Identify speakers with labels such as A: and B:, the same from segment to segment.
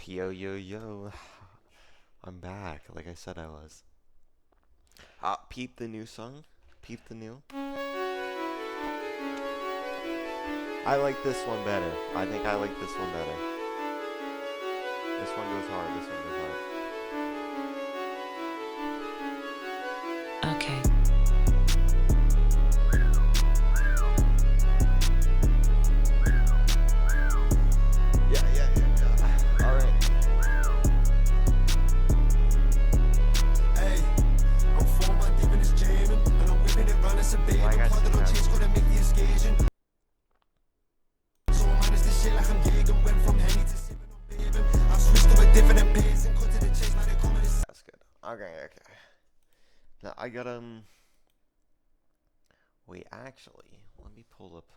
A: Yo, yo, yo. I'm back, like I said I was. Peep the new song. Peep the new. I like this one better. I think I like this one better. This one goes hard. This one goes hard.
B: Okay.
A: Yeah. Alright.
C: Hey, I'm 4 months deep in this jamming, and I'm whipping it round as a baby.
A: Like I
C: Part
A: said,
C: of the chase gonna make the occasion. So minus this shit like I'm gigging. Went from Henny to sipping on baby. I switched to a different pace and cut to the chase. Now they call me this.
A: That's good. Okay. Now I got wait, actually, let me pull up.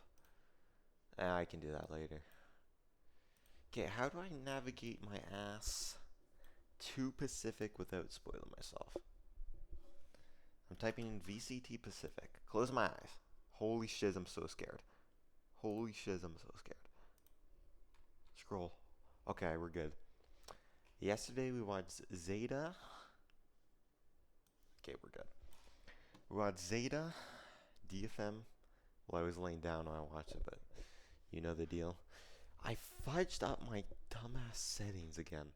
A: I can do that later. Okay, how do I navigate my ass to Pacific without spoiling myself? I'm typing in VCT Pacific. Close my eyes. Holy shiz, I'm so scared. Holy shiz, I'm so scared. Scroll. Okay, we're good. Yesterday we watched Zeta. Okay, we're good. We watched Zeta, DFM. Well, I was laying down when I watched it, but you know the deal. I fudged up my dumbass settings again.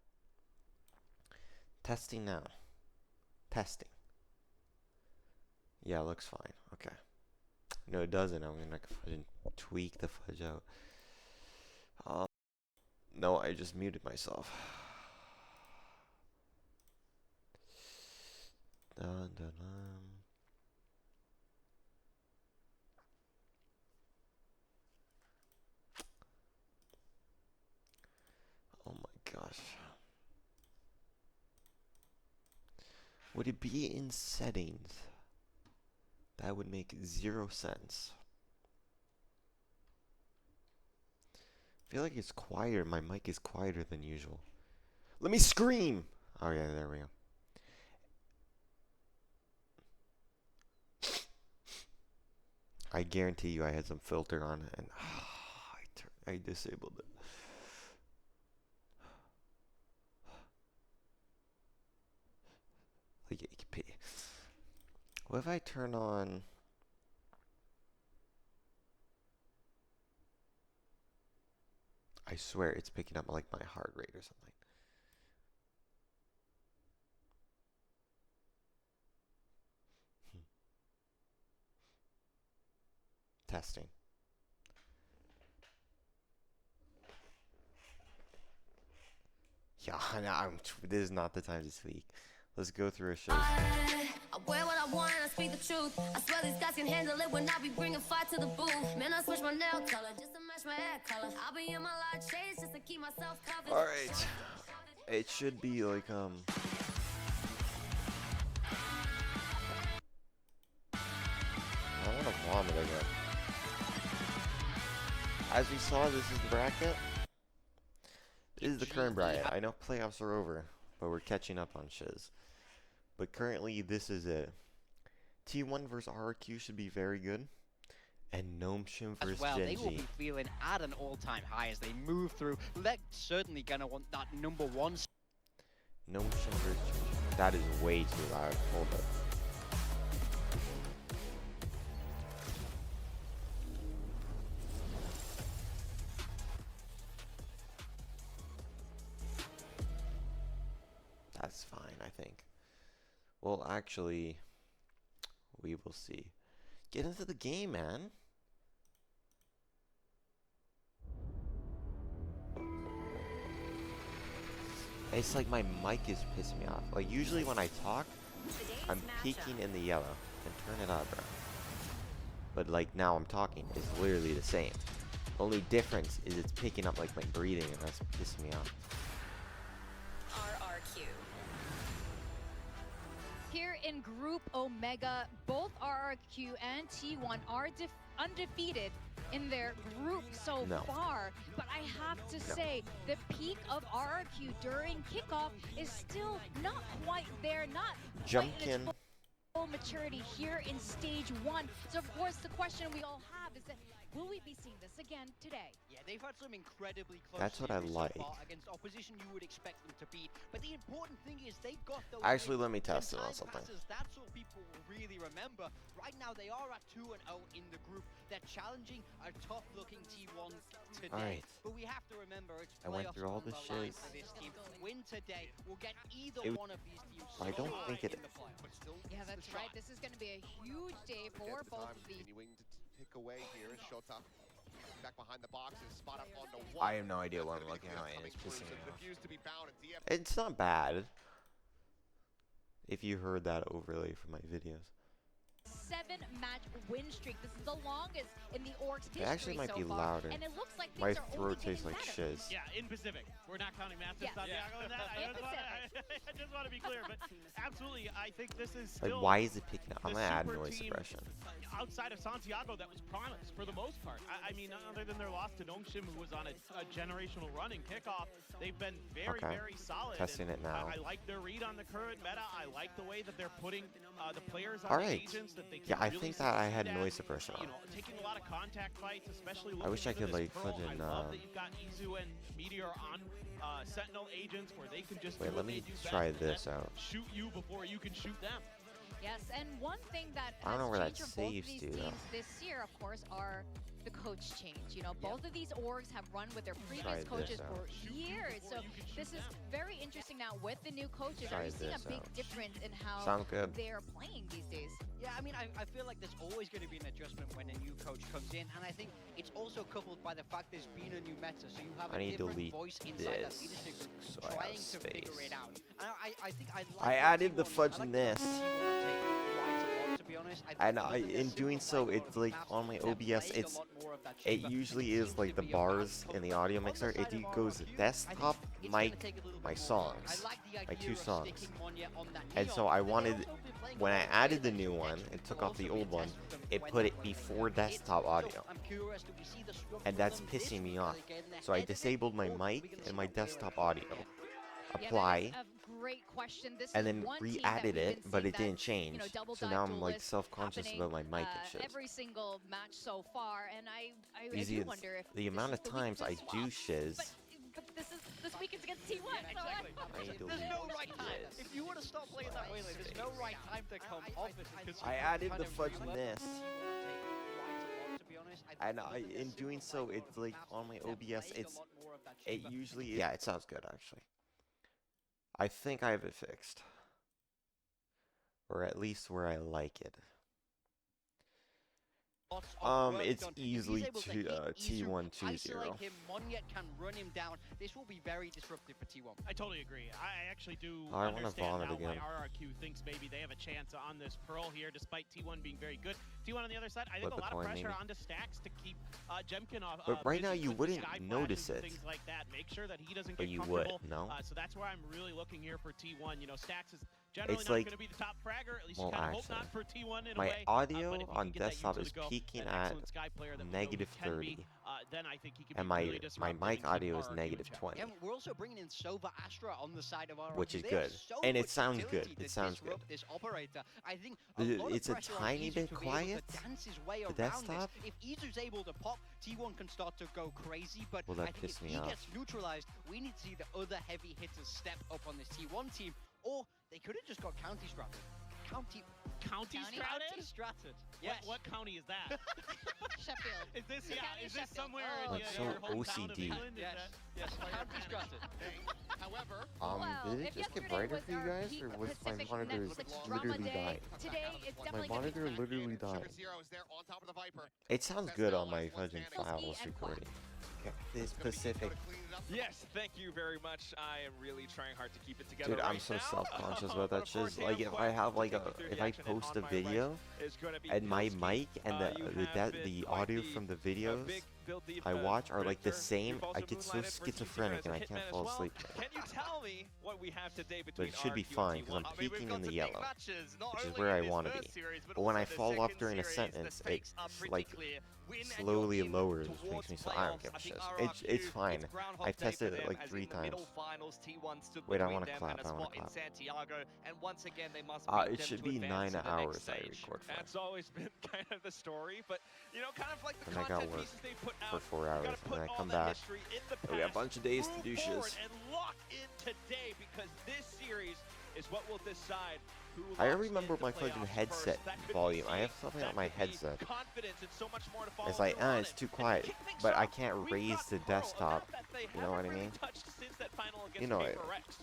A: Testing now. Testing. Yeah, it looks fine. Okay. No, it doesn't. I'm gonna fucking tweak the fudge out. No, I just muted myself. Dun, dun, dun. Oh my gosh. Would it be in settings? That would make 0 sense. I feel like it's quieter. My mic is quieter than usual. Let me scream! Oh yeah, there we go. I guarantee you I had some filter on and I disabled it. Like AP. What if I turn on... I swear it's picking up like my heart rate or something. Testing. Yeah, this is not the time to speak. Let's go through our shows.
D: I wear what I want and I speak the truth. I swear these guys can handle it when I be bringing fire to the booth. Man, I switch my nail color just to match my hair color. I'll be in my large shades just to keep myself covered.
A: Alright. It should be like, I want to vomit again. As we saw, this is the bracket. This is the current bracket. I know playoffs are over, but we're catching up on shiz. But currently, this is it. T1 versus RRQ should be very good. And Gnome Shim versus
E: as well,
A: GENG.
E: they will be feeling at an all-time high as they move through. They're certainly going to want that number one.
A: Gnome Shim versus GENG. That is way too loud. Hold up. That's fine, I think. Well, actually, we will see. Get into the game, man. It's like my mic is pissing me off. Like, usually when I talk, I'm peaking in the yellow. And turn it up, bro. But, like, now I'm talking. It's literally the same. Only difference is it's picking up, like, my breathing, and that's pissing me off.
D: RRQ.
F: Here in Group Omega, both RRQ and T1 are undefeated in their group so far. But I have to say, the peak of RRQ during kickoff is still not quite there, not quite in its full maturity here in stage 1. So of course the question we all have is that Will we be seeing this again today?
E: Yeah, they've had some incredibly close
A: That's what I
E: series
A: like.
E: so far against opposition you would expect them to beat. But the important thing is they got those
A: Actually,
E: wins.
A: let me test it
E: When
A: on
E: time
A: something.
E: passes, that's what people will really remember. Right now, they are at 2-0 in the group. They're challenging a tough-looking T1 today.
A: Alright.
E: But we have to remember it's
A: I went
E: playoffs
A: through all
E: on
A: the
E: the line
A: shiz.
E: for this team. Win today will get either
A: It-
E: one of these teams.
A: I don't
E: so
A: think
E: high
A: it-
E: in the playoffs.
F: Yeah, that's right. This is going to be a huge day for both of these.
B: Continuing to tick away here. Shota back behind the boxes, spot up on the
A: I have no idea what I'm looking at, and it's pissing me off.
B: Refused to be bound, and DF
A: It's not bad. If you heard that overlay from my videos.
F: 7-match win streak. This is the longest in the Orcs history
A: actually might
F: so
A: be
F: far,
A: louder.
F: and it looks like
A: My
F: things are only
A: throat
F: getting
A: tastes like
F: better.
A: shiz.
G: Yeah, in Pacific. We're not counting Master
F: Yes.
G: Santiago in that.
F: In
G: I just want to be clear, but absolutely, I think this is
A: Like,
G: still
A: why is it picking up? I'm
G: the
A: gonna add
G: super
A: noise
G: team
A: suppression.
G: outside of Santiago that was promised for the most part. I mean, other than their loss to Dongshim, who was on a generational run in kickoff, they've been very,
A: Okay.
G: very solid.
A: Testing
G: and
A: it now.
G: I like their read on the current meta. I like the way that they're putting the players on
A: All
G: the
A: right.
G: agents that they can
A: Yeah, I
G: really
A: think that I had
G: succeed
A: noise
G: at.
A: suppression
G: You
A: on.
G: know, taking a lot of contact fights, especially
A: I wish I
G: looking
A: could,
G: into this
A: like,
G: Pearl.
A: put in,
G: I love that you've got Izu and Meteor on Sentinel agents where they can just
A: Wait,
G: do
A: let
G: what they
A: me
G: do
A: try
G: best and
A: this
G: then
A: out.
G: shoot you before you can shoot them.
F: Yes, and one thing that
A: I don't know
F: has
A: where that
F: changed for both of
A: saves
F: these
A: to, though.
F: teams this year, of course, are the coach change. You know, both of these orgs have run with their
A: Try
F: previous
A: this
F: coaches
A: out.
F: for years. So this is very interesting now with the new coaches.
A: Try
F: Are you seeing a
A: this
F: big
A: out.
F: difference in how
A: Sound good.
F: they're playing these days?
E: Yeah, I mean, I feel like there's always going to be an adjustment when a new coach comes in, and I think it's also coupled by the fact there's been a new meta, so you have
A: I
E: a
A: need to
E: different
A: delete
E: voice inside that
A: this
E: leadership group
A: so I have
E: trying to
A: space.
E: figure it out. And I think I like
A: I
E: what
A: added the
E: T1
A: fudge
E: I
A: in
E: like the
A: this.
E: T1 take quite a lot, to be honest. I think
A: And
E: other than
A: in
E: their
A: doing
E: single
A: so,
E: player
A: it's like
E: maps,
A: on my
E: they're
A: OBS,
E: playing a
A: it's
E: lot more of that
A: it
E: chamber.
A: usually
E: It
A: is
E: seems
A: like
E: to
A: the
E: be a bad
A: bars in the audio
E: On the
A: mixer.
E: side
A: It
E: of
A: goes
E: RRQ, I think
A: desktop,
E: it's gonna
A: mic,
E: take a little
A: my
E: bit more work.
A: songs,
E: I like the
A: my
E: idea
A: two
E: of
A: songs.
E: sticking Monya on that
A: And
E: Neon,
A: so I
E: but they
A: wanted,
E: also been playing
A: when
E: a
A: I
E: lot of
A: added the
E: players
A: new
E: that
A: one
E: you
A: and
E: can
A: took off
E: also
A: the
E: be
A: old one,
E: tested them
A: it
E: when
A: put
E: they
A: it
E: play.
A: before
E: It's-
A: desktop
E: so
A: audio.
E: I'm curious, do we see the swap
A: And
E: from
A: that's
E: them this
A: pissing me
E: week?
A: off.
E: Are they getting
A: So I
E: ahead of it,
A: disabled my
E: or are we
A: mic
E: gonna
A: and
E: see
A: my
E: a clearer
A: desktop
E: shot
A: audio.
E: again?
A: Apply,
F: Yeah, that is a great question. This
A: and
F: is
A: then
F: one team that
A: re-added
F: we've
A: it,
F: been
A: but
F: seeing
A: it didn't
F: that,
A: change.
F: you know, double
A: So
F: dive
A: now I'm like
F: duelists
A: self-conscious
F: happening,
A: about my mic and shit.
F: every single match so far, and I
A: Easy,
F: do
A: it's
F: wonder if
A: the
F: this
A: amount
F: is
A: of
F: the
A: times I
F: weakness
A: do
F: swap.
A: shiz.
F: But this weekend's against T1.
E: Yeah, exactly.
A: I need to
E: There's
A: leave
E: no right time.
A: this.
E: If you want to stop playing that way, like, there's no right time to come off it. Because
A: I
E: you
A: added
E: kind
A: the
E: of
A: fudge in
E: realize
A: this.
E: that T1 take quite a lot, to be honest. I think
A: And
E: other than
A: in
E: their
A: doing
E: single
A: so,
E: player
A: it's like
E: maps,
A: on my
E: they're
A: OBS,
E: playing a
A: it's
E: lot more of that
A: it
E: chamber.
A: usually yeah, it sounds good actually. I think I have it fixed, or at least where I like it.
E: Lots of work
A: It's
E: done. If he's
A: easily
E: able to hit Izu,
A: T1-2-0.
E: isolate him, Monya can run him down. This will be very disruptive for T1.
G: I totally agree. I actually do
A: I wanna
G: understand
A: vomit
G: now
A: again.
G: why RRQ thinks maybe they have a chance on this Pearl here, despite T1 being very good. T1 on the other side, I think
A: Flip
G: a
A: a
G: lot of
A: coin,
G: pressure
A: maybe.
G: onto Stacks to keep Jemkin off.
A: But right now
G: busy
A: you
G: with
A: wouldn't
G: sky
A: notice
G: flashes and
A: it.
G: Things like that. Make sure that he doesn't
A: But
G: get
A: you would,
G: comfortable.
A: no?
G: So that's where I'm really looking here for T1. You know, Stacks is generally
A: It's
G: not
A: like-
G: going to be the top fragger. At least
A: well,
G: you kind of hope
A: actually,
G: not for T1 in a
A: my
G: way.
A: audio
G: but if he
A: on
G: can get that
A: desktop
G: util
A: is
G: to go,
A: peaking
G: an
A: at
G: excellent Sky player that we know he
A: negative
G: can be,
A: 30.
G: then I think he can
A: and
G: be
A: my
G: really disruptive and
A: mic
G: keep
A: audio is
G: RRQ in
A: negative
G: check.
A: 20.
E: Yeah, we're also bringing in Sova Astra on the side of RRQ.
A: Which is
E: They have
A: good.
E: so
A: And it
E: much
A: sounds
E: utility
A: good.
E: to
A: It sounds good.
E: disrupt this operator. I think a
A: The-
E: lot of
A: it's a
E: pressure on
A: tiny
E: Izu
A: bit
E: to be
A: quiet,
E: able to dance his way
A: the
E: around
A: desktop.
E: this. If Izu's able to pop, T1 can start to go crazy. But
A: Well, that
E: I think
A: pissed
E: if
A: me
E: he
A: off.
E: gets neutralized, we need to see the other heavy hitters step up on this T1 team. Or they could have just got county stratted.
G: County
F: County
G: Stratted?
E: Stratted. Yes.
G: What county is that?
F: Sheffield.
G: Is this
F: The county
G: Is
F: of
G: this
F: Sheffield.
G: somewhere
F: Oh,
G: in
A: Like
G: your
A: so
G: hometown of
A: OCD.
G: England? Is
E: Yes.
G: that-
E: Yes.
G: why you're
E: County
G: Canada?
E: stratted.
B: However,
F: Well,
A: did it
F: if
A: just get
F: yesterday
A: brighter
F: was
A: for you
F: our
A: guys,
F: peak
A: or was my
F: Pacific
A: monitor
F: Netflix drama
A: literally
F: day,
A: dying?
F: today it's
A: My
F: definitely gonna
A: monitor
F: be
A: literally
B: Sugar
A: died.
B: Zero is there on top of the Viper.
A: It sounds
B: That's
A: good
B: now
A: on my
B: last one
A: fucking
B: standing.
A: files
F: and
A: recording. Okay, this
B: It's gonna be
A: Pacific.
B: Nico to clean it up.
H: Yes, thank you very much. I am really trying hard to keep it together.
A: Dude, I'm
H: right
A: so
H: now.
A: self-conscious about
H: But
A: that
H: of course,
A: shit. Like, if I
H: Damn
A: have like
H: Quest to take you through
A: if
H: the
A: I
H: action, and
A: post
H: on
A: a
H: my right
A: video
H: is gonna be
A: and my
H: Pilski.
A: mic and
H: You have
A: the
H: been
A: audio
H: quite
A: from the
H: the
A: videos
H: big build the
A: I watch are like the
H: Richter,
A: same.
H: you've also
A: I get so
H: moonlighted for T0
A: schizophrenic
H: as a
A: and I
H: hitman
A: can't
H: as
A: fall
H: well.
A: asleep.
H: Can you tell me what we have today
A: But
H: between
A: it should be
H: RRQ and
A: fine because
H: T1?
A: I'm
E: I mean, we've
A: peeking
E: got
A: in the
E: some
A: yellow,
E: big matches, not
A: which is
E: only
A: where I
E: in this
A: want to
E: first
A: be.
E: series, but
A: But when
E: also
A: I
E: the
A: fall off
E: second
A: during a
E: series.
A: sentence,
E: The stakes are
A: it's
E: pretty
A: like
E: clear. Win and
A: slowly
E: you're in
A: lowers, which
E: towards
A: makes me so I don't
E: playoffs.
A: give
E: I
A: a
E: think
A: shit.
E: RRQ,
A: It's fine.
E: Groundhog
A: I've
E: Day
A: tested
E: for
A: it
E: them,
A: like
E: as
A: 3
E: in the
A: times.
E: middle finals, T1 stood
A: Wait, I
E: between
A: wanna
E: them
A: clap,
E: and a
A: I wanna
E: spot in
A: clap.
E: Santiago, and once again they must beat
A: It
E: them
A: should
E: to
A: be
E: advance
A: 9
E: to the
A: hours
E: next
A: I
E: stage.
A: record for.
H: That's always been kind of the story, but you know, kind of like the
A: And I got
H: content
A: work
H: pieces they put
A: for
H: out.
A: 4
H: You
A: hours,
H: gotta
A: and
H: put
A: then I
H: all
A: come
H: the
A: back.
H: history in the
A: We got a
H: past,
A: bunch of days to
H: move
A: do
H: forward
A: shiz.
H: and lock in today, because this series is what will decide who
A: I
H: locks
A: remember
H: in the
A: my fucking
H: playoffs
A: headset
H: first. That could be
A: volume. I have
H: seeing,
A: something
H: that
A: on my
H: could be
A: headset.
H: confidence and so much more to follow
A: It's like,
H: through on
A: it's
H: it.
A: too
H: And to
A: quiet,
H: kick things
A: but I
H: off,
A: can't
H: we've
A: raise
H: got
A: the
H: Pearl, a
A: desktop.
H: map that they
A: You know what I
H: haven't really
A: mean?
H: touched since that final against
A: You know it.
H: Paper Rex.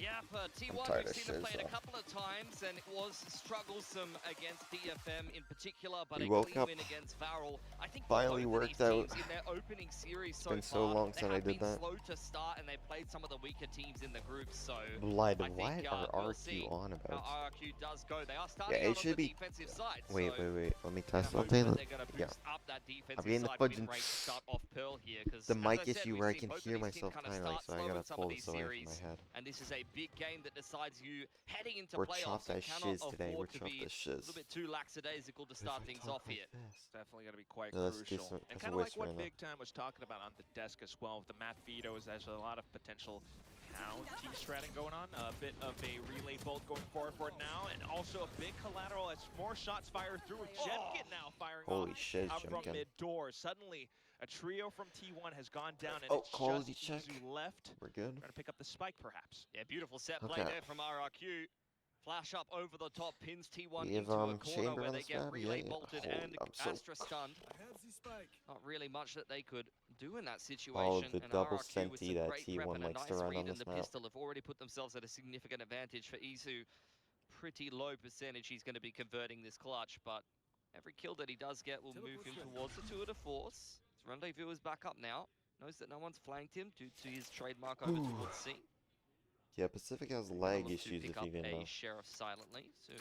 E: Yeah, for T1,
A: tired
E: we've
A: of
E: seen them
A: shiz,
E: play it a
A: though.
E: couple of times, and it was strugglesome against DFM in particular, but
A: We
E: a
A: woke
E: clean
A: up.
E: win against Farrell. I think
A: Finally
E: for both of
A: worked
E: these
A: out.
E: teams in their opening series
A: It's
E: so
A: been so
E: far,
A: long
E: they
A: since I
E: have
A: did
E: been
A: that.
E: slow to start, and they played some of the weaker teams in the group, so
A: Blood,
E: I think
A: what are
E: we'll see
A: RQ on
E: how
A: about?
E: RRQ does go. They are
A: Yeah,
E: starting
A: it
E: out on
A: should
E: the
A: be.
E: defensive side,
A: Wait,
E: so
A: let me
E: gonna
A: test
E: hope
A: something.
E: that they're gonna
A: Yeah.
E: boost up that defensive
A: getting the
E: side
A: fudge
E: win
A: and
E: rate to start off Pearl here, because
A: the
E: as
A: mic
E: I said,
A: issue
E: we've
A: where I
E: seen
A: can
E: both of
A: hear
E: these teams
A: myself
E: kind of
A: finally,
E: start
A: so I
E: slow
A: gotta
E: in some
A: pull
E: of
A: this
E: these
A: away from
E: series,
A: my head.
E: and this is a big game that decides you heading into
A: We're
E: playoffs.
A: chopped
E: You
A: as
E: cannot
A: shiz today. We're
E: afford to
A: chopped
E: be
A: as
E: a
A: shiz.
E: little bit too lackadaisical to
A: If
E: start
A: I
E: things
A: talk
E: off
A: like
E: here.
A: this.
H: Definitely going to be quite
A: No, that's
H: crucial.
A: decent.
H: And
A: That's a
H: kind of like
A: whisper
H: what
A: in there.
H: Big Time was talking about on the desk as well, with the map vetoes, there's a lot of potential T-stratting going on, a bit of a relay bolt going forward for it now, and also a big collateral as more shots fire through, with Jemkin now firing
A: Holy
H: off
A: shiz,
H: out from
A: Jemkin.
H: mid-door. Suddenly, a trio from T1 has gone down, and
A: Oh,
H: it's
A: quality
H: just
A: check.
H: Izu left.
A: We're good.
H: Trying to pick up the spike, perhaps.
E: Yeah, beautiful set play
A: Okay.
E: there from RRQ. Flash up over the top, pins T1
A: We have,
E: into a corner
A: chamber
E: where
A: on
E: they
A: this
E: get
A: map?
E: relay
A: Yeah.
E: bolted
A: Holy,
E: and
A: I'm so
E: Astra stunned.
C: I have the spike.
E: Not really much that they could do in that situation.
A: All of the
E: and
A: double
E: RRQ with
A: senti
E: some
A: that
E: great prep
A: T1
E: and a
A: likes
E: nice
A: to run
E: read
A: on
E: in
A: this
E: the
A: map.
E: pistol have already put themselves at a significant advantage. For Izu, pretty low percentage he's going to be converting this clutch, but every kill that he does get will move him towards the tour de force. His rendezvous is back up now. Knows that no one's flanked him due to his trademark over towards C.
A: Yeah, Pacific has
E: Gonna
A: lag
E: look to
A: issues
E: pick
A: if
E: up
A: you didn't
E: a
A: know.
E: sheriff silently, so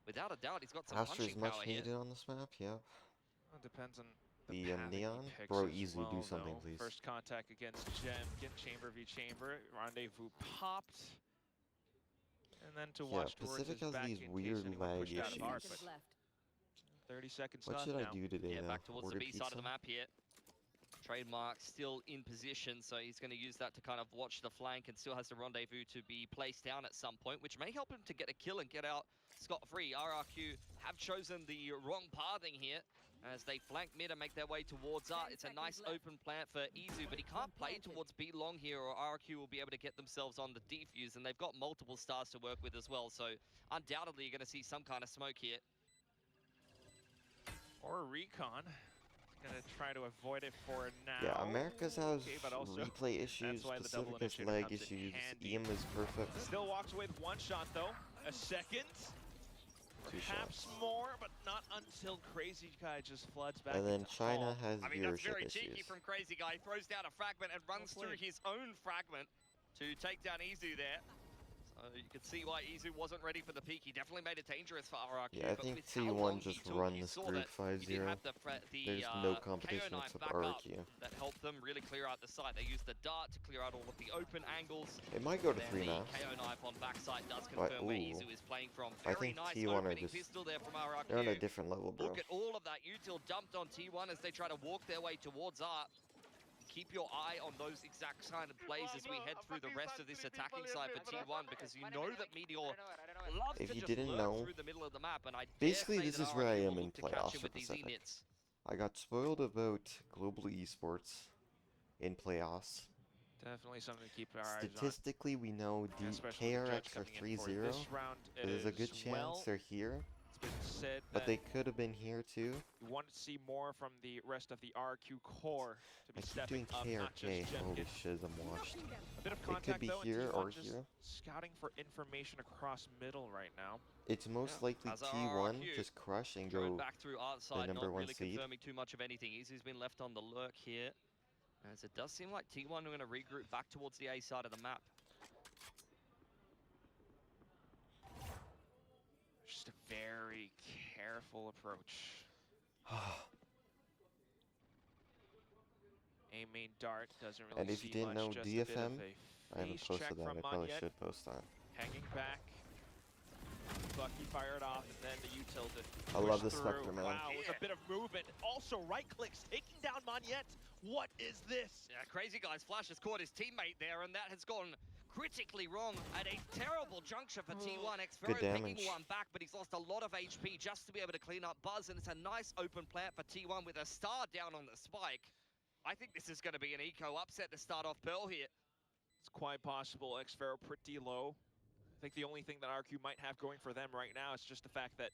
E: without a doubt he's got some
A: Astra's
E: punching
A: much
E: power here.
A: needed on this map, yeah.
H: Well, it depends on
A: The,
H: path that he
A: Neon?
H: picks
A: Bro,
H: as
A: Izu,
H: well,
A: do something,
H: though.
A: please.
H: First contact against Jemkin, chamber v chamber, rendezvous popped. And then to
A: Yeah,
H: watch towards
A: Pacific
H: his
A: has
H: back
A: these
H: in
A: weird
H: case anyone
A: lag
H: pushed out of
A: issues.
H: arc, but 30 seconds
A: What
H: left
A: should I
H: now.
A: do today,
E: Yeah,
A: though?
E: back towards
A: Order
E: the B side of the
A: pizza?
E: map here. Trademark still in position, so he's going to use that to kind of watch the flank, and still has the rendezvous to be placed down at some point, which may help him to get a kill and get out scot-free. RRQ have chosen the wrong pathing here as they flank mid and make their way towards A. It's a nice open plant for Izu, but he can't play towards B long here, or RRQ will be able to get themselves on the defuse, and they've got multiple stars to work with as well, so undoubtedly you're going to see some kind of smoke here.
H: Or recon. Gonna try to avoid it for now.
A: Yeah, America's has
H: Okay, but also
A: replay issues,
H: that's why the double
A: Pacific has
H: initiator
A: lag
H: comes in
A: issues,
H: handy.
A: EM is perfect.
H: Still walks away with one shot though. A second.
A: Two
H: Perhaps
A: shots.
H: more, but not until Crazy Guy just floods back
A: And then
H: into
A: China
H: Hall.
A: has
E: I mean, that's
A: viewership
E: very cheeky
A: issues.
E: from Crazy Guy. He throws down a fragment and runs through his own fragment to take down Izu there. So you can see why Izu wasn't ready for the peak. He definitely made it dangerous for RRQ.
A: Yeah, I
E: but
A: think
E: with how long
A: T1
E: he
A: just
E: took,
A: run
E: you
A: this
E: saw
A: group
E: that he didn't
A: 5-0.
E: have
A: There's no
E: KO
A: competition
E: knife
A: except
E: back up
A: RRQ.
E: that helped them really clear out the site. They used the dart to clear out all of the open angles.
A: It might go to
E: Then
A: 3
E: the
A: maps.
E: KO knife on backside does
A: But,
E: confirm where
A: ooh.
E: Izu is playing from.
A: I
E: Very
A: think
E: nice
A: T1 are
E: opening
A: just-
E: pistol there from RRQ.
A: They're on a different level, bro.
E: Look at all of that util dumped on T1 as they try to walk their way towards Art. Keep your eye on those exact kind of plays as we head through the rest of this attacking side for T1, because you know that Meteor loves
A: If
E: to
A: you
E: just
A: didn't
E: lurk
A: know,
E: through the middle of the map, and I
A: basically
E: dare say
A: this
E: that
A: is where I
E: RRQ
A: am
E: will
A: in
E: look to catch
A: playoffs
E: him
A: for
E: with these
A: Pacific.
E: E-nits.
A: I got spoiled about global esports in playoffs.
H: Definitely something to keep our eyes on.
A: Statistically, we know
H: Especially with the judge
A: KRX are
H: coming in for
A: 3-0.
H: this round
A: There's a
H: as
A: good chance
H: well.
A: they're here,
H: It's been said
A: but
H: that
A: they could have been here too.
H: we want to see more from the rest of the RQ core to
A: I
H: be
A: keep
H: stepping
A: doing
H: up, not just
A: KRK. Holy
H: Jemkin.
A: shiz, I'm washed.
H: A bit of
A: It could
H: contact
A: be
H: though, and
A: here
H: T1
A: or
H: just
A: here.
H: scouting for information across middle right now.
A: It's most
E: Yeah,
A: likely
E: as our
A: T1
E: RRQ
A: just crush and
E: Drone
A: go.
E: back through outside,
A: number
E: not
A: one
E: really
A: seed.
E: confirming too much of anything. Izu's been left on the lurk here, as it does seem like T1 are going to regroup back towards the A side of the map.
H: Just a very careful approach. A main dart doesn't really
A: And if
H: see
A: you didn't
H: much,
A: know
H: just a bit
A: DFM,
H: of a
A: I haven't
H: face
A: posted
H: check
A: that.
H: from
A: I probably
H: Monyet.
A: should post that.
H: Hanging back. Bucky fired off, and then the util to
A: I
H: push
A: love the
H: through.
A: Spectre, man.
H: Wow, it was a bit of movement. Also, right clicks taking down Monyet. What is this?
E: Yeah, Crazy Guy's flash has caught his teammate there, and that has gone critically wrong at a terrible juncture for T1.
A: Good
E: Xfero
A: damage.
E: picking one back, but he's lost a lot of HP just to be able to clean up Buzz, and it's a nice open plant for T1 with a star down on the spike. I think this is going to be an eco upset to start off Pearl here.
H: It's quite possible. Xfero pretty low. I think the only thing that RRQ might have going for them right now is just the fact that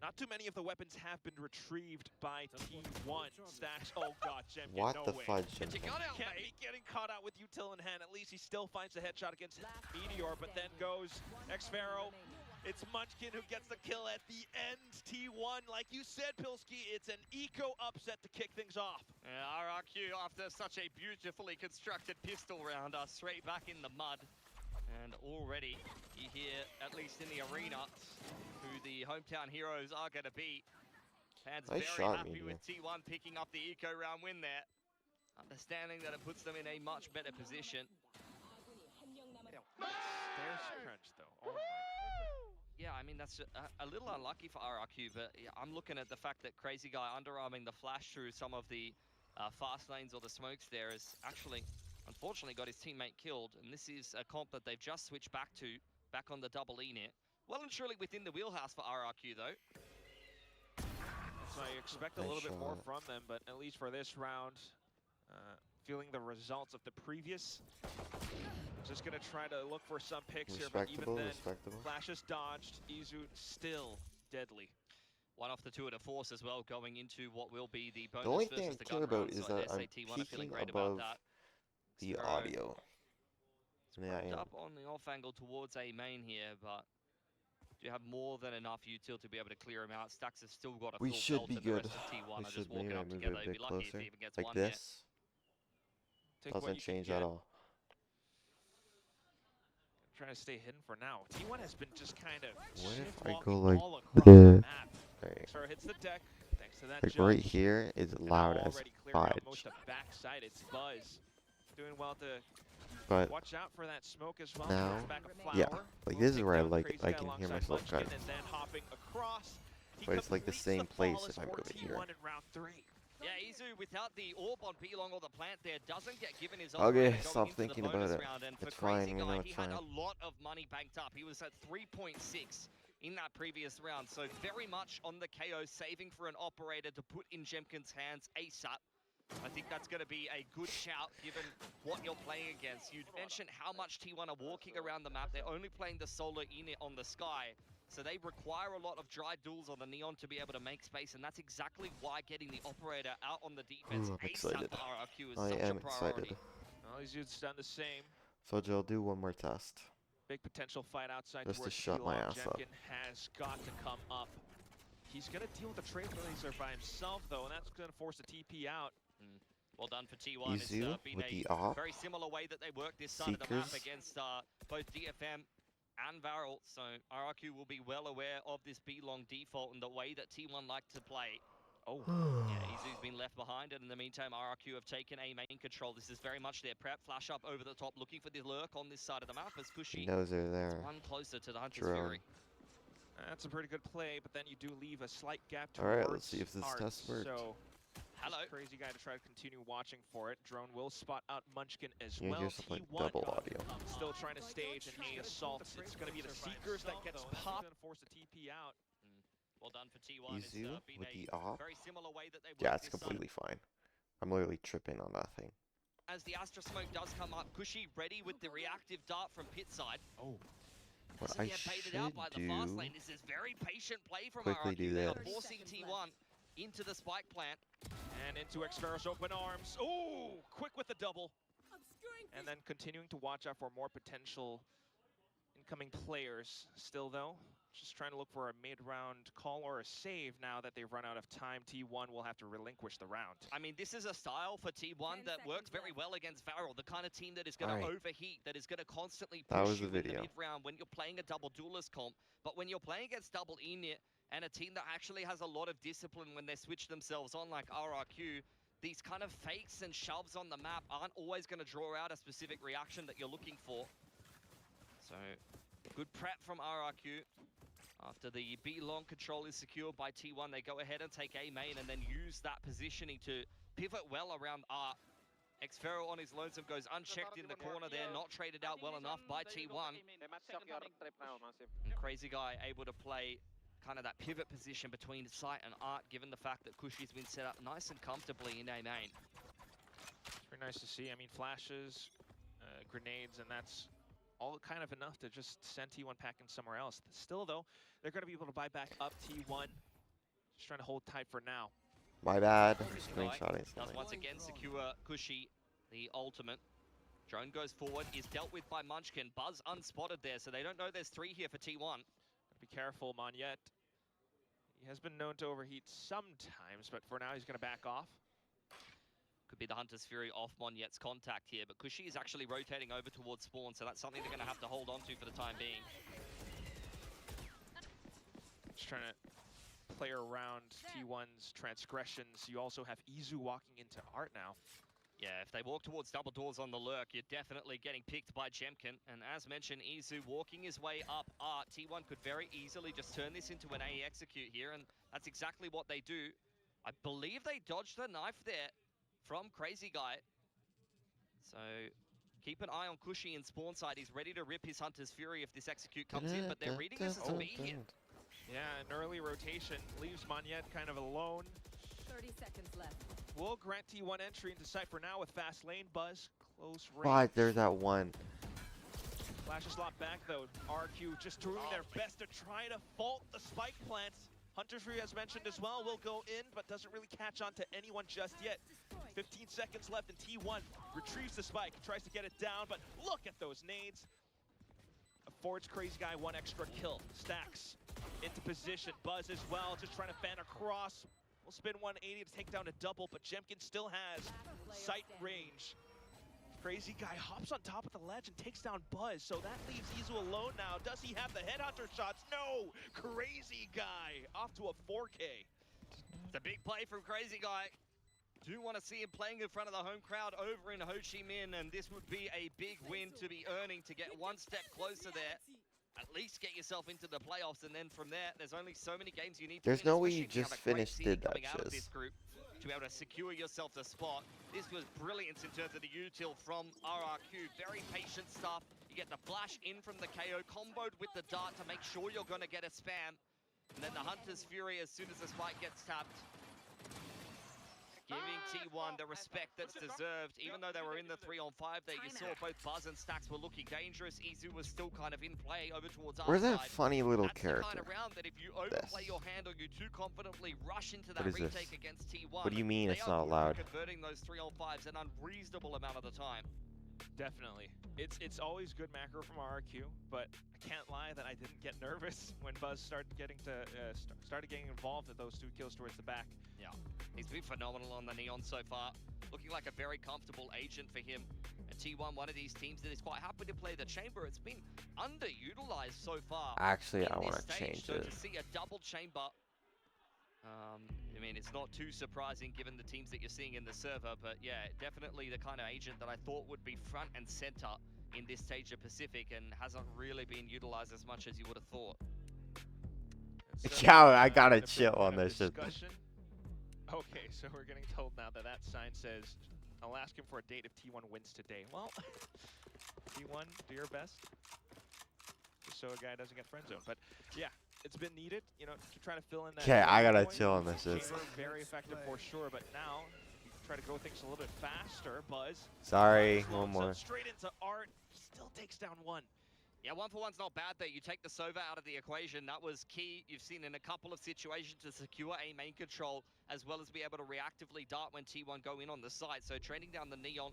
H: not too many of the weapons have been retrieved by T1. Stacks, oh god, Gemkin,
A: What
H: no
A: the
H: way.
A: fudge?
E: Get your gun out,
H: Can't
E: mate.
H: be getting caught out with util in hand. At least he still finds the headshot against Meteor, but then goes Xfero. It's Munchkin who gets the kill at the end. T1, like you said, Pilski, it's an eco upset to kick things off.
E: Yeah, RRQ, after such a beautifully constructed pistol round, are straight back in the mud. And already you hear, at least in the arena, who the hometown heroes are going to be. Fans
A: Nice
E: very
A: shot,
E: happy
A: Meteor.
E: with T1 picking up the eco round win there. Understanding that it puts them in a much better position.
H: There's crunch though. Oh my.
E: Yeah, I mean, that's a little unlucky for RRQ, but yeah, I'm looking at the fact that Crazy Guy underarming the flash through some of the fast lanes or the smokes there has actually, unfortunately, got his teammate killed. And this is a comp that they've just switched back on the double E net. Well and truly within the wheelhouse for RRQ, though.
H: So I expect a
A: Nice
H: little bit more
A: shot.
H: from them, but at least for this round, feeling the results of the previous. Just gonna try to look for some picks here, but even
A: Respectable,
H: then,
A: respectable.
H: Flash is dodged. Izu still deadly.
E: One off the tour de force as well, going into what will be the bonus
A: The only
E: versus
A: thing I
E: the
A: care
E: gun
A: about
E: round,
A: is
E: so
A: that I'm
E: SAT1 are feeling
A: peaking
E: great
A: above
E: about that.
A: the
E: Xfero
A: audio. Yeah, I
E: scrubbed
A: am.
E: up on the off angle towards a main here, but do have more than enough util to be able to clear him out. Stacks has still got a
A: We
E: full
A: should
E: belt,
A: be
E: and the
A: good.
E: rest of T1
A: We
E: are
A: should
E: just walking
A: maybe
E: up
A: move it
E: together.
A: a
E: He'd be
A: bit
E: lucky if
A: closer.
E: he even gets
A: Like
E: one here.
A: this.
H: Take what
A: Doesn't
H: you can
A: change
H: get.
A: at all.
H: Trying to stay hidden for now. T1 has been just kind of
A: What if I
H: shift-walking
A: go like
H: all across the
A: this?
H: map.
A: Right.
H: Xfero hits the deck, thanks to that
A: Like
H: jump.
A: right here is
H: And
A: loud as
H: already clearing out most
A: fudge.
H: of backside. It's Buzz doing well to
A: But
H: watch out for that smoke as well.
A: now,
H: Gets back a flower.
A: yeah, like
H: Will
A: this is
H: take
A: where I
H: down
A: like
H: Crazy
A: I
H: Guy
A: can hear
H: alongside
A: myself
H: Munchkin,
A: cut.
H: and then hopping across. He
A: But it's like the
H: completes
A: same place
H: flawless
A: if I move it
H: 4T1
A: here.
H: in round 3.
E: Yeah, Izu, without the orb on Belong or the plant there, doesn't get given his
A: Okay,
E: operator going
A: stop
E: into
A: thinking
E: the
A: about
E: bonus
A: it.
E: round. And for
A: It's fine,
E: Crazy
A: we know
E: Guy,
A: it's
E: he had
A: fine.
E: a lot of money banked up. He was at 3.6 in that previous round, so very much on the KO, saving for an operator to put in Jemkin's hands ASAP. I think that's going to be a good shout given what you're playing against. You mentioned how much T1 are walking around the map. They're only playing the solo unit on the sky, so they require a lot of dry duels on the Neon to be able to make space, and that's exactly why getting the operator out on the defense
A: Ooh, I'm
E: ASAP
A: excited.
E: for RRQ is
A: I
E: such
A: am
E: a priority.
A: excited.
H: Well, these dudes done the same.
A: So Joe, do one more test.
H: Big potential fight outside
A: Just to
H: towards
A: shut my
H: Belong.
A: ass up.
H: Jemkin has got to come up. He's going to deal with the Trailblazer by himself, though, and that's going to force the TP out.
E: Well done for T1. It's
A: Izu
E: been
A: with
E: a
A: the op.
E: very similar way that they work this side of the map
A: Seekers.
E: against both DFM and Varel. So RRQ will be well aware of this B-long default and the way that T1 like to play.
H: Oh,
E: Yeah, Izu's been left behind, and in the meantime, RRQ have taken a main control. This is very much their prep. Flash up over the top, looking for the lurk on this side of the map as
A: He
E: Kushi
A: knows they're there.
E: one closer to the Hunter's
A: Drone.
E: Fury.
H: that's a pretty good play, but then you do leave a slight gap
A: All
H: towards
A: right, let's see if this
H: Art.
A: test worked.
H: So,
E: Hello.
H: just Crazy Guy to try to continue watching for it. Drone will spot out Munchkin as
A: You
H: well.
A: hear some like
H: T1
A: double audio.
H: still trying to stage an assault. It's going to be the Seekers that gets popped. Going to force the TP out.
E: Well done for T1. It's
A: Izu
E: been
A: with
E: a
A: the op.
E: very similar way that they work
A: Yeah, it's
E: this side.
A: completely fine. I'm literally tripping on that thing.
E: As the Astra Smoke does come up, Kushi ready with the reactive dart from pit side.
H: Oh,
A: What
E: Doesn't
A: I
E: get baited
A: should
E: out by the fast
A: do.
E: lane. This is very patient play from
A: Quickly
E: RRQ.
A: do
E: They are
A: this.
E: forcing T1 into the spike plant.
H: and into Xfero's open arms. Oh, quick with the double. And then continuing to watch out for more potential incoming players. Still, though, just trying to look for a mid-round call or a save now that they've run out of time. T1 will have to relinquish the round.
E: I mean, this is a style for T1 that works very well against Varel, the kind of team that is going to
A: Alright.
E: overheat, that is going to constantly
A: That
E: push
A: was
E: you
A: the
E: in the
A: video.
E: mid-round when you're playing a double duelist comp. But when you're playing against double ENIT and a team that actually has a lot of discipline when they switch themselves on, like RRQ, these kind of fakes and shoves on the map aren't always going to draw out a specific reaction that you're looking for. So, good prep from RRQ. After the B long control is secured by T1, they go ahead and take A main and then use that positioning to pivot well around R. Xfero on his lonesome goes unchecked in the corner there, not traded out well enough by T1. And Crazy Guy able to play kind of that pivot position between Sight and Art, given the fact that Cushy's been set up nice and comfortably in A main.
H: It's very nice to see. I mean, flashes, grenades, and that's all kind of enough to just send T1 packing somewhere else. Still, though, they're going to be able to buy back up T1. Just trying to hold tight for now.
A: My bad.
E: Screenshotting. Does once again secure Cushy, the ultimate. Drone goes forward, is dealt with by Munchkin. Buzz unspotted there, so they don't know there's 3 here for T1.
H: Be careful, Monyet. He has been known to overheat sometimes, but for now he's going to back off.
E: Could be the Hunter's Fury off Monyet's contact here, but Cushy is actually rotating over towards spawn, so that's something they're going to have to hold on to for the time being.
H: Just trying to play around T1's transgressions. You also have Izu walking into Art now.
E: Yeah, if they walk towards double doors on the lurk, you're definitely getting picked by Jemkin. And as mentioned, Izu walking his way up Art. T1 could very easily just turn this into an A execute here, and that's exactly what they do. I believe they dodged the knife there from Crazy Guy. So keep an eye on Cushy in spawn side. He's ready to rip his Hunter's Fury if this execute comes in, but they're reading this as a B hit.
H: Yeah, an early rotation leaves Monyet kind of alone.
I: 30 seconds left.
H: Will grant T1 entry into sight for now with fast lane. Buzz, close range.
A: But there's that one.
H: Flashes locked back though. RQ just doing their best to try to fault the spike plants. Hunter's Fury, as mentioned as well, will go in, but doesn't really catch on to anyone just yet. 15 seconds left, and T1 retrieves the spike, tries to get it down, but look at those nades. Affords Crazy Guy 1 extra kill. Stacks into position. Buzz as well, just trying to fan across. Will spin 180 to take down a double, but Jemkin still has sight range. Crazy Guy hops on top of the ledge and takes down Buzz, so that leaves Izu alone now. Does he have the headhunter shots? No! Crazy Guy off to a 4K.
E: It's a big play from Crazy Guy. Do want to see him playing in front of the home crowd over in Ho Chi Minh, and this would be a big win to be earning to get one step closer there. At least get yourself into the playoffs, and then from there, there's only so many games you need to
A: There's
E: win,
A: no way you
E: especially if
A: just
E: have a great
A: finished
E: seed
A: it,
E: coming out of
A: Duchess.
E: this group to be able to secure yourself the spot. This was brilliant in terms of the util from RRQ. Very patient stuff. You get the flash in from the KO, comboed with the dart to make sure you're going to get a spam. And then the Hunter's Fury as soon as the spike gets tapped. Giving T1 the respect that's deserved, even though they were in the 3-on-5 there. You saw both Buzz and Stacks were looking dangerous. Izu was still kind of in play over towards our
A: Where's
E: side.
A: that funny little
E: That's
A: character?
E: the kind of round that if you overplay your hand or you too confidently rush into that
A: What is this?
E: retake against T1,
A: What do you mean
E: they
A: it's
E: are
A: not
E: good for
A: allowed?
E: converting those 3-on-5s an unreasonable amount of the time.
H: Definitely. It's always good macro from RRQ, but I can't lie that I didn't get nervous when Buzz started getting involved with those 2 kills towards the back.
E: Yeah, he's been phenomenal on the Neon so far. Looking like a very comfortable agent for him. And T1, one of these teams that is quite happy to play the chamber. It's been underutilized so far.
A: Actually, I
E: want
A: to change
E: so
A: it.
E: to see a double chamber, I mean, it's not too surprising given the teams that you're seeing in the server, but yeah, definitely the kind of agent that I thought would be front and center in this stage of Pacific and hasn't really been utilized as much as you would have thought.
A: Yeah, I gotta
H: a bit
A: chill on
H: of
A: this shit.
H: discussion. Okay, so we're getting told now that that sign says, I'll ask him for a date if T1 wins today. Well, T1, do your best. Just so a guy doesn't get friend zoned. But yeah, it's been needed, you know, to try to fill in that.
A: Okay, I gotta
H: point.
A: chill on this shit.
H: Chamber, very effective for sure, but now try to go things a little bit faster. Buzz.
A: Sorry,
H: Buzz
A: one
H: loads
A: more.
H: up straight into Art. Still takes down 1.
E: Yeah, 1-for-1's not bad there. You take the Sova out of the equation. That was key. You've seen in a couple of situations to secure a main control, as well as be able to reactively dart when T1 go in on the side. So trading down the Neon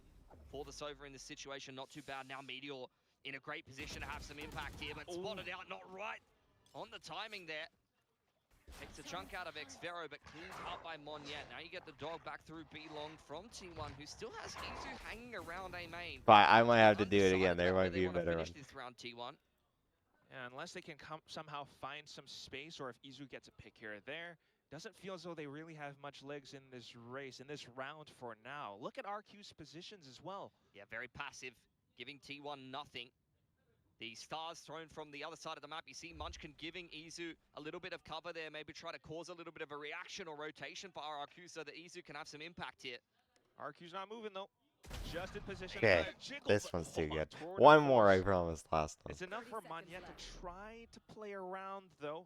E: for the Sova in this situation, not too bad. Now Meteor in a great position to have some impact here, but spotted out not right on the timing there. Takes a chunk out of Xfero, but cleaned up by Monyet. Now you get the dog back through B-Long from T1, who still has Izu hanging around A main.
A: But I might have to do it
E: Undecided
A: again. There
E: whether
A: might
E: they
A: be a
E: wanna
A: better one.
E: finish this round, T1.
H: Yeah, unless they can somehow find some space, or if Izu gets a pick here or there, doesn't feel as though they really have much legs in this race, in this round for now. Look at RQ's positions as well.
E: Yeah, very passive, giving T1 nothing. The stars thrown from the other side of the map. You see Munchkin giving Izu a little bit of cover there, maybe try to cause a little bit of a reaction or rotation for RRQ so that Izu can have some impact here.
H: RQ's not moving though. Just in position.
A: Okay,
H: Jiggle,
A: this
H: but-
A: one's too good.
H: tour de
A: One more, I
H: force.
A: promised last one.
H: It's enough for
I: 30
H: Monyet
I: seconds
H: to try to play around though.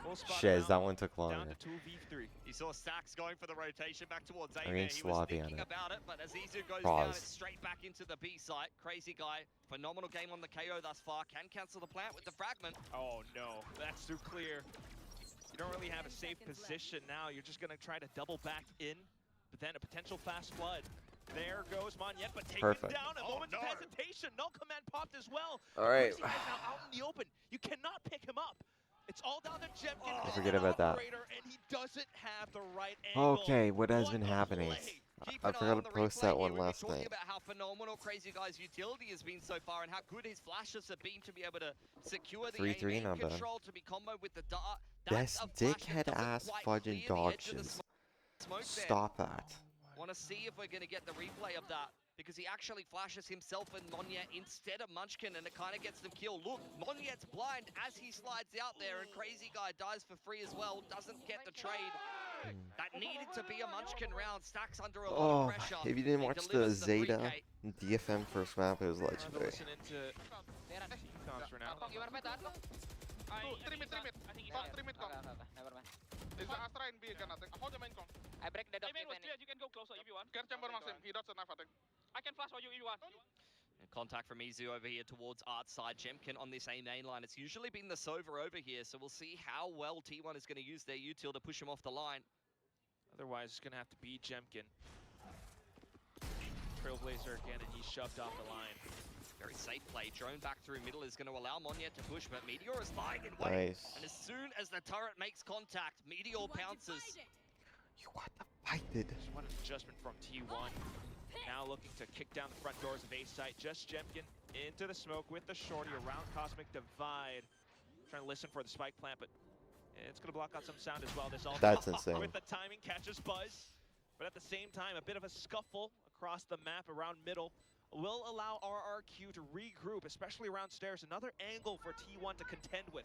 H: Full spot
A: Shiz,
H: now,
A: that one took
H: down
A: longer.
H: to 2v3.
E: You saw Stacks going for the rotation back towards A
A: I'm
E: there.
A: getting
E: He was
A: sloppy on
E: thinking
A: it.
E: about it, but as Izu goes down,
A: Pause.
E: it's straight back into the B site. Crazy guy, phenomenal game on the KO thus far. Can cancel the plant with the fragment.
H: Oh no, that's too clear. You don't really have a
I: 10
H: safe
I: seconds left.
H: position now. You're just gonna try to double back in, but then a potential fast flood. There goes Monyet, but taken
A: Perfect.
H: down. A
E: Oh,
H: moment of
E: no.
H: hesitation. Null command popped as well.
A: All right.
H: Crazy guy's now out in the open. You cannot pick him up. It's all down to Jemkin.
E: Oh.
A: Forget about that.
H: And he doesn't have the right angle.
A: Okay, what has been
H: a
A: happening?
H: play.
E: Keep
A: I
E: an eye
A: forgot
E: on
A: to
E: the
A: post
E: replay
A: that
E: here.
A: one
E: We've been
A: last
E: talking
A: night.
E: about how phenomenal Crazy Guy's utility has been so far and how good his flashes have been to be able to secure the
A: 3-3,
E: aim
A: not bad.
E: control to be comboed with the dart.
A: This
E: That's a flash that
A: dickhead
E: doesn't
A: ass
E: quite
A: fudging
E: clear the
A: dog
E: edge of the
A: shiz.
E: smoke there.
A: Stop that.
E: Want to see if we're going to get the replay of that, because he actually flashes himself and Monyet instead of Munchkin, and it kind of gets them killed. Look, Monyet's blind as he slides out there, and Crazy Guy dies for free as well, doesn't get the trade. That needed to be a Munchkin round. Stacks under a lot
A: Oh,
E: of pressure.
A: if you didn't
E: He
A: watch the
E: delivers the
A: Zeta
E: 3K.
A: DFM first map, it was
H: Rather
A: legendary.
H: listen into comms for now.
J: Trim it. Talk trim it, Kong. There's an Astra in B again, I think. Hold the main, Kong.
K: I break the
J: Main was clear, you can go closer if you want. Care chamber Maxim, he dots a knife, I think. I can flash for you if you want.
E: And contact from Izu over here towards Art's side. Jemkin on this A main line. It's usually been the Sova over here, so we'll see how well T1 is going to use their util to push him off the line.
H: Otherwise, it's going to have to be Jemkin. Trailblazer again, and he's shoved off the line.
E: Very safe play. Drone back through middle is going to allow Monyet to push, but Meteor is lying in wait.
A: Nice.
E: And as soon as the turret makes contact, Meteor pounces.
A: You want to fight it?
H: Just what an adjustment from T1. Now looking to kick down the front doors of A site. Just Jemkin into the smoke with the shorty around Cosmic Divide. Trying to listen for the spike plant, but it's going to block out some sound as well. This all
A: That's insane.
H: with the timing catches Buzz, but at the same time, a bit of a scuffle across the map around middle will allow RRQ to regroup, especially around stairs. Another angle for T1 to contend with.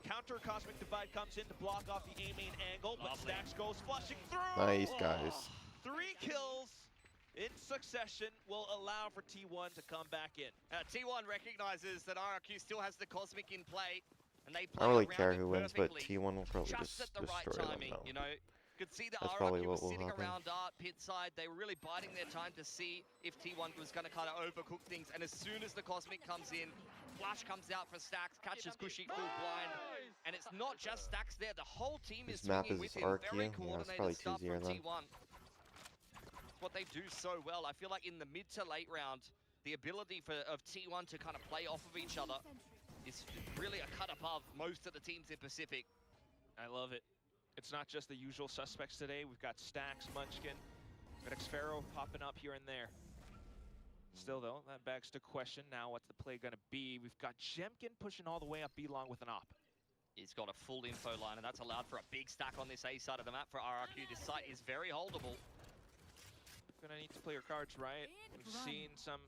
H: Counter Cosmic Divide comes in to block off the A main angle, but
E: Lovely.
H: Stacks goes flushing through.
A: Nice, guys.
H: 3 kills in succession will allow for T1 to come back in.
E: T1 recognizes that RRQ still has the Cosmic in play, and they
A: I
E: play
A: don't really
E: around
A: care
E: it
A: who wins, but
E: perfectly.
A: T1 will probably
E: Just
A: just
E: at the right
A: destroy them
E: timing,
A: now.
E: you know. Could see that
A: That's probably
E: RRQ
A: what
E: was
A: will
E: sitting
A: happen.
E: around Art pit side. They were really biding their time to see if T1 was going to kind of overcook things. And as soon as the Cosmic comes in, Flash comes out for Stacks, catches Kushi full blind. And it's not just Stacks there. The whole team is
A: This map
E: swinging
A: is
E: with him.
A: RRQ.
E: Very
A: Yeah, it's
E: coordinated
A: probably
E: stuff
A: 2-0
E: from
A: then.
E: T1. What they do so well. I feel like in the mid to late round, the ability of T1 to kind of play off of each other is really a cut above most of the teams in Pacific.
H: I love it. It's not just the usual suspects today. We've got Stacks, Munchkin, we've got Xfero popping up here and there. Still though, that begs the question now, what's the play gonna be? We've got Jemkin pushing all the way up B long with an op.
E: He's got a full info line, and that's allowed for a big stack on this A side of the map for RRQ. This site is very holdable.
H: Gonna need to play your cards right. We've seen some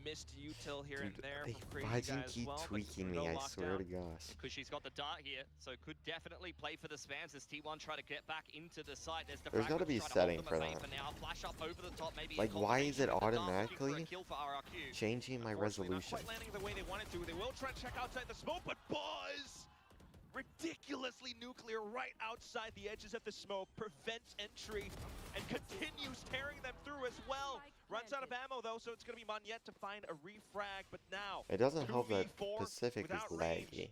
H: missed util here and
A: Dude,
H: there
A: they
H: from Crazy Guy as
A: keep
H: well, but
A: tweaking me,
H: no
A: I
H: lockdown.
A: swear to gosh.
E: Kushi's got the dart here, so could definitely play for the spams as T1 try to get back into the site. There's the
A: There's gotta be a setting for that.
E: Now. Flash up over the top, maybe
A: Like, why is it automatically
E: kill for RRQ.
A: changing my
H: Unfortunately,
A: resolution?
H: not quite landing the way they wanted to. They will try to check outside the smoke, but Buzz, ridiculously nuclear right outside the edges of the smoke, prevents entry and continues tearing them through as well. Runs out of ammo though, so it's going to be Monyet to find a refrag, but now
A: It doesn't help that
H: 2v4
A: Pacific is
H: without range.
A: laggy.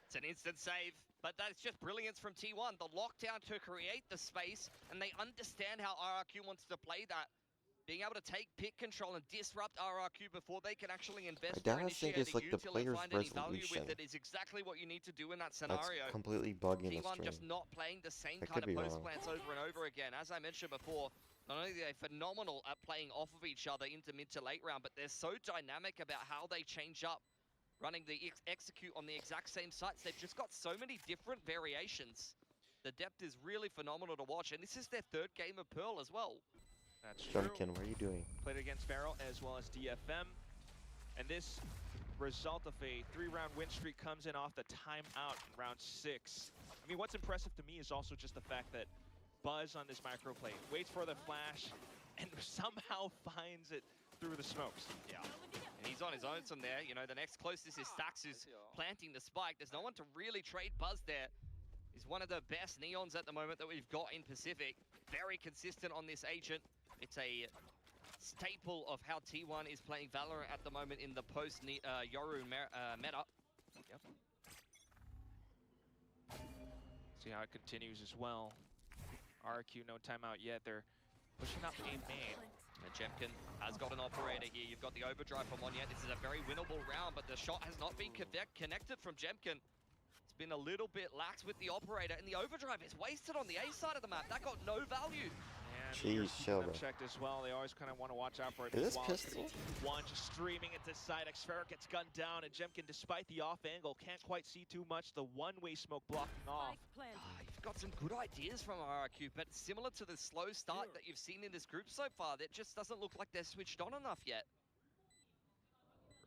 E: It's an instant save, but that's just brilliance from T1. The lockdown to create the space, and they understand how RRQ wants to play that. Being able to take pick control and disrupt RRQ before they can actually invest
A: I
E: or
A: don't think
E: initiate
A: it's
E: a
A: like the
E: util and
A: player's
E: find any value
A: resolution.
E: with it is exactly what you need to do in that
A: That's
E: scenario.
A: completely bugging the
E: T1
A: stream.
E: just not playing the same
A: I
E: kind
A: could
E: of
A: be
E: post
A: wrong.
E: plants over and over again. As I mentioned before, not only are they phenomenal at playing off of each other into mid to late round, but they're so dynamic about how they change up running the execute on the exact same sites. They've just got so many different variations. The depth is really phenomenal to watch, and this is their third game of Pearl as well.
H: That's true.
A: Jumpkin, what are you doing?
H: Played against Barrel as well as DFM. And this result of a 3-round win streak comes in off the timeout in round 6. I mean, what's impressive to me is also just the fact that Buzz on this microplay waits for the flash and somehow finds it through the smokes.
E: Yeah. And he's on his own from there. You know, the next closest is Stax, who's planting the spike. There's no one to really trade Buzz there. He's one of the best Neons at the moment that we've got in Pacific. Very consistent on this agent. It's a staple of how T1 is playing Valorant at the moment in the post-Yoru meta. Yep.
H: See how it continues as well. RRQ, no timeout yet. They're pushing up a main.
E: And Jemkin has got an operator here. You've got the overdrive from Monyet. This is a very winnable round, but the shot has not been connected from Jemkin. It's been a little bit lax with the operator, and the overdrive is wasted on the A side of the map. That got no value.
H: And
A: Jeez, chill, bro.
H: checked as well. They always kind of want to watch out for it.
A: Is this pistol?
H: One just streaming into side. Xferro gets gunned down, and Jemkin, despite the off angle, can't quite see too much. The one-way smoke blocking off.
E: You've got some good ideas from RRQ, but similar to the slow start that you've seen in this group so far, that just doesn't look like they're switched on enough yet.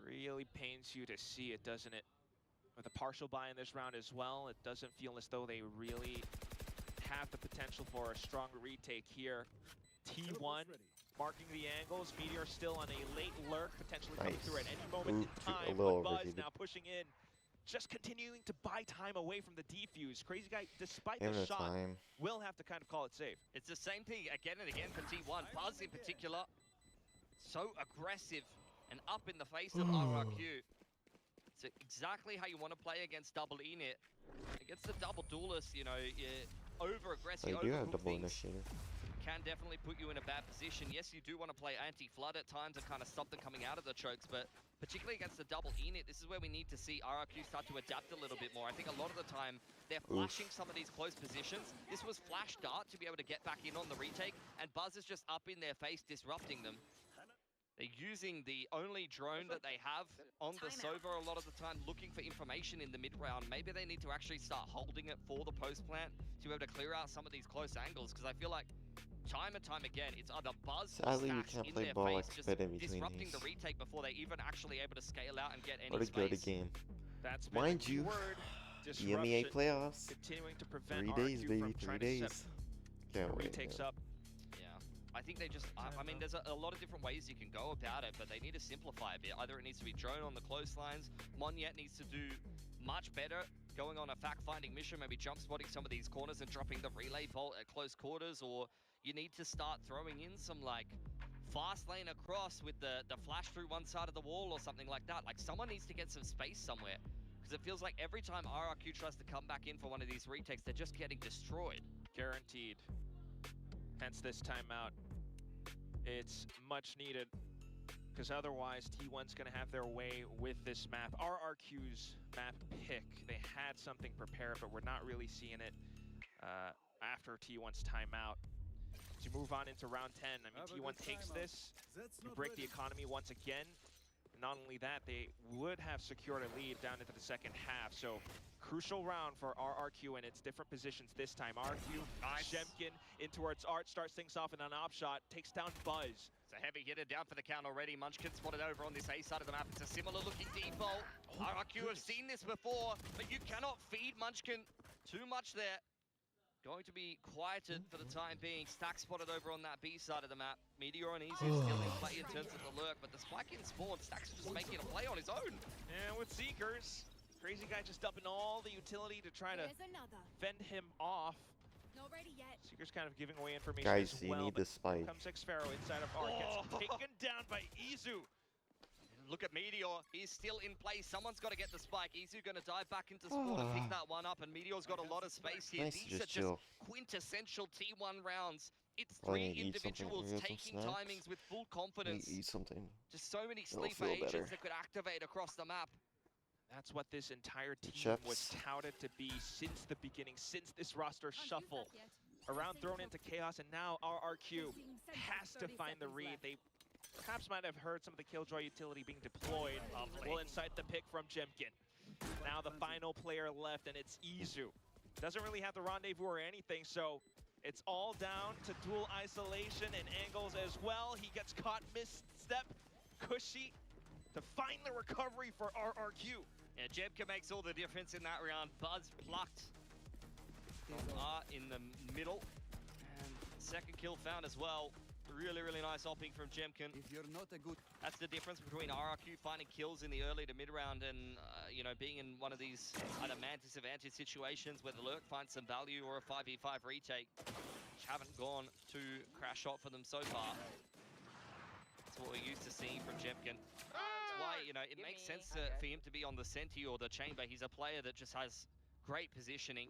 H: Really pains you to see it, doesn't it? With a partial buy in this round as well, it doesn't feel as though they really have the potential for a strong retake here. T1 marking the angles. Meteor still on a late lurk, potentially coming through at any moment in time. But Buzz now pushing in, just continuing to buy time away from the defuse. Crazy Guy, despite the shot, will have to kind of call it safe.
E: It's the same thing again and again for T1. Buzz in particular, so aggressive and up in the face of RRQ. It's exactly how you want to play against double init. Against the double duelist, you know, over-aggressive,
A: They do have
E: overcook
A: double
E: things
A: initiator.
E: can definitely put you in a bad position. Yes, you do want to play anti-flood at times and kind of stop them coming out of the chokes, but particularly against the double init, this is where we need to see RRQ start to adapt a little bit more. I think a lot of the time, they're flashing some of these close positions. This was flash dart to be able to get back in on the retake, and Buzz is just up in their face, disrupting them. They're using the only drone that they have on the Sova a lot of the time, looking for information in the mid-round. Maybe they need to actually start holding it for the post-plant to be able to clear out some of these close angles, because I feel like time and time again, it's either Buzz or Stax in their face, just disrupting the retake before they're even actually able to scale out and get any space.
A: What a good game.
H: That's
A: Mind you, EMEA playoffs.
H: Continuing to prevent
A: 3 days,
H: RRQ
A: baby,
H: from
A: 3
H: trying to
A: days.
H: set
A: Can't wait.
H: retakes up.
E: I think they just, I mean, there's a lot of different ways you can go about it, but they need to simplify a bit. Either it needs to be drone on the close lines, Monyet needs to do much better going on a fact-finding mission, maybe jump spotting some of these corners and dropping the relay bolt at close quarters, or you need to start throwing in some, like, fast lane across with the flash through one side of the wall or something like that. Like, someone needs to get some space somewhere, because it feels like every time RRQ tries to come back in for one of these retakes, they're just getting destroyed.
H: Guaranteed. Hence this timeout. It's much needed, because otherwise T1's going to have their way with this map. RRQ's map pick, they had something prepared, but we're not really seeing it after T1's timeout. As you move on into round 10, I mean, T1 takes this, you break the economy once again. Not only that, they would have secured a lead down into the second half, so crucial round for RRQ in its different positions this time. RRQ, Jemkin in towards Art, starts things off in an op shot, takes down Buzz.
E: It's a heavy hitter down for the count already. Munchkin spotted over on this A side of the map. It's a similar looking default. RRQ have seen this before, but you cannot feed Munchkin too much there. Going to be quieted for the time being. Stack spotted over on that B side of the map. Meteor and Easy still in play in terms of the lurk, but the spike in spawn, Stack's just making a play on his own.
H: And with Seekers, Crazy Guy just dumping all the utility to try to fend him off.
D: Not ready yet.
H: Seekers kind of giving away information
A: Guys,
H: as
A: you
H: well.
A: need the spike.
H: Comes Xferro inside of Art, gets taken down by Izu.
E: Look at Meteor, he's still in play. Someone's got to get the spike. Izu going to dive back into spawn and pick that one up, and Meteor's got a lot of space here.
A: Nice,
E: These are just quintessential T1 rounds. It's three individuals taking timings with full confidence.
A: Eat something.
E: Just so many sleeper agents that could activate across the map.
H: That's what this entire team was touted to be since the beginning, since this roster shuffle. Around thrown into chaos, and now RRQ has to find the read. They perhaps might have heard some of the Killjoy utility being deployed. Will incite the pick from Jemkin. Now the final player left, and it's Izu. Doesn't really have the rendezvous or anything, so it's all down to dual isolation and angles as well. He gets caught misstep. Cushy to find the recovery for RRQ.
E: Yeah, Jebka makes all the difference in that round. Buzz plucked in the middle. And second kill found as well. Really, really nice hopping from Jemkin.
C: If you're not a good...
E: That's the difference between RRQ finding kills in the early to mid round and, you know, being in one of these either Mantis advantage situations where the Lurk finds some value or a 5v5 retake, which haven't gone to crash shot for them so far. That's what we're used to seeing from Jemkin. That's why, you know, it makes sense for him to be on the Senti or the Chamber. He's a player that just has great positioning,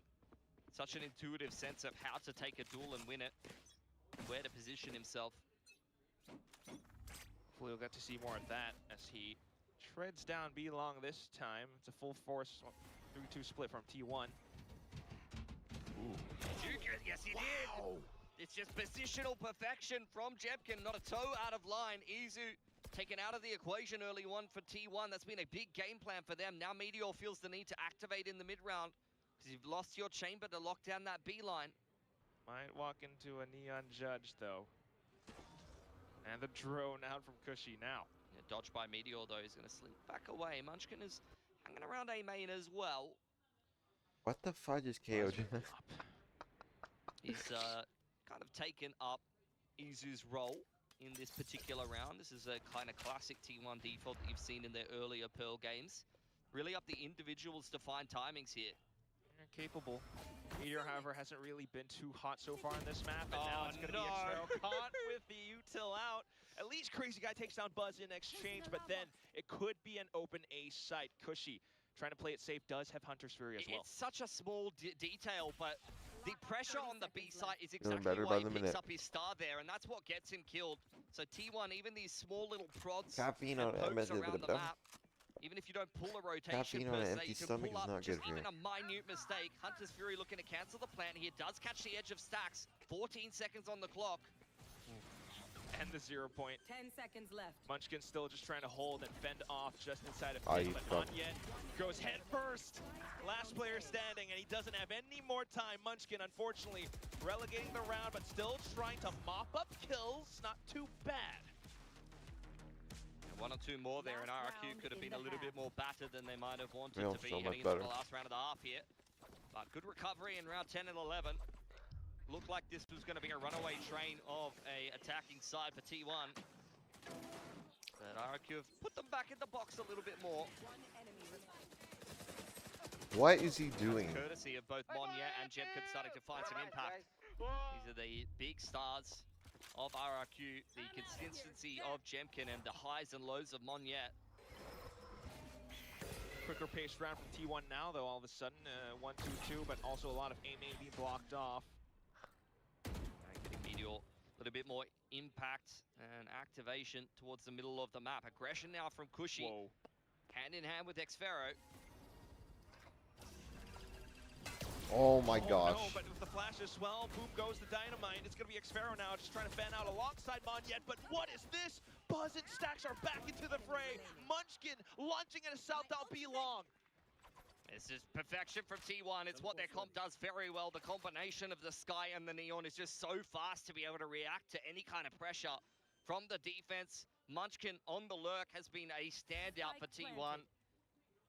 E: such an intuitive sense of how to take a duel and win it, where to position himself.
H: Hopefully we'll get to see more of that as he treads down B long this time. It's a full force 3-2 split from T1.
E: Yes, he did! It's just positional perfection from Jebkin, not a toe out of line. Izu taken out of the equation early on for T1. That's been a big game plan for them. Now Meteor feels the need to activate in the mid round because you've lost your chamber to lock down that B line.
H: Might walk into a Neon Judge, though. And the drone out from Cushy now.
E: Yeah, dodged by Meteor, though. He's going to slink back away. Munchkin is hanging around A main as well.
A: What the fudge is KO'd?
E: He's kind of taken up Izu's role in this particular round. This is a kind of classic T1 default that you've seen in their earlier Pearl games. Really up the individuals to find timings here.
H: Capable. Meteor, however, hasn't really been too hot so far on this map, and now it's going to be Xero caught with the util out. At least Crazy Guy takes down Buzz in exchange, but then it could be an open A site. Cushy, trying to play it safe, does have Hunter's Fury as well.
E: It's such a small detail, but the pressure on the B site is exactly why he picks up his star there, and that's what gets him killed. So T1, even these small little prods and pokes around the map, even if you don't pull a rotation per se, you can pull up just even a minute mistake. Hunter's Fury looking to cancel the plan here. Does catch the edge of stacks. 14 seconds on the clock.
H: And the 0 point.
I: 10 seconds left.
H: Munchkin still just trying to hold and fend off just inside of pit, but not yet. Goes head first. Last player standing, and he doesn't have any more time. Munchkin, unfortunately, relegating the round, but still trying to mop up kills. Not too bad.
E: One or two more there, and RRQ could have been a little bit more battered than they might have wanted to be heading into the last round of the half here. But good recovery in round 10 and 11. Looked like this was going to be a runaway train of a attacking side for T1. But RRQ have put them back in the box a little bit more.
A: What is he doing?
E: Courtesy of both Monyet and Jemkin starting to find some impact. These are the big stars of RRQ, the consistency of Jemkin, and the highs and lows of Monyet.
H: Quicker paced round from T1 now, though, all of a sudden. 1-2-2, but also a lot of A main being blocked off.
E: Getting Meteor a little bit more impact and activation towards the middle of the map. Aggression now from Cushy.
H: Whoa.
E: Hand in hand with Xfero.
A: Oh my gosh.
H: No, but with the flash as well, boom goes the dynamite. It's going to be Xfero now, just trying to fan out alongside Monyet. But what is this? Buzz and Stacks are back into the fray. Munchkin launching at a south down B long.
E: This is perfection from T1. It's what their comp does very well. The combination of the Sky and the Neon is just so fast to be able to react to any kind of pressure from the defense. Munchkin on the lurk has been a standout for T1.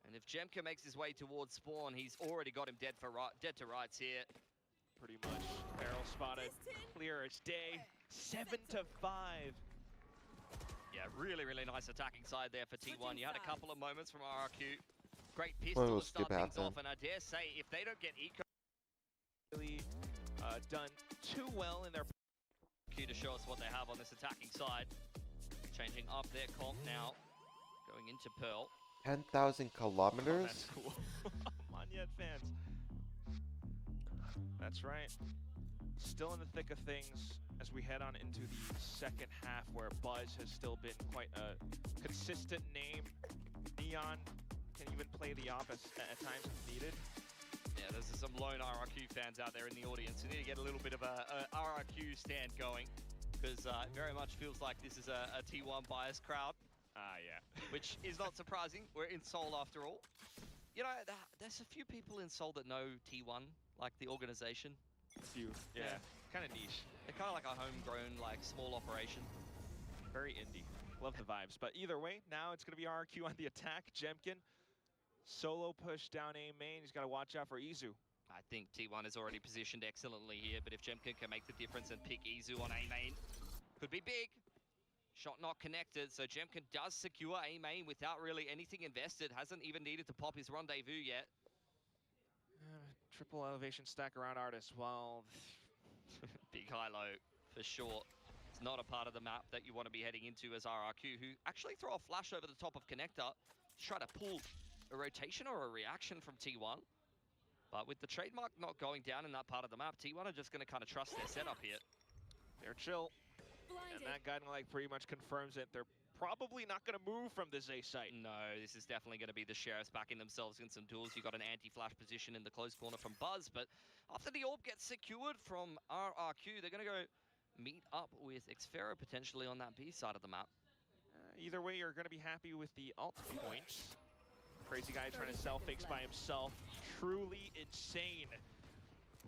E: And if Jemka makes his way towards spawn, he's already got him dead to rights here.
H: Pretty much. Barrel spotted. Clear as day. 7-5.
E: Yeah, really, really nice attacking side there for T1. You had a couple of moments from RRQ. Great pistol to start things off, and I dare say, if they don't get eco...
H: Really done too well in their...
E: Key to show us what they have on this attacking side. Changing up their comp now. Going into Pearl.
A: 10,000 kilometers?
H: Oh, that's cool. Monyet fans. That's right. Still in the thick of things as we head on into the second half, where Buzz has still been quite a consistent name. Neon can even play the op at times if needed.
E: Yeah, there's some lone RRQ fans out there in the audience. We need to get a little bit of a RRQ stand going, because it very much feels like this is a T1 biased crowd.
H: Ah, yeah.
E: Which is not surprising. We're in Seoul after all. You know, there's a few people in Seoul that know T1, like the organization.
H: Few, yeah. Kind of niche.
E: They're kind of like a homegrown, like, small operation.
H: Very indie. Love the vibes. But either way, now it's going to be RRQ on the attack. Jemkin, solo push down A main. He's got to watch out for Izu.
E: I think T1 is already positioned excellently here, but if Jemkin can make the difference and pick Izu on A main, could be big. Shot not connected, so Jemkin does secure A main without really anything invested. Hasn't even needed to pop his rendezvous yet.
H: Triple elevation stack around Artist. Well,
E: big high-low for sure. It's not a part of the map that you want to be heading into as RRQ, who actually throw a flash over the top of Connector to try to pull a rotation or a reaction from T1. But with the trademark not going down in that part of the map, T1 are just going to kind of trust their setup here.
H: they're chill. And that guiding light pretty much confirms it. They're probably not going to move from this A site.
E: No, this is definitely going to be the Sheriffs backing themselves in some duels. You got an anti-flash position in the close corner from Buzz, but after the orb gets secured from RRQ, they're going to go meet up with Xfero potentially on that B side of the map.
H: Either way, you're going to be happy with the ult points. Crazy guy trying to sell fakes by himself. Truly insane.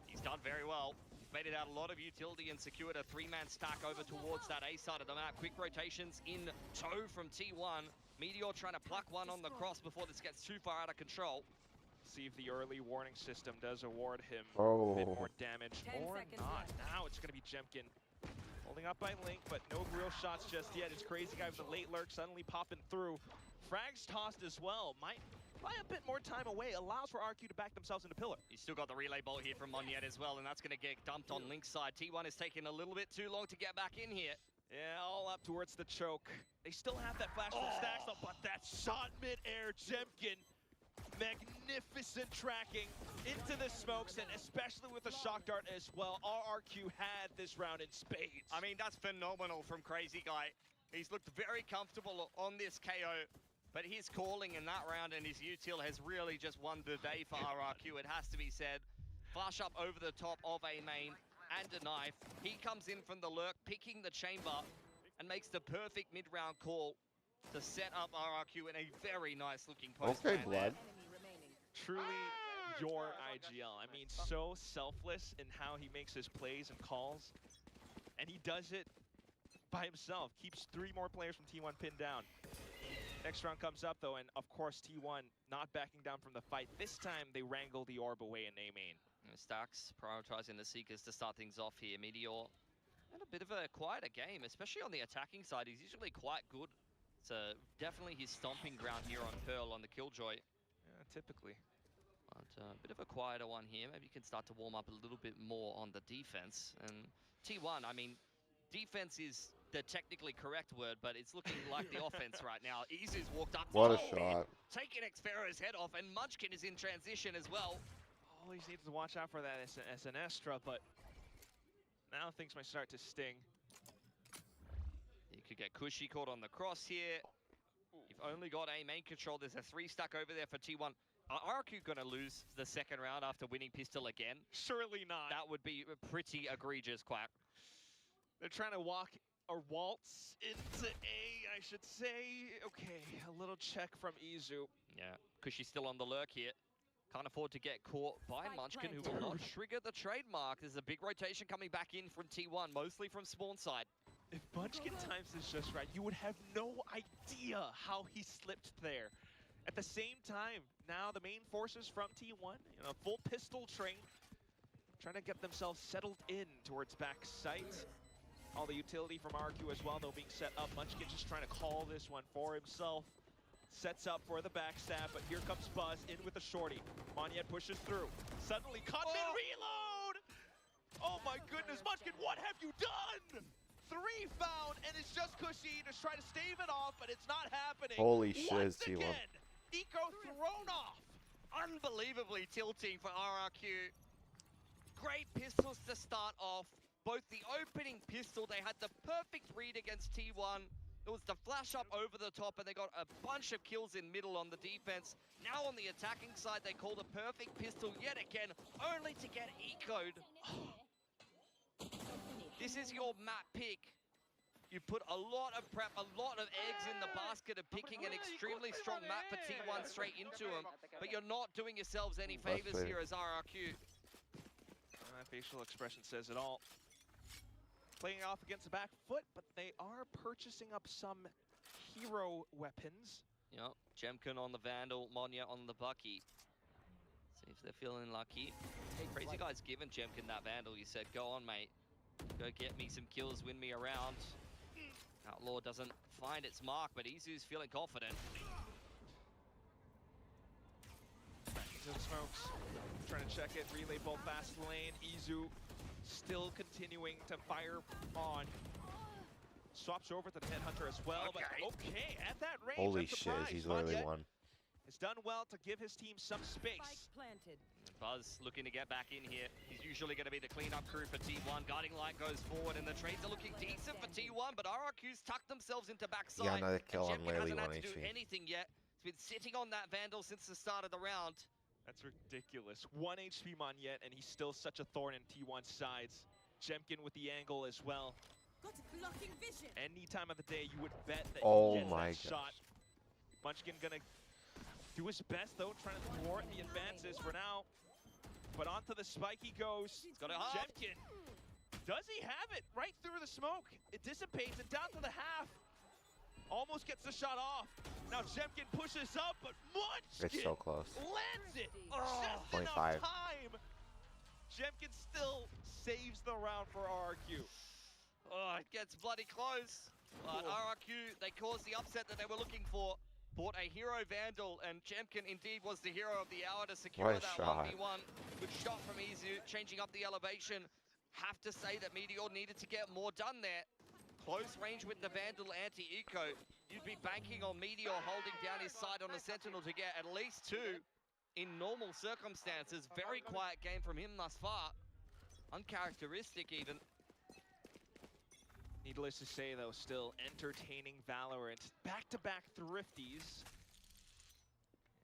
E: He's done very well. Made it out a lot of utility and secured a three-man stack over towards that A side of the map. Quick rotations in tow from T1. Meteor trying to pluck one on the cross before this gets too far out of control.
H: See if the early warning system does award him a bit more damage or not. Now it's going to be Jemkin holding up by Link, but no real shots just yet. It's Crazy Guy with the late lurk suddenly popping through. Frags tossed as well. Might buy a bit more time away. Allows for RQ to back themselves into pillar.
E: He's still got the relay bolt here from Monyet as well, and that's going to get dumped on Link's side. T1 is taking a little bit too long to get back in here.
H: Yeah, all up towards the choke. They still have that flash from Stacks, though, but that shot mid-air, Jemkin. Magnificent tracking into the smokes, and especially with the shock dart as well. RRQ had this round in spades.
E: I mean, that's phenomenal from Crazy Guy. He's looked very comfortable on this KO, but his calling in that round and his util has really just won the day for RRQ, it has to be said. Flash up over the top of A main and a knife. He comes in from the lurk, picking the chamber, and makes the perfect mid-round call to set up RRQ in a very nice-looking post.
A: Okay, Blood.
H: Truly your IGL. I mean, so selfless in how he makes his plays and calls. And he does it by himself. Keeps 3 more players from T1 pinned down. Next round comes up, though, and of course, T1 not backing down from the fight. This time, they wrangle the orb away in A main.
E: Stacks prioritizing the Seekers to start things off here. Meteor had a bit of a quieter game, especially on the attacking side. He's usually quite good. It's definitely his stomping ground here on Pearl on the Killjoy.
H: Yeah, typically.
E: But a bit of a quieter one here. Maybe you can start to warm up a little bit more on the defense. And T1, I mean, defense is the technically correct word, but it's looking like the offense right now. Izu's walked up.
A: What a shot.
E: Taking Xfero's head off, and Munchkin is in transition as well.
H: All he needs to watch out for that as an Estra, but now things might start to sting.
E: You could get Cushy caught on the cross here. You've only got A main control. There's a 3-stack over there for T1. Are RRQ going to lose the second round after winning pistol again?
H: Surely not.
E: That would be pretty egregious, Quack.
H: They're trying to walk or waltz into A, I should say. Okay, a little check from Izu.
E: Yeah, Cushy's still on the lurk here. Can't afford to get caught by Munchkin, who will not trigger the trademark. There's a big rotation coming back in from T1, mostly from spawn side.
H: If Munchkin times this just right, you would have no idea how he slipped there. At the same time, now the main forces from T1, full pistol train, trying to get themselves settled in towards back sight. All the utility from RQ as well, though, being set up. Munchkin just trying to call this one for himself. Sets up for the backstab, but here comes Buzz in with a shorty. Monyet pushes through. Suddenly caught mid-reload! Oh my goodness, Munchkin, what have you done? 3 found, and it's just Cushy to try to stave it off, but it's not happening.
A: Holy shit, T1.
H: Eco thrown off.
E: Unbelievably tilting for RRQ. Great pistols to start off. Both the opening pistol, they had the perfect read against T1. It was the flash up over the top, and they got a bunch of kills in middle on the defense. Now on the attacking side, they called a perfect pistol yet again, only to get ecoed. This is your map pick. You put a lot of prep, a lot of eggs in the basket of picking an extremely strong map for T1 straight into him, but you're not doing yourselves any favors here as RRQ.
H: Facial expression says it all. Playing off against the back foot, but they are purchasing up some hero weapons.
E: Yep, Jemkin on the Vandal, Monya on the Bucky. See if they're feeling lucky. Crazy Guy's given Jemkin that Vandal. You said, go on, mate. Go get me some kills, win me around. Outlaw doesn't find its mark, but Izu's feeling confident.
H: Back into the smokes. Trying to check it. Relay bolt fast lane. Izu still continuing to fire on. Swaps over to the Headhunter as well. But okay, at that range.
A: Holy shit, he's literally won.
H: Has done well to give his team some space.
I: Planted.
E: Buzz looking to get back in here. He's usually going to be the cleanup crew for T1. Guiding Light goes forward, and the trades are looking decent for T1, but RRQ's tucked themselves into backside.
A: Yeah, another kill on
E: Jemkin
A: Laylee,
E: hasn't
A: 1
E: had to do
A: HP.
E: anything yet. He's been sitting on that Vandal since the start of the round.
H: That's ridiculous. 1 HP Monyet, and he's still such a thorn in T1's sides. Jemkin with the angle as well.
I: Got blocking vision.
H: Any time of the day, you would bet that
A: Oh
H: he gets
A: my
H: that shot. Munchkin gonna do his best, though, trying to thwart the advances for now. But onto the spike he goes.
E: He's got it hard.
H: Jemkin. Does he have it? Right through the smoke. It dissipates and down to the half. Almost gets the shot off. Now Jemkin pushes up, but Munchkin
A: It's so close.
H: lands it. Just
A: 25.
H: enough time. Jemkin still saves the round for RRQ.
E: Oh, it gets bloody close. But RRQ, they caused the upset that they were looking for. Bought a hero Vandal, and Jemkin indeed was the hero of the hour to secure
A: What a
E: that
A: shot.
E: 1v1. Good shot from Izu, changing up the elevation. Have to say that Meteor needed to get more done there. Close range with the Vandal anti-eco. You'd be banking on Meteor holding down his side on the Sentinel to get at least 2 in normal circumstances. Very quiet game from him thus far. Uncharacteristic even.
H: Needless to say, though, still entertaining Valorant. Back-to-back thrifties.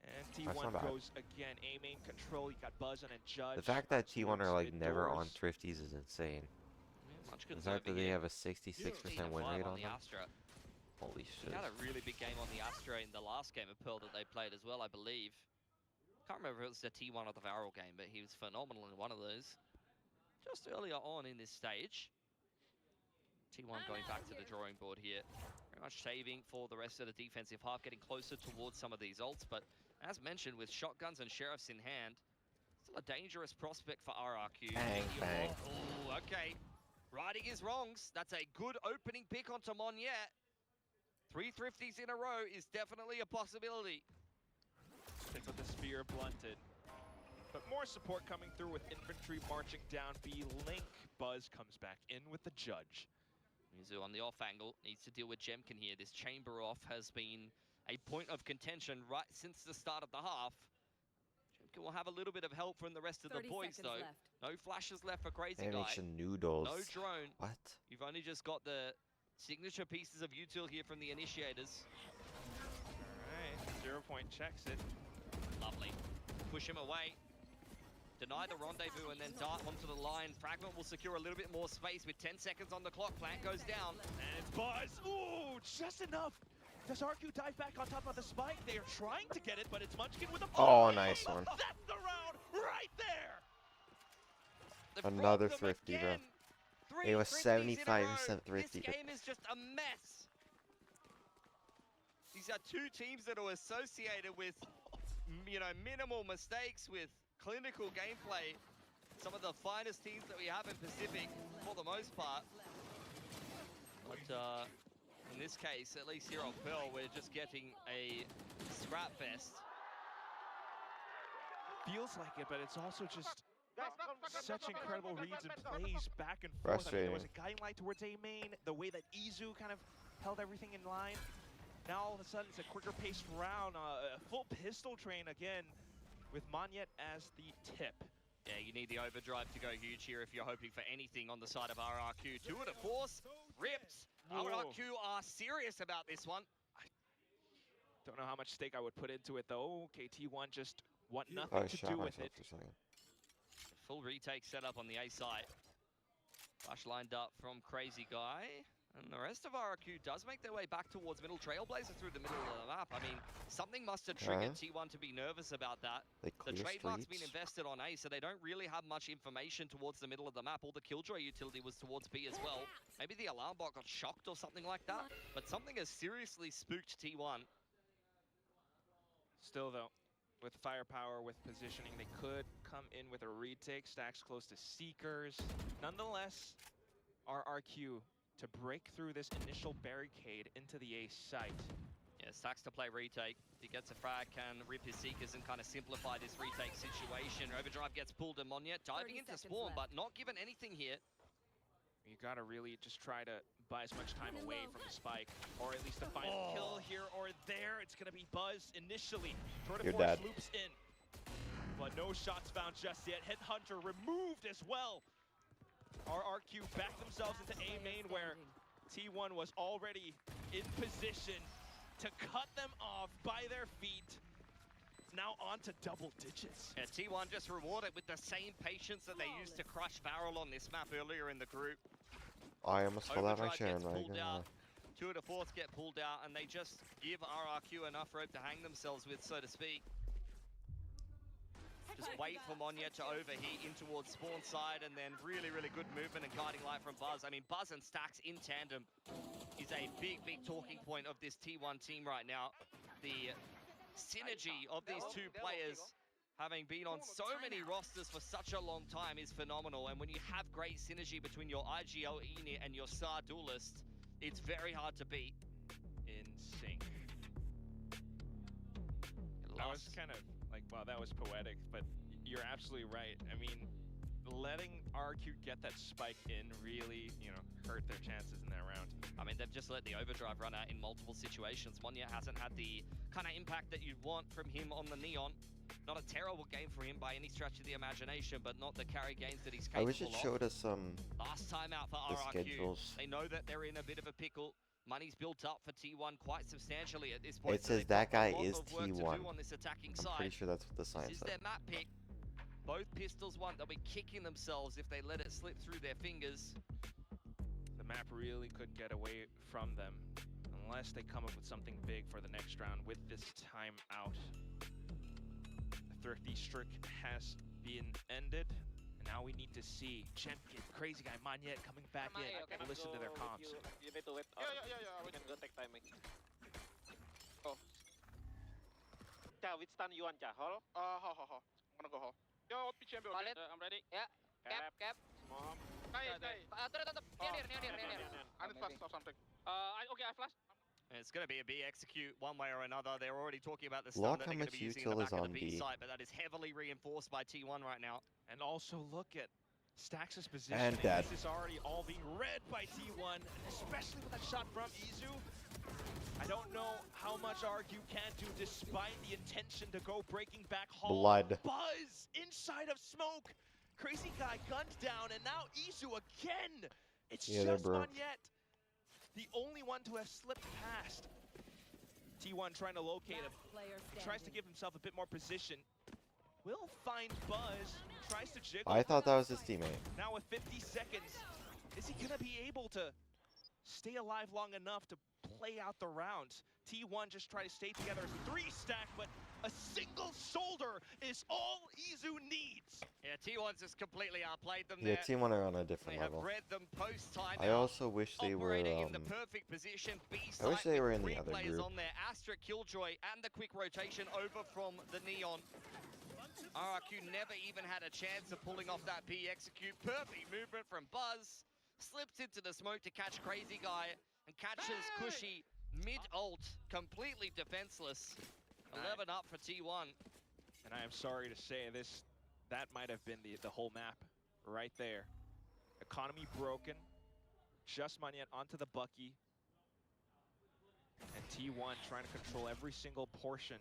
H: And T1 goes again. A main control. You got Buzz and a Judge.
A: The fact that T1 are like never on
H: Doors.
A: Thrifties is insane.
E: Munchkin's
A: The fact
E: over
A: that they
E: here.
A: have a 66% win
E: 16-5
A: rate on
E: the
A: them.
E: Astra.
A: Holy
E: He
A: shit.
E: had a really big game on the Astra in the last game of Pearl that they played as well, I believe. Can't remember if it was the T1 or the Varel game, but he was phenomenal in one of those. Just earlier on in this stage. T1 going back to the drawing board here. Very much saving for the rest of the defensive half, getting closer towards some of these ults. But as mentioned, with shotguns and sheriffs in hand, still a dangerous prospect for RRQ.
A: Bang, bang.
E: Oh, okay. Righting his wrongs. That's a good opening pick onto Monyet. 3 thrifties in a row is definitely a possibility.
H: Stick with the spear blunted. But more support coming through with infantry marching down B. Link. Buzz comes back in with the Judge.
E: Mizu on the off angle, needs to deal with Jemkin here. This chamber off has been a point of contention right since the start of the half. Jemkin will have a little bit of help from the rest of the boys though.
I: Left.
E: No flashes left for Crazy
A: They
E: Guy.
A: make some noodles.
E: No drone.
A: What?
E: You've only just got the signature pieces of util here from the initiators.
H: Alright, 0 point checks it.
E: Lovely. Push him away. Deny the rendezvous and then dart onto the line. Fragment will secure a little bit more space with 10 seconds on the clock. Plant goes down.
H: And it's Buzz. Ooh, just enough. Does RQ dive back on top of the spike? They are trying to get it, but it's Munchkin with a
A: Oh, nice one.
H: That's the round right there.
E: They
A: Another
E: broke them
A: thrifty, bro.
E: again. 3
A: It was
E: thrifties in a
A: 75%
E: row.
A: thrifty.
E: This game is just a mess. These are two teams that are associated with, you know, minimal mistakes, with clinical gameplay. Some of the finest teams that we have in Pacific, for the most part. But in this case, at least here on Pearl, we're just getting a scrap fest.
H: Feels like it, but it's also just such incredible reads and plays back and forth. I mean, there was a guiding light towards A main, the way that Izu kind of held everything in line. Now all of a sudden it's a quicker paced round, a full pistol train again with Monyet as the tip.
E: Yeah, you need the overdrive to go huge here if you're hoping for anything on the side of RRQ. 2 at a force, ripped.
H: Whoa.
E: RRQ are serious about this one.
H: Don't know how much stake I would put into it though. KT1 just want
A: I
H: nothing to
A: shot
H: do with
A: myself
H: it.
A: for a second.
E: Full retake setup on the A side. Flash lined up from Crazy Guy. And the rest of RRQ does make their way back towards middle. Trailblazer through the middle of the map. I mean, something must have triggered T1 to be nervous about that.
A: They
E: The
A: clear
E: trademark's been
A: streets.
E: invested on A, so they don't really have much information towards the middle of the map. All the Killjoy utility was towards B as well. Maybe the alarm bot got shocked or something like that, but something has seriously spooked T1.
H: Still though, with firepower, with positioning, they could come in with a retake. Stacks close to Seekers. Nonetheless, RRQ to break through this initial barricade into the A site.
E: Yeah, Stacks to play retake. If he gets a frag, can rip his Seekers and kind of simplify this retake situation. Overdrive gets pulled to Monya, diving into spawn, but not given anything here.
H: You gotta really just try to buy as much time away from the spike, or at least to find a kill here or there. It's gonna be Buzz initially.
A: You're dead.
H: Loops in, but no shots found just yet. Headhunter removed as well. RRQ backed themselves into A main where T1 was already in position to cut them off by their feet. Now on to double digits.
E: Yeah, T1 just rewarded with the same patience that they used to crush Varel on this map earlier in the group.
A: I almost fell out my
E: Overdrive
A: chair.
E: gets
A: Right
E: pulled
A: now.
E: out. 2 of the 4s get pulled out, and they just give RRQ enough rope to hang themselves with, so to speak. Just wait for Monya to overheat in towards spawn side, and then really, really good movement and guiding light from Buzz. I mean, Buzz and Stacks in tandem is a big, big talking point of this T1 team right now. The synergy of these two players, having been on so many rosters for such a long time, is phenomenal. And when you have great synergy between your IGL Enit and your Star Duelist, it's very hard to beat.
H: In sync. That was kind of like, wow, that was poetic, but you're absolutely right. I mean, letting RRQ get that spike in really, hurt their chances in that round.
E: I mean, they've just let the overdrive run out in multiple situations. Monya hasn't had the kind of impact that you'd want from him on the Neon. Not a terrible game for him by any stretch of the imagination, but not the carry gains that he's capable
A: I wish it
E: of.
A: showed us
E: Last time out for
A: the
E: RRQ.
A: schedules.
E: They know that they're in a bit of a pickle. Money's built up for T1 quite substantially at this point.
A: It
E: so
A: says
E: they've
A: that
E: got a
A: guy
E: lot
A: is
E: of work to
A: T1.
E: do on this attacking
A: I'm
E: side.
A: pretty sure that's what the sign
E: This is
A: said.
E: their map pick. Both pistols want. They'll be kicking themselves if they let it slip through their fingers.
H: The map really could get away from them unless they come up with something big for the next round with this timeout. The Thrifty streak has been ended, and now we need to see Champion, Crazy Guy, Magnet coming back in. We'll listen to their comms.
J: You need to wait.
B: Yeah.
J: We can go take timing. Oh. Cha, which stun you want, Cha? Hall?
B: Hall. I'm gonna go hall. Yo, OP champion.
J: Call it. I'm ready. Yeah. Cap.
B: Mom. Guys. I need flash or something.
J: Okay, I flash.
E: And it's going to be a B execute one way or another. They're already talking about the
A: Look
E: stun that
A: how
E: they're going
A: much
E: to be using in the
A: util
E: back
A: is
E: of
A: on
E: the B
A: B.
E: side, but that is heavily reinforced by T1 right now.
H: And also look at Stacks' position.
A: And dead.
H: This is already all being read by T1, especially with that shot from Izu. I don't know how much RRQ can do despite the intention to go breaking back hall.
A: Blood.
H: Buzz inside of smoke. Crazy Guy gunned down, and now Izu again. It's just Magnet, the only one to have slipped past. T1 trying to locate him. Tries to give himself a bit more position. Will find Buzz. Tries to jiggle.
A: I thought that was his teammate.
H: Now with 50 seconds, is he gonna be able to stay alive long enough to play out the rounds? T1 just try to stay together as a 3-stack, but a single shoulder is all Izu needs.
E: Yeah, T1's just completely outplayed them
A: Yeah,
E: there.
A: T1 are on a
E: They
A: different
E: have
A: level.
E: read them post-time.
A: I also wish they were.
E: Operating in the perfect position.
A: I wish they were in the other
E: players
A: group.
E: on there. Astra, Killjoy, and the quick rotation over from the Neon. RRQ never even had a chance of pulling off that B execute. Perfect movement from Buzz. Slips into the smoke to catch Crazy Guy and catches Cushy mid-ult, completely defenseless. 11 up for T1.
H: And I am sorry to say that might have been the whole map right there. Economy broken. Just Magnet onto the Bucky. And T1 trying to control every single portion,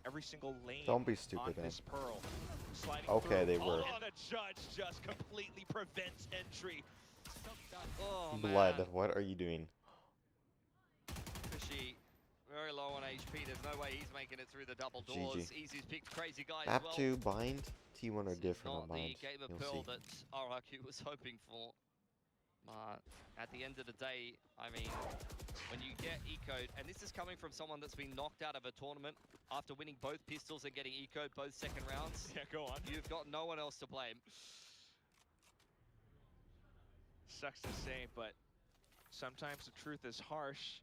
H: every single lane.
A: Don't be stupid,
H: on
A: man.
H: this Pearl. Sliding
A: Okay,
H: through.
A: they were.
H: Oh, the judge just completely prevents entry.
E: Oh,
A: Blood,
E: man.
A: what are you doing?
E: Cushy, very low on HP. There's no way he's making it through the double doors.
A: GG.
E: Easy's picked Crazy Guy as
A: Map
E: well.
A: 2, bind. T1 are
E: This is
A: different on
E: not the
A: bind.
E: game of
A: You'll
E: Pearl
A: see.
E: that RRQ was hoping for. At the end of the day, I mean, when you get ecoed, and this is coming from someone that's been knocked out of a tournament after winning both pistols and getting ecoed both second rounds.
H: Yeah, go on.
E: You've got no one else to blame.
H: Sucks to say, but sometimes the truth is harsh.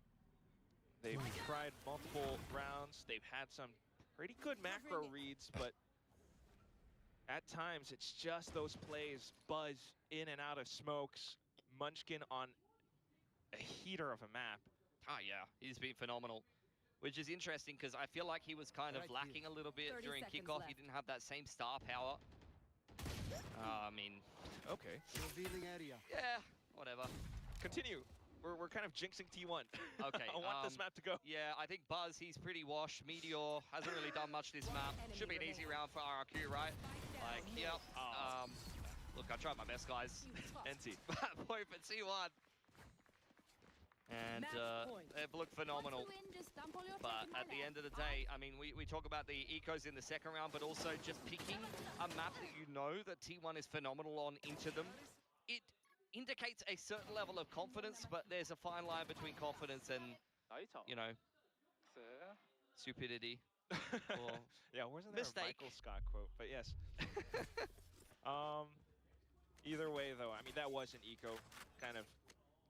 H: They've tried multiple rounds. They've had some pretty good macro reads, but at times it's just those plays. Buzz in and out of smokes. Munchkin on a heater of a map.
E: Ah, yeah, he's been phenomenal. Which is interesting because I feel like he was kind of lacking a little bit during kickoff. He didn't have that same star power. I mean,
H: okay.
C: Revealing area.
E: yeah, whatever.
H: Continue. We're kind of jinxing T1.
E: Okay.
H: I want this map to go.
E: Yeah, I think Buzz, he's pretty washed. Meteor hasn't really done much this map. Should be an easy round for RRQ, right? Like, yep. Look, I tried my best, guys.
H: NT.
E: Bad point for T1. And they've looked phenomenal. But at the end of the day, I mean, we talk about the ecos in the second round, but also just picking a map that you know that T1 is phenomenal on into them. It indicates a certain level of confidence, but there's a fine line between confidence and, you know, stupidity. Or
H: yeah, wasn't there
E: mistake.
H: a Michael Scott quote? But yes. Either way, though, I mean, that was an eco. Kind of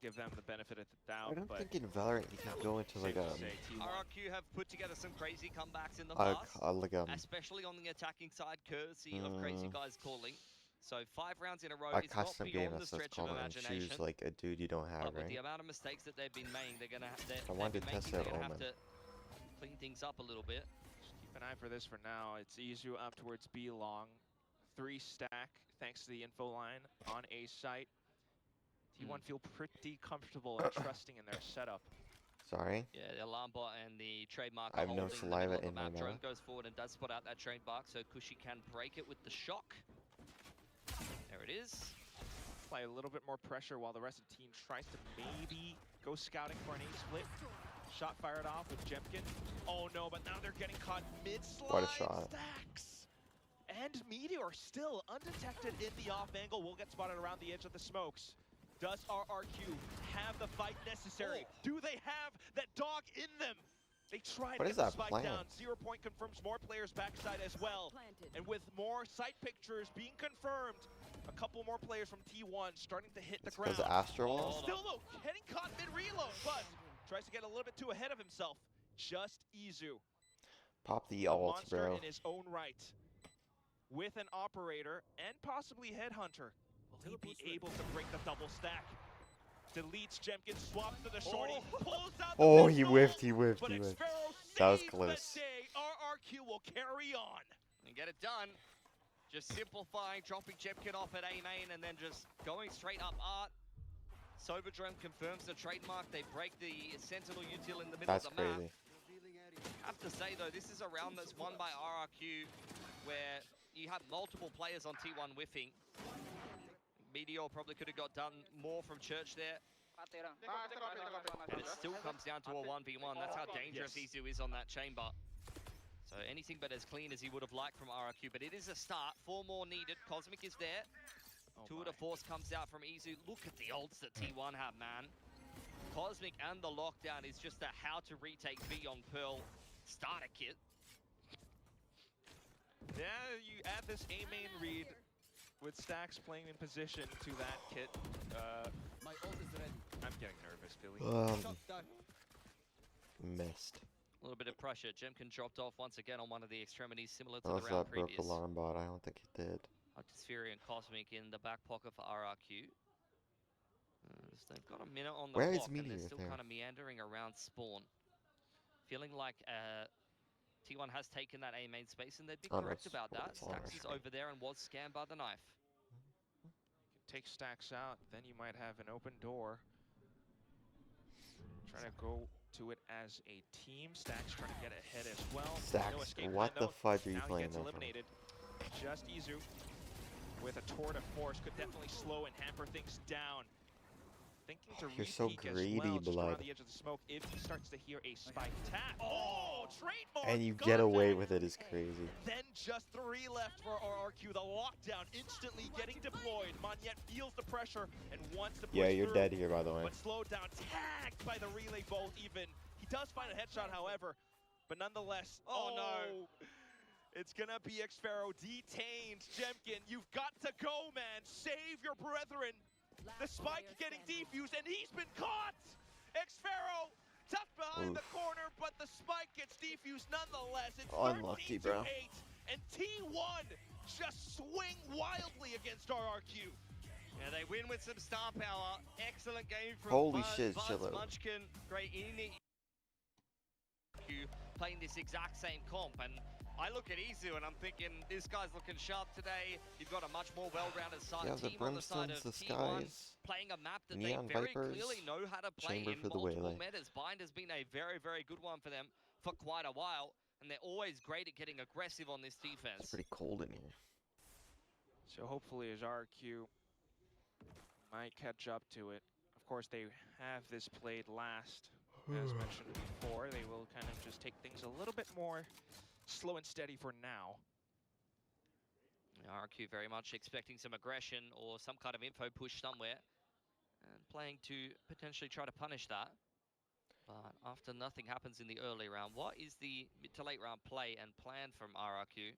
H: give them the benefit of the doubt.
A: I don't
H: but
A: think in Valorant you can go into like a
E: RRQ have put together some crazy comebacks in the past, especially on the attacking side, courtesy of crazy guys calling. So 5 rounds in a row
A: a
E: is not
A: custom game
E: beyond the
A: that says
E: stretch of
A: call and
E: imagination.
A: choose like a dude you don't have,
E: But with
A: right?
E: the amount of mistakes that they've been making, they're gonna
A: I wanted to test out
E: have
A: Omen.
E: to clean things up a little bit.
H: Just keep an eye for this for now. It's Izu up towards B long. 3 stack, thanks to the info line on A site. T1 feel pretty comfortable and trusting in their setup.
A: Sorry?
E: Yeah, the alarm bot and the trademark
A: I have no
E: holding
A: saliva
E: the
A: in
E: middle of
A: my
E: the map.
A: mouth.
E: Drone goes forward and does spot out that trademark, so Kushi can break it with the shock. There it is.
H: Apply a little bit more pressure while the rest of the team tries to maybe go scouting for an A split. Shot fired off with Jemkin. Oh no, but now they're getting caught mid-slide.
A: What a shot.
H: Stacks. And Meteor still undetected in the off angle. Will get spotted around the edge of the smokes. Does RRQ have the fight necessary? Do they have that dog in them? They tried to get the spike down. 0 point confirms more players backside as well. And with more site pictures being confirmed, a couple more players from T1 starting to hit the ground.
A: Was Astro?
H: Still though, getting caught mid-reload. Buzz tries to get a little bit too ahead of himself. Just Izu.
A: Pop the ult,
H: monster
A: bro.
H: in his own right. With an operator and possibly Headhunter. Will he be able to break the double stack? Deletes Jemkin, swaps to the shorty, pulls out the
A: He whiffed, he whiffed,
H: but
A: he whiffed.
H: Xfero
A: That was
H: saves
A: close.
H: the day. RRQ will carry on.
E: And get it done. Just simplifying, dropping Jemkin off at A main, and then just going straight up art. Soberdrome confirms the trademark. They break the Sentinel util in the middle
A: That's
E: of the map.
A: crazy.
E: I have to say though, this is a round that's won by RRQ, where you have multiple players on T1 whiffing. Meteor probably could have got done more from Church there. And it still comes down to a 1v1. That's how dangerous Izu is on that chamber. So anything but as clean as he would have liked from RRQ, but it is a start. 4 more needed. Cosmic is there. Tour de Force comes out from Izu. Look at the ults that T1 have, man. Cosmic and the lockdown is just a how to retake B on Pearl starter kit.
H: Yeah, you add this A main read with Stacks playing in position to that kit.
C: My ult is ready.
H: I'm getting nervous, Billy.
A: Missed.
E: A little bit of pressure. Jemkin dropped off once again on one of the extremities, similar to
A: Unless
E: the round
A: that broke
E: previous.
A: alarm bot, I don't think it did.
E: Artisfury and Cosmic in the back pocket for RRQ. So they've got a minute on the
A: Where is
E: clock, and they're
A: Meteor
E: still
A: there?
E: kind of meandering around spawn. Feeling like T1 has taken that A main space, and they'd be correct about that. Stacks is over there and was scanned by the knife.
H: Take Stacks out, then you might have an open door. Trying to go to it as a team. Stacks trying to get ahead as well.
A: Stacks,
H: no escape
A: what
H: plan,
A: the fudge are you
H: now
A: playing
H: he gets
A: there for?
H: eliminated. Just Izu with a tour de force could definitely slow and hamper things down. thinking to
A: You're so
H: re-peek as
A: greedy,
H: well, just
A: blood.
H: around the edge of the smoke if he starts to hear a spike tap. Oh, trademark!
A: And you
H: got
A: get away
H: that.
A: with it is crazy.
H: Then just 3 left for RRQ. The lockdown instantly getting deployed. Monyet feels the pressure and wants to push
A: Yeah, you're
H: through,
A: dead here, by the way.
H: but slowed down, tagged by the relay bolt even. He does find a headshot, however, but nonetheless,
E: Oh, no.
H: It's gonna be Xpharaoh detained. Jemkin, you've got to go, man. Save your brethren. The spike getting defused, and he's been caught! Xpharaoh tucked behind the corner, but the spike gets defused nonetheless. It's
A: Unlucky,
H: 13-8,
A: bro.
H: and T1 just swing wildly against RRQ.
E: Yeah, they win with some star power. Excellent game from
A: Holy
E: Buzz,
A: shit,
E: Buzz
A: Chillo.
E: Munchkin. Great inning. Playing this exact same comp, and I look at Izu and I'm thinking this guy's looking sharp today. You've got a much more well-rounded side
A: Yeah, the
E: team on the side of
A: Brimstones, the
E: T1,
A: Skies,
E: playing a map that
A: Neon
E: they very
A: Vipers,
E: clearly know how to play
A: Chamber
E: in
A: for the
E: multiple
A: Waylay.
E: metas. Bind has been a very, very good one for them for quite a while, and they're always great at getting aggressive on this defense.
A: It's pretty cold in here.
H: So hopefully as RRQ might catch up to it. Of course, they have this played last. As mentioned before, they will kind of just take things a little bit more slow and steady for now.
E: RRQ very much expecting some aggression or some kind of info push somewhere, and playing to potentially try to punish that. But after nothing happens in the early round, what is the mid to late round play and plan from RRQ?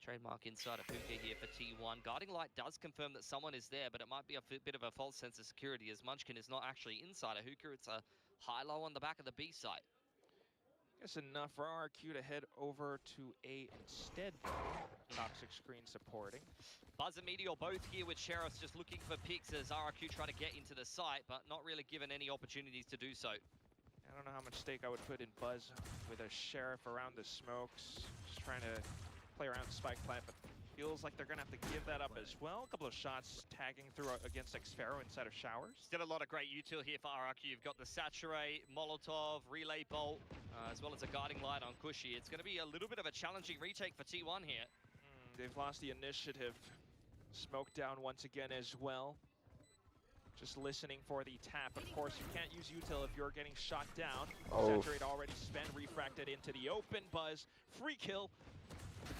E: Trademark inside of Hookah here for T1. Guarding Light does confirm that someone is there, but it might be a bit of a false sense of security as Munchkin is not actually inside of Hookah. It's a high-low on the back of the B site.
H: Guess enough for RRQ to head over to A instead, though. Toxic screen supporting.
E: Buzz and Meteor both here with Sheriffs just looking for picks as RRQ try to get into the site, but not really given any opportunities to do so.
H: I don't know how much stake I would put in Buzz with a Sheriff around the smokes. Just trying to play around Spike Plant, but feels like they're going to have to give that up as well. A couple of shots tagging through against Xpharaoh inside of Showers.
E: Still a lot of great util here for RRQ. You've got the Saturate, Molotov, Relay Bolt, as well as a Guarding Light on Cushy. It's going to be a little bit of a challenging retake for T1 here.
H: They've lost the initiative. Smoke down once again as well. Just listening for the tap. Of course, you can't use util if you're getting shot down.
A: Oh.
H: Saturate already spent, refracted into the open. Buzz, free kill.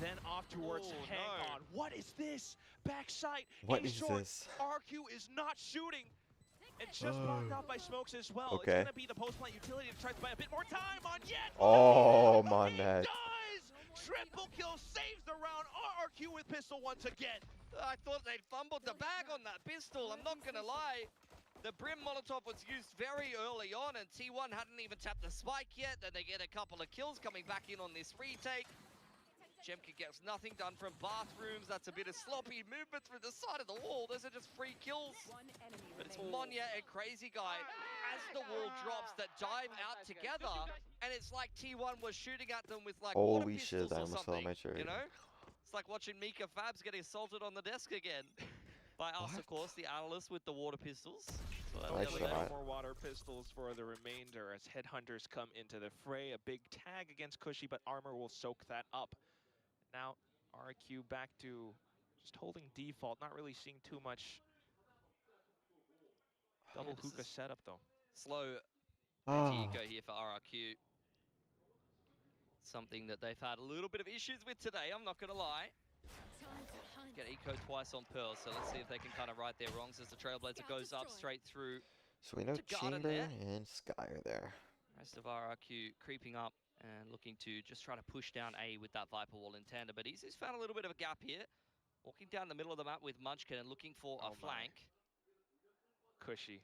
H: Then off towards Hang On. What is this? Backside.
A: What
H: in
A: is
H: short,
A: this?
H: RQ is not shooting. And just blocked out by smokes as well.
A: Okay.
H: It's going to be the post-plant utility to try to buy a bit more time on Yet.
A: Oh,
H: He
A: Monet.
H: does! Triple kill saves the round. RRQ with pistol once again.
E: I thought they'd fumbled the bag on that pistol, I'm not gonna lie. The Brim Molotov was used very early on and T1 hadn't even tapped the spike yet. Then they get a couple of kills coming back in on this retake. Jemka gets nothing done from bathrooms. That's a bit of sloppy movement through the side of the wall. Those are just free kills. But it's Monya and Crazy Guy as the wall drops that dive out together. And it's like T1 was shooting at them with like water
A: Holy
E: pistols
A: shit, I
E: or
A: almost fell
E: something,
A: on my shirt.
E: you know? It's like watching Mika Fabs get assaulted on the desk again. By us, of course, the analysts with the water pistols. So that
A: Nice
E: was the other
A: shot.
E: day.
H: More water pistols for the remainder as Headhunters come into the fray. A big tag against Cushy, but Armor will soak that up. Now, RQ back to just holding default, not really seeing too much double
E: this
H: hookah
E: is
H: setup, though.
E: Slow
A: Oh.
E: Diego here for RRQ. Something that they've had a little bit of issues with today, I'm not going to lie. Get eco twice on Pearl, so let's see if they can kind of right their wrongs as the Trailblazer goes up straight through.
A: So we know
E: to Garden
A: Chamber
E: there.
A: and Sky are there.
E: Rest of RRQ creeping up and looking to just try to push down A with that Viper wall in tandem. But he's found a little bit of a gap here. Walking down the middle of the map with Munchkin and looking for a flank.
H: Cushy.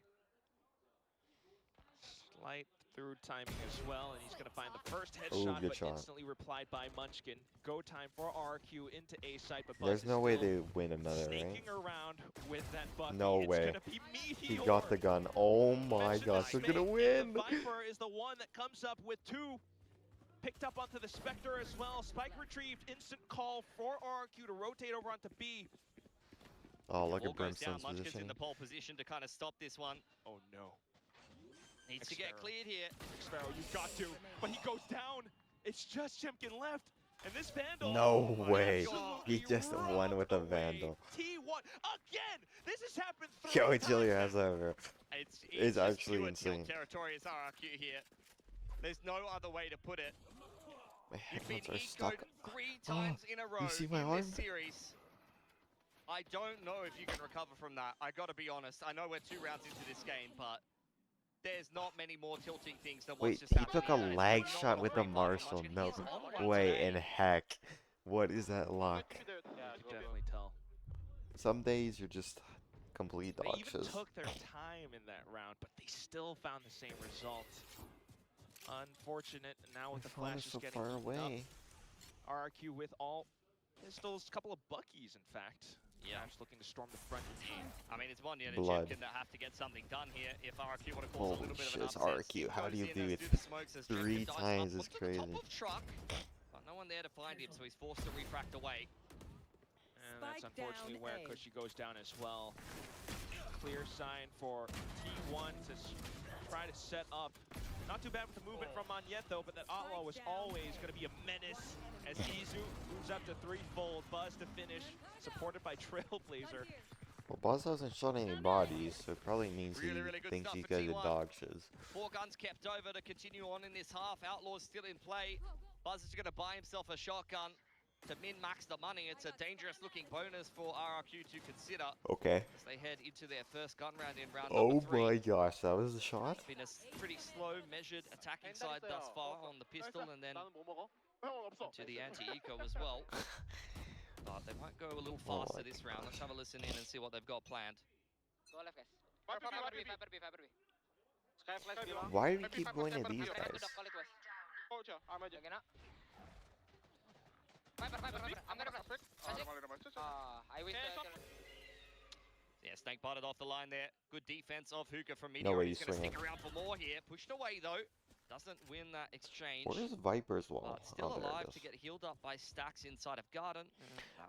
H: Slight through timing as well, and he's going to find the first headshot,
A: good
H: but
A: shot.
H: instantly replied by Munchkin. Go time for RQ into A site, but Buzz
A: There's
H: is
A: no way
H: still
A: they win another, right?
H: sneaking around with that bucket.
A: No
H: It's
A: way.
H: gonna be
A: He
H: Meteor.
A: got the gun. Oh my
H: Mentioned
A: gosh,
H: the
A: they're gonna
H: Spade,
A: win!
H: and the Viper is the one that comes up with two. Picked up onto the Spectre as well. Spike retrieved, instant call for RQ to rotate over onto B.
A: Oh, look
E: Wall
A: at
E: goes down.
A: Brimstone's
E: Munchkin's
A: position.
E: in the pole position to kind of stop this one.
H: Oh no.
E: Needs to get
H: Xpharaoh.
E: cleared here.
H: Xpharaoh, you got to. But he goes down. It's just Chimkin left. And this Vandal.
A: No
H: oh my
A: way.
H: God,
A: He just won with a
H: robbed away
A: Vandal.
H: T1. Again, this has happened 3
A: Yo,
H: times
A: Chillier
H: now.
A: has over. It's
E: just
A: actually
E: pure
A: insane.
E: tilt territory as RRQ here. There's no other way to put it.
A: My
E: You've been
A: headphones are stuck.
E: ecoed 3 times in a row
A: you see my
E: in
A: arm?
E: this series. I don't know if you can recover from that. I gotta be honest. I know we're 2 rounds into this game, but there's not many more tilting things than what's
A: Wait,
E: just
A: he
E: happening
A: took a
E: here. It's
A: lag
E: phenomenal
A: shot with the
E: free fire from
A: Marshall.
E: Munchkin.
A: No
E: He is on one
A: way
E: today.
A: in heck. What is that luck?
J: Yeah,
H: You
J: go
H: can
J: big.
H: definitely tell.
A: Some days you're just complete
H: They
A: dog
H: even
A: shiz.
H: took their time in that round, but they still found the same result. Unfortunate. Now with the
A: My phone is
H: flashes
A: so
H: getting
A: far
H: heated
A: away.
H: up. RRQ with all pistols, a couple of Buckies, in fact.
E: Yeah.
H: Perhaps looking to storm the front gate.
E: I mean, it's Monya and
A: Blood.
E: Jimkin that have to get something done here if RRQ want to cause a
A: Holy
E: little bit of an
A: shit,
E: upset.
A: RRQ,
E: Steve
A: how do
E: goes
A: you
E: in,
A: do
E: let's
A: it
E: do the smokes as
A: 3
E: Jimkin dives
A: times
E: up
A: is
E: onto the
A: crazy.
E: top of truck, but no one there to find him, so he's forced to refract away.
H: And that's
I: Spike
H: unfortunately
I: down
H: where
I: A.
H: Cushy goes down as well. Clear sign for T1 to try to set up. Not too bad with the movement from Monyet though, but that Outlaw was always going to be a menace as Izu moves up to threefold. Buzz to finish, supported by Trailblazer.
A: Well, Buzz hasn't shot any bodies, so it probably means
E: Really,
A: he
E: really good
A: thinks
E: stuff
A: these
E: for
A: guys are
E: T1.
A: dog shiz.
E: 4 guns kept over to continue on in this half. Outlaw's still in play. Buzz is going to buy himself a shotgun to min-max the money. It's a dangerous looking bonus for RRQ to consider
A: Okay.
E: as they head into their first gun round in round
A: Oh
E: number 3.
A: my gosh, that was the shot?
E: Been a pretty slow, measured attacking side thus far on the pistol and then
J: 나는 뭐 먹어?
E: to the anti-eco as well. But they might go a little
A: Oh
E: faster
A: my
E: this round. Let's have a listen in and see what they've got planned.
J: Go left, guys. Viper B. Sky flash B1.
A: Why do we keep going to these
J: Call
A: guys?
J: it west. Lagi na. Viper. I'm gonna flash. I wish
E: Yeah, Snake butted off the line there. Good defense of Hookah from
A: No
E: Meteor.
A: way
E: He's
A: you
E: going to
A: swing
E: stick
A: it.
E: around for more here. Pushed away though. Doesn't win that exchange.
A: Where's Viper's wall?
E: But still
A: Oh, there it
E: alive
A: is.
E: to get healed up by Stacks inside of Garden.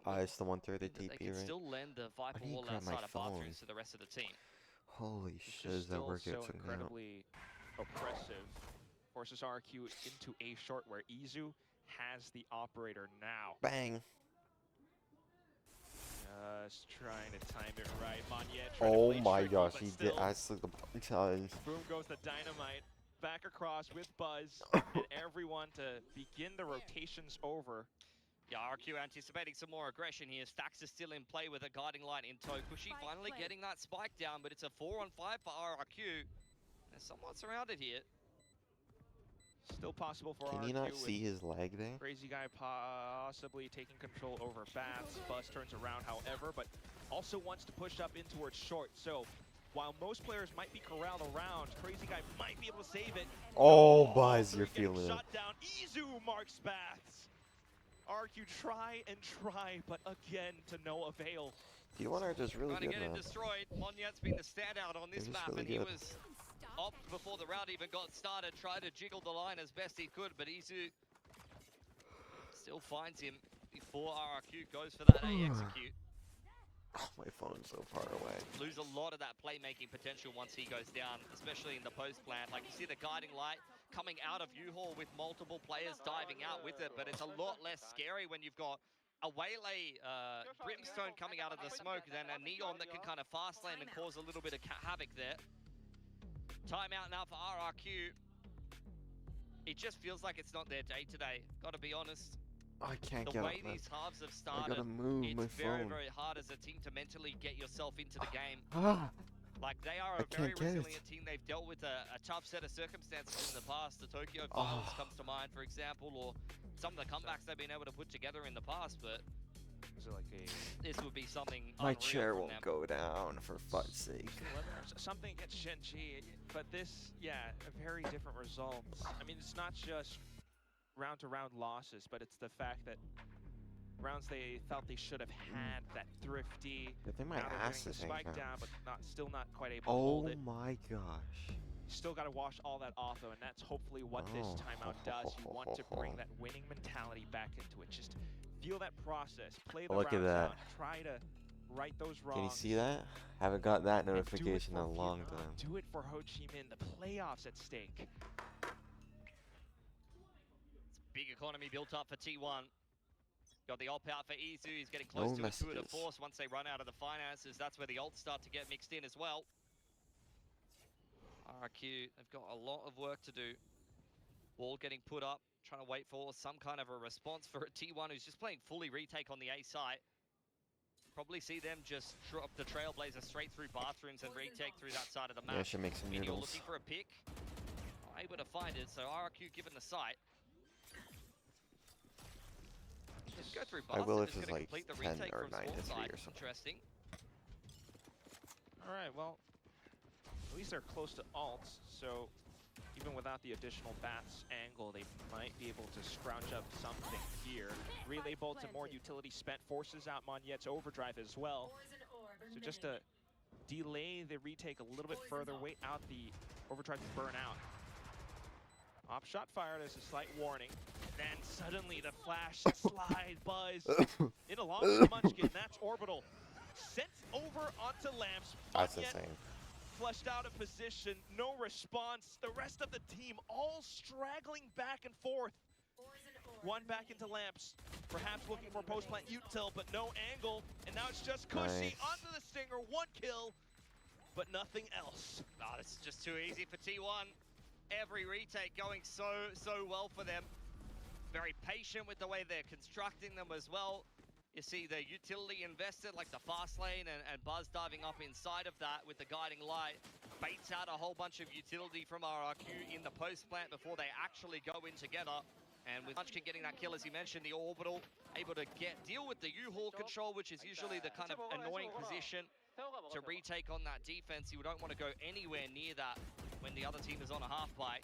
E: That
A: It's the 130
E: mean that they
A: TP,
E: can
A: right?
E: still lend the Viper
A: need to
E: wall
A: grab my
E: outside of
A: phone.
E: bathrooms to the rest of the team.
A: Holy
H: It's
A: shiz,
H: just
A: that
H: still
A: workout
H: so
A: took me out.
H: incredibly oppressive. Forces RRQ into A short where Izu has the operator now.
A: Bang!
H: Just trying to time it right. Monyet trying to
A: Oh
H: play
A: my
H: tricky,
A: gosh,
H: but
A: he did.
H: still,
A: I slipped the challenge.
H: boom goes the dynamite. Back across with Buzz and everyone to begin the rotations over.
E: Yeah, RQ anticipating some more aggression here. Stacks is still in play with a guiding light in tow. Kushi finally getting that spike down, but it's a 4-on-5 for RRQ. They're somewhat surrounded here.
H: Still possible for
A: Can
H: RRQ
A: you not
H: with
A: see his leg there?
H: Crazy Guy possibly taking control over Bats. Buzz turns around, however, but also wants to push up in towards short. So while most players might be corralled around, Crazy Guy might be able to save it.
A: Oh, Buzz,
H: Three
A: you're
H: getting
A: feeling it.
H: shot down. Izu marks Bats. RQ try and try, but again to no avail.
A: T1 are just really
E: Trying to
A: good,
E: get it
A: man.
E: destroyed. Monyet's been the standout on this
A: They're just
E: map,
A: really
E: and he
A: good.
E: was off before the round even got started. Tried to jiggle the line as best he could, but Izu still finds him before RRQ goes for that A execute.
A: Oh, my phone's so far away.
E: Lose a lot of that playmaking potential once he goes down, especially in the post plant. Like you see the guiding light coming out of U-Haul with multiple players diving out with it, but it's a lot less scary when you've got a waylay brimstone coming out of the smoke than a neon that can kind of fast lane and cause a little bit of havoc there. Timeout now for RRQ. It just feels like it's not their day today, gotta be honest.
A: I can't
E: The
A: get
E: way
A: up, man.
E: these halves have
A: I
E: started,
A: gotta move my
E: it's very,
A: phone.
E: very hard as a team to mentally get yourself into the game.
A: Ah!
E: Like, they are
A: I
E: a very
A: can't get it.
E: resilient team. They've dealt with a tough set of circumstances in the past. The Tokyo Finals comes to mind, for example, or some of the comebacks they've been able to put together in the past, but
H: Is it like a
E: this would be something
A: My
E: unreal
A: chair
E: from
A: won't
E: them.
A: go down, for fuck's sake.
H: something against GENG, but this, yeah, a very different results. I mean, it's not just round-to-round losses, but it's the fact that rounds they felt they should have had, that thrifty.
A: I think my
H: now they're
A: ass
H: getting
A: is
H: the spike
A: hanging
H: down,
A: out.
H: but still not quite able to
A: Oh
H: hold it.
A: my gosh.
H: Still got to wash all that off, though, and that's hopefully what this
A: Oh.
H: timeout does. You want to bring that winning mentality back into it. Just feel that process, play the
A: Look at
H: rounds
A: that.
H: out, try to right those wrongs.
A: Can you see that? Haven't got that
H: and do it
A: notification in
H: for
A: a long
H: Vietnam,
A: time.
H: Do it for Ho Chi Minh, the playoffs at stake.
E: Big economy built up for T1. Got the ult out for Izu. He's getting close
A: No
E: to a tour de
A: messages.
E: force. Once they run out of the finances, that's where the ults start to get mixed in as well. RRQ, they've got a lot of work to do. Ball getting put up, trying to wait for some kind of a response for a T1 who's just playing fully retake on the A site. Probably see them just drop the Trailblazer straight through bathrooms and retake through that side of the map.
A: Yeah, should make some
E: Meteor
A: noodles.
E: looking for a pick. Not able to find it, so RRQ given the site. Just go through
A: I
E: bus
A: will
E: and
A: if
E: just
A: it's
E: gonna
A: like
E: complete the
A: 10
E: retake
A: or
E: from
A: 9 to
E: spawn
A: 3
E: side.
A: or something.
E: Interesting.
H: All right, well, at least they're close to ults, so even without the additional bats angle, they might be able to scrounge up something here. Relay bolts and more utility spent forces out Monyet's overdrive as well. So just to delay the retake a little bit further, wait out the overdrive to burn out. Op shot fired as a slight warning. Then suddenly the flash slide buzz in along with Munchkin. That's Orbital. Sent over onto Lamps.
A: That's
H: Monyet
A: insane.
H: flushed out of position, no response. The rest of the team all straggling back and forth. One back into Lamps, perhaps looking for post-plant util, but no angle. And now it's just Cushy
A: Nice.
H: onto the Stinger, 1 kill, but nothing else.
E: Oh, this is just too easy for T1. Every retake going so well for them. Very patient with the way they're constructing them as well. You see the utility invested, like the fast lane and Buzz diving up inside of that with the guiding light. Baits out a whole bunch of utility from RRQ in the post plant before they actually go in together. And with Munchkin getting that kill, as he mentioned, the Orbital able to deal with the U-Haul control, which is usually the kind of annoying position to retake on that defense. You don't want to go anywhere near that when the other team is on a half bite.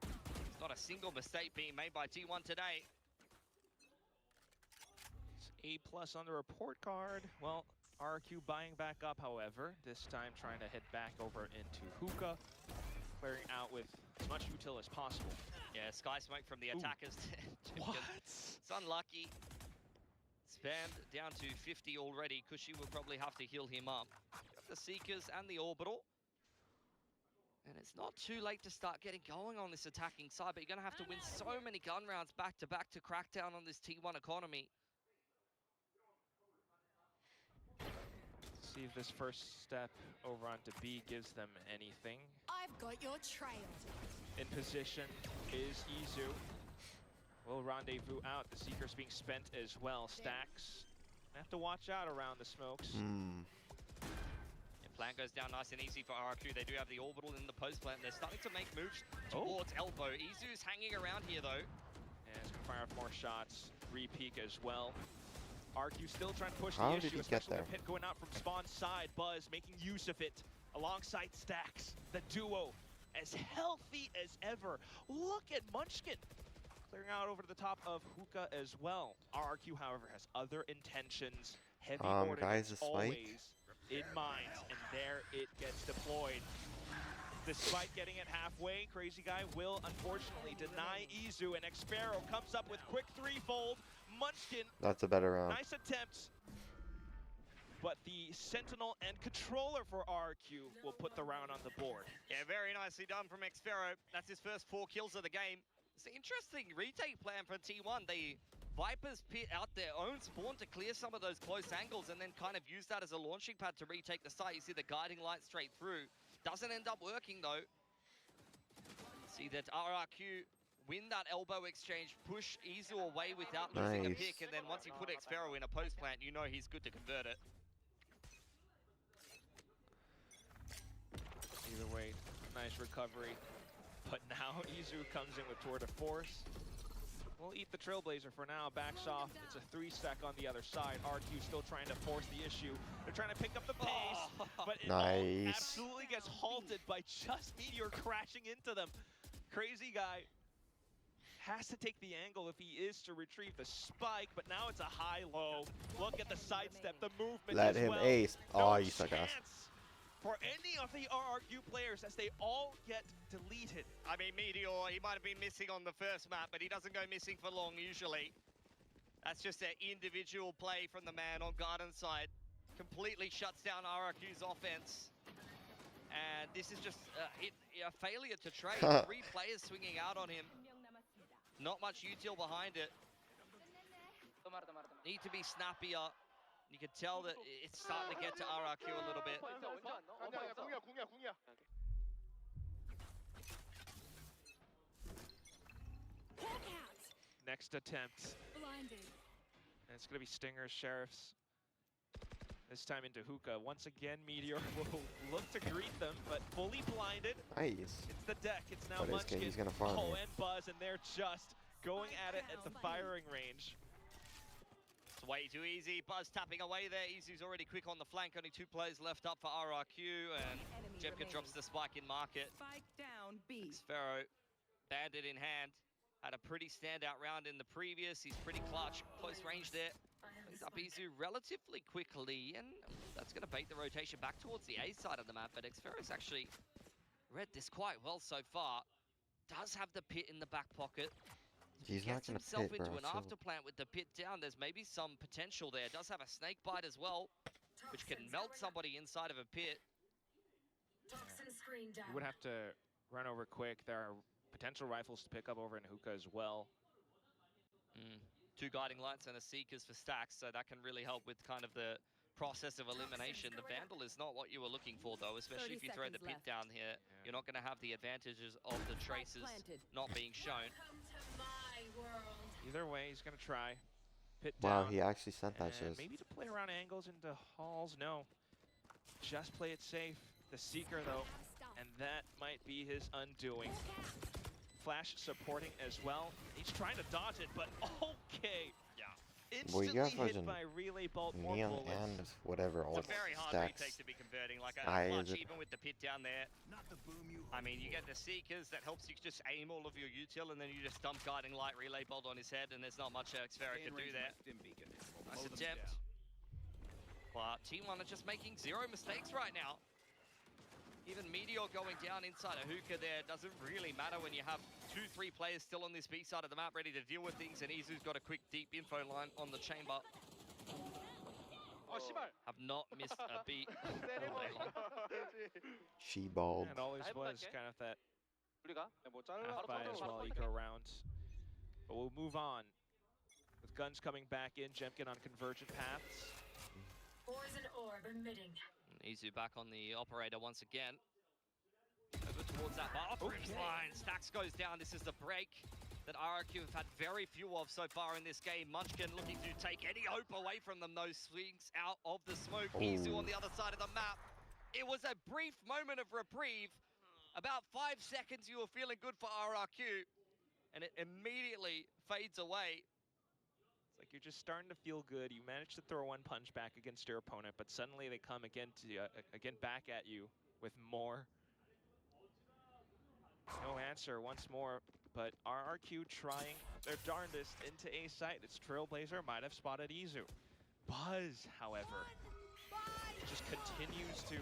E: It's not a single mistake being made by T1 today.
H: A+ on the report card. Well, RRQ buying back up, however. This time trying to head back over into Hookah, clearing out with as much util as possible.
E: Yeah, Sky Smoke from the attackers.
H: What?
E: It's unlucky. Spammed down to 50 already. Cushy will probably have to heal him up. Got the Seekers and the Orbital. And it's not too late to start getting going on this attacking side, but you're going to have to win so many gun rounds back to back to crack down on this T1 economy.
H: See if this first step over onto B gives them anything.
I: I've got your trail.
H: In position is Izu. Will rendezvous out. The Seeker's being spent as well. Stacks. Have to watch out around the smokes.
E: Plan goes down nice and easy for RRQ. They do have the Orbital in the post plant. They're starting to make moves towards Elbow. Izu's hanging around here though.
H: And it's gonna fire off more shots. Re-peek as well. RQ still trying to push
A: How
H: the
A: did
H: issue,
A: he get
H: especially
A: there?
H: the pit going out from spawn side. Buzz making use of it alongside Stacks. The duo as healthy as ever. Look at Munchkin clearing out over to the top of Hookah as well. RRQ, however, has other intentions. Heavy
A: guys,
H: ordnance
A: a spike?
H: always in mind, and there it gets deployed. Despite getting it halfway, Crazy Guy will unfortunately deny Izu, and Xpero comes up with quick threefold. Munchkin,
A: That's a better round.
H: nice attempt, but the Sentinel and Controller for RRQ will put the round on the board.
E: Yeah, very nicely done from Xpero. That's his first 4 kills of the game. It's an interesting retake plan for T1. They Vipers pit out their own spawn to clear some of those close angles and then kind of use that as a launching pad to retake the site. You see the guiding light straight through. Doesn't end up working though. See that RRQ win that elbow exchange, push Izu away without losing a pick, and then once you put Xpero in a post plant, you know he's good to convert it.
H: Either way, nice recovery. But now Izu comes in with Tour de Force. We'll eat the Trailblazer for now. Backs off. It's a 3-stack on the other side. RQ still trying to force the issue. They're trying to pick up the pace, but it all absolutely gets halted by just Meteor crashing into them. Crazy Guy has to take the angle if he is to retrieve the spike, but now it's a high-low. Look at the sidestep, the movement
A: Let
H: as
A: him
H: well.
A: ace. Oh, you suck ass.
H: For any of the RRQ players as they all get deleted.
E: I mean, Meteor, he might have been missing on the first map, but he doesn't go missing for long usually. That's just an individual play from the man on Garden side. Completely shuts down RRQ's offense. And this is just a failure to trade. 3 players swinging out on him. Not much util behind it. Need to be snappier. You can tell that it's starting to get to RRQ a little bit.
H: Next attempt.
I: Blinded.
H: And it's going to be Stingers, Sheriffs. This time into Hookah. Once again, Meteor will look to greet them, but fully blinded.
A: Nice.
H: It's the deck. It's now
A: But
H: Munchkin.
A: he's gonna farm
H: Oh,
A: here.
H: and Buzz, and they're just going at it at the firing range.
E: It's way too easy. Buzz tapping away there. Izu's already quick on the flank. Only 2 players left up for RRQ, and Jemkin drops the spike in market.
I: Spike down B.
E: Sphero, bandit in hand, had a pretty standout round in the previous. He's pretty clutch, close range there. Brings up Izu relatively quickly, and that's going to bait the rotation back towards the A side of the map. But Xfero's actually read this quite well so far. Does have the pit in the back pocket.
A: He's not
E: Gets
A: gonna
E: himself
A: pit,
E: into
A: bro.
E: an
A: Chill.
E: after plant with the pit down. There's maybe some potential there. Does have a snake bite as well, which can melt somebody inside of a pit.
H: You would have to run over quick. There are potential rifles to pick up over in Hookah as well.
E: 2 guiding lights and a seekers for stacks, so that can really help with kind of the process of elimination. The Vandal is not what you were looking for, though, especially if you throw the pit down here. You're not going to have the advantages of the traces not being shown.
H: Either way, he's going to try. Pit
A: Wow,
H: down.
A: he actually sent that
H: And
A: shiz.
H: maybe to play around angles into halls. No. Just play it safe. The Seeker, though, and that might be his undoing. Flash supporting as well. He's trying to dodge it, but okay.
E: Yeah.
H: Instantly
A: got
H: hit
A: fucking
H: by relay bolt, more
A: Neon
H: bullets.
A: and whatever, all
E: It's a very hard
A: stacks.
E: retake to be converting. Like a
A: Aye,
E: clutch,
A: is it?
E: even with the pit down there. I mean, you get the Seekers, that helps you just aim all of your util, and then you just dump Guiding Light, Relay Bolt on his head, and there's not much Xfero can do there. Nice attempt. But T1 are just making 0 mistakes right now. Even Meteor going down inside a Hookah there doesn't really matter when you have 2-3 players still on this B side of the map ready to deal with things, and Izu's got a quick deep info line on the chamber.
J: Oh, 씨발.
E: Have not missed a beat all day long.
A: She balled.
H: And always was kind of that
J: 우리가 뭐 잘라
H: half buy as well, eco rounds. But we'll move on. With guns coming back in, Jemkin on convergent paths.
D: Poison orb emitting.
E: Izu back on the operator once again. Over towards that bathroom line. Stacks goes down. This is the break that RRQ have had very few of so far in this game. Munchkin looking to take any hope away from them. Those swings out of the smoke. Izu on the other side of the map. It was a brief moment of reprieve. About 5 seconds you were feeling good for RRQ, and it immediately fades away.
H: It's like you're just starting to feel good. You managed to throw one punch back against your opponent, but suddenly they come again back at you with more. No answer once more, but RRQ trying their darndest into A site. It's Trailblazer, might have spotted Izu. Buzz, however, just continues to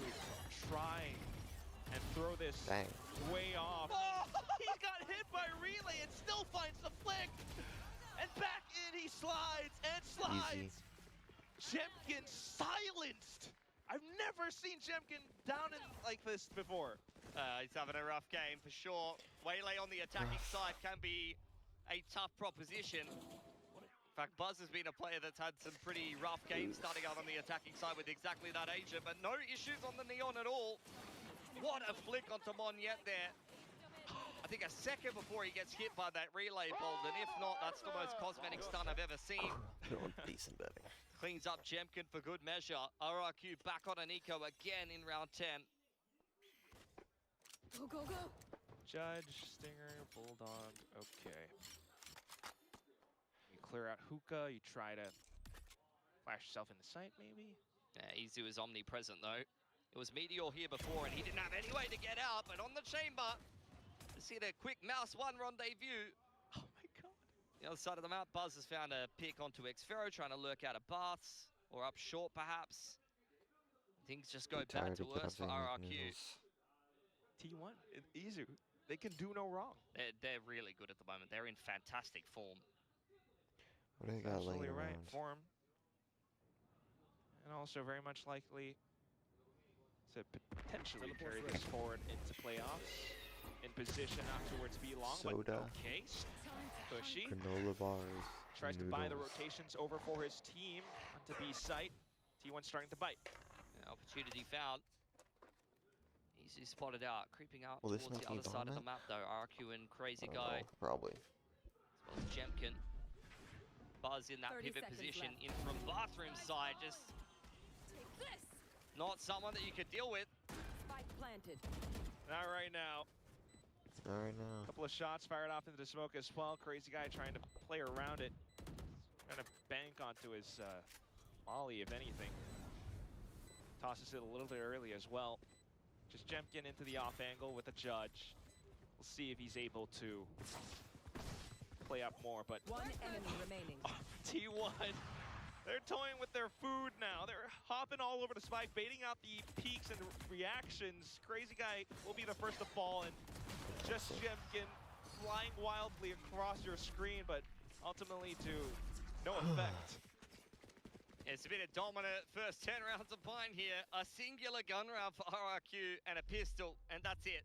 H: try and throw this way off.
G: Oh, he got hit by Relay and still finds the flick. And back in he slides and slides. Jemkin silenced. I've never seen Jemkin down in like this before.
E: He's having a rough game for sure. Waylay on the attacking side can be a tough proposition. In fact, Buzz has been a player that's had some pretty rough games starting out on the attacking side with exactly that agent, but no issues on the Neon at all. What a flick onto Monyet there. I think a second before he gets hit by that relay bolt, and if not, that's the most cosmetic stun I've ever seen.
A: Decent betting.
E: Cleans up Jemkin for good measure. RRQ back on an eco again in round 10.
I: Go, go, go.
H: Judge, Stinger, Bulldog, okay. You clear out Hookah, you try to flash yourself in the sight, maybe?
E: Yeah, Izu is omnipresent though. It was Meteor here before and he didn't have any way to get out, but on the chamber, you see the quick mouse one rendezvous.
H: Oh my god.
E: The other side of the map, Buzz has found a pick onto Xfero, trying to lurk out of baths, or up short perhaps. Things just go bad to worse for RRQ.
H: T1, Izu, they can do no wrong.
E: They're really good at the moment. They're in fantastic form.
A: What do they got laying
H: Absolutely right
A: around?
H: form. And also very much likely to potentially carry this forward into playoffs. In position out towards B long,
A: Soda.
H: but okay, pushy.
A: Granola bars.
H: Tries to buy the
A: noodles.
H: rotations over for his team onto B site. T1 starting to bite.
E: Opportunity found. Easy spotted out, creeping out
A: Will this
E: towards
A: make
E: the
A: me
E: other side of the
A: vomit?
E: map though. RQ and Crazy
A: I don't
E: Guy,
A: know, probably.
E: as well as Jemkin. Buzz in that
I: 30
E: pivot
I: seconds
E: position
I: left.
E: in from bathroom side. Just not someone that you could deal with.
I: Spike planted.
H: Not right now.
A: All right now.
H: A couple of shots fired off into the smoke as well. Crazy guy trying to play around it. Trying to bank onto his molly, if anything. Tosses it a little bit early as well. Just Jemkin into the off angle with a judge. We'll see if he's able to play up more, but
I: One enemy remaining.
H: T1, they're toying with their food now. They're hopping all over the spike, baiting out the peaks and reactions. Crazy guy will be the first to fall, and just Jemkin flying wildly across your screen, but ultimately to no effect.
E: It's been a dominant first 10 rounds of Pine here. A singular gun round for RRQ and a pistol, and that's it.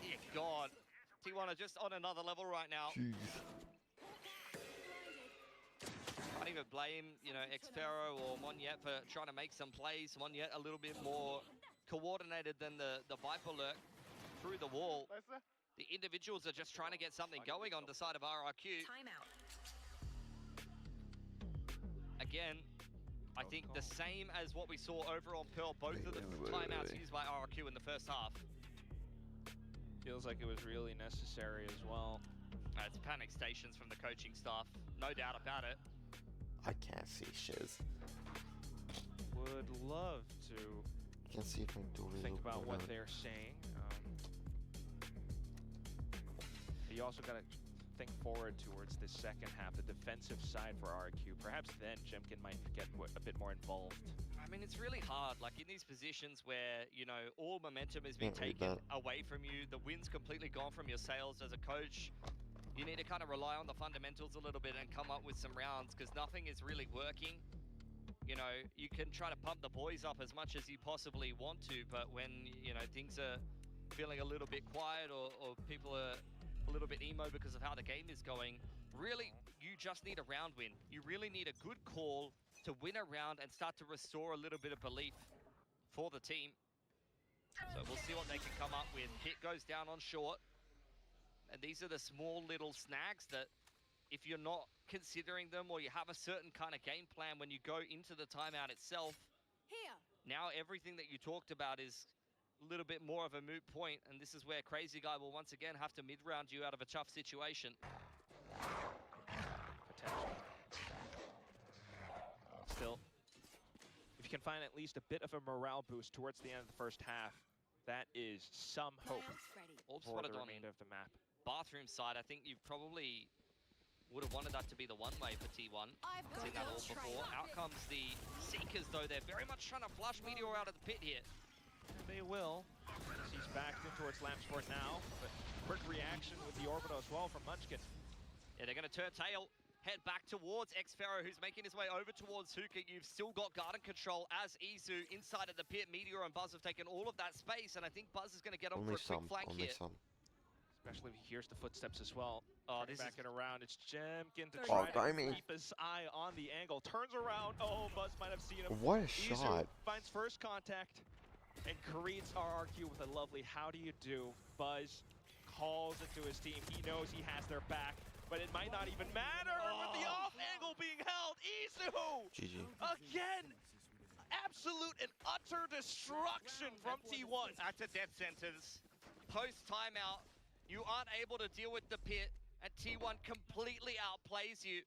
E: Dear God. T1 are just on another level right now.
A: Jeez.
E: Can't even blame, you know, Xfero or Monyet for trying to make some plays. Monyet a little bit more coordinated than the Viper lurk through the wall. The individuals are just trying to get something going on the side of RRQ.
I: Timeout.
E: Again, I think the same as what we saw over on Pearl, both of the timeouts used by RRQ in the first half.
H: Feels like it was really necessary as well.
E: It's panic stations from the coaching staff, no doubt about it.
A: I can't see shiz.
H: Would love to
A: Can't see if I can do it.
H: think about what they're saying. You also got to think forward towards the second half, the defensive side for RRQ. Perhaps then Jemkin might get a bit more involved.
E: I mean, it's really hard, like in these positions where, you know, all momentum has been taken away from you, the wind's completely gone from your sails as a coach. You need to kind of rely on the fundamentals a little bit and come up with some rounds, because nothing is really working. You know, you can try to pump the boys up as much as you possibly want to, but when, you know, things are feeling a little bit quiet or people are a little bit emo because of how the game is going, really, you just need a round win. You really need a good call to win a round and start to restore a little bit of belief for the team. So we'll see what they can come up with. Hit goes down on short. And these are the small little snags that if you're not considering them or you have a certain kind of game plan when you go into the timeout itself, now everything that you talked about is a little bit more of a moot point, and this is where Crazy Guy will once again have to mid-round you out of a tough situation.
H: Potential. Still, if you can find at least a bit of a morale boost towards the end of the first half, that is some hope
E: All
H: for
E: spotted
H: the
E: on
H: remainder of the map.
E: bathroom side. I think you probably would have wanted that to be the one-way for T1. Seen that all before. Out comes the Seekers, though. They're very much trying to flush Meteor out of the pit here.
H: They will. He's backed in towards Lampsport now, but quick reaction with the orbital as well from Munchkin.
E: Yeah, they're going to turn tail, head back towards Xfero, who's making his way over towards Hookah. You've still got garden control as Izu inside of the pit. Meteor and Buzz have taken all of that space, and I think Buzz is going to get on for a quick flank here.
H: Especially if he hears the footsteps as well.
E: Oh, this
H: back it around. It's Jemkin to
A: Oh,
H: try to keep his eye on the angle. Turns around. Oh, Buzz might have seen him.
A: What a
H: Izu
A: shot.
H: finds first contact and greets RRQ with a lovely "how do you do?" Buzz calls it to his team. He knows he has their back, but it might not even matter with the off angle being held. Izu!
A: GG.
H: Again! Absolute and utter destruction from T1.
E: That's a death sentence. Post timeout, you aren't able to deal with the pit, and T1 completely outplays you.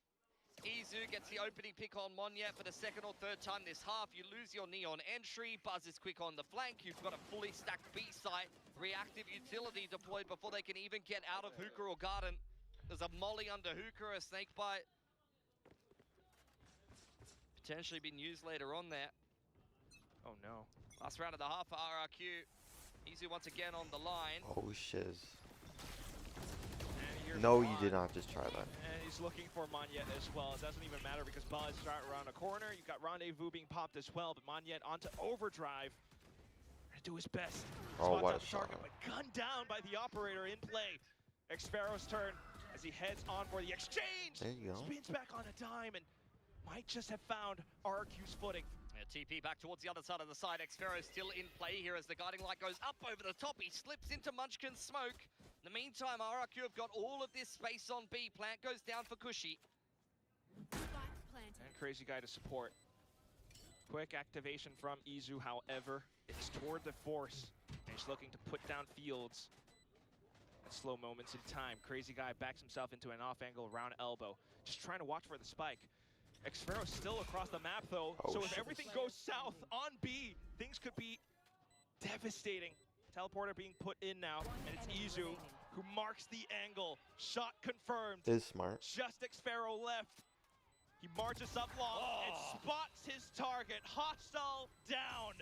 E: Izu gets the opening pick on Monyet for the second or third time this half. You lose your Neon entry. Buzz is quick on the flank. You've got a fully stacked B site. Reactive utility deployed before they can even get out of Hookah or Garden. There's a molly under Hookah, a snake bite. Potentially been used later on there.
H: Oh no.
E: Last round of the half for RRQ. Izu once again on the line.
A: Oh, shiz.
H: And
A: No, you did not just try that.
H: And he's looking for Monyet as well. It doesn't even matter because Buzz is right around a corner. You've got Rendezvous being popped as well, but Monyet onto overdrive. Gonna do his best.
A: Oh,
H: Spots
A: what
H: out
A: a
H: the
A: shot.
H: target, but gunned down by the operator in play. Xfero's turn as he heads on for the exchange.
A: There you go.
H: Spins back on a dime and might just have found RRQ's footing.
E: Yeah, TP back towards the other side of the side. Xfero still in play here as the guiding light goes up over the top. He slips into Munchkin's smoke. In the meantime, RRQ have got all of this space on B. Plant goes down for Cushy.
H: And Crazy Guy to support. Quick activation from Izu, however, it's toward the Force. And he's looking to put down Fields at slow moments in time. Crazy Guy backs himself into an off-angle round elbow, just trying to watch for the spike. Xfero's still across the map, though, so if everything goes south on B, things could be devastating. Teleporter being put in now, and it's Izu who marks the angle. Shot confirmed.
A: Is smart.
H: Just Xfero left. He marches up long and spots his target. Hostile down.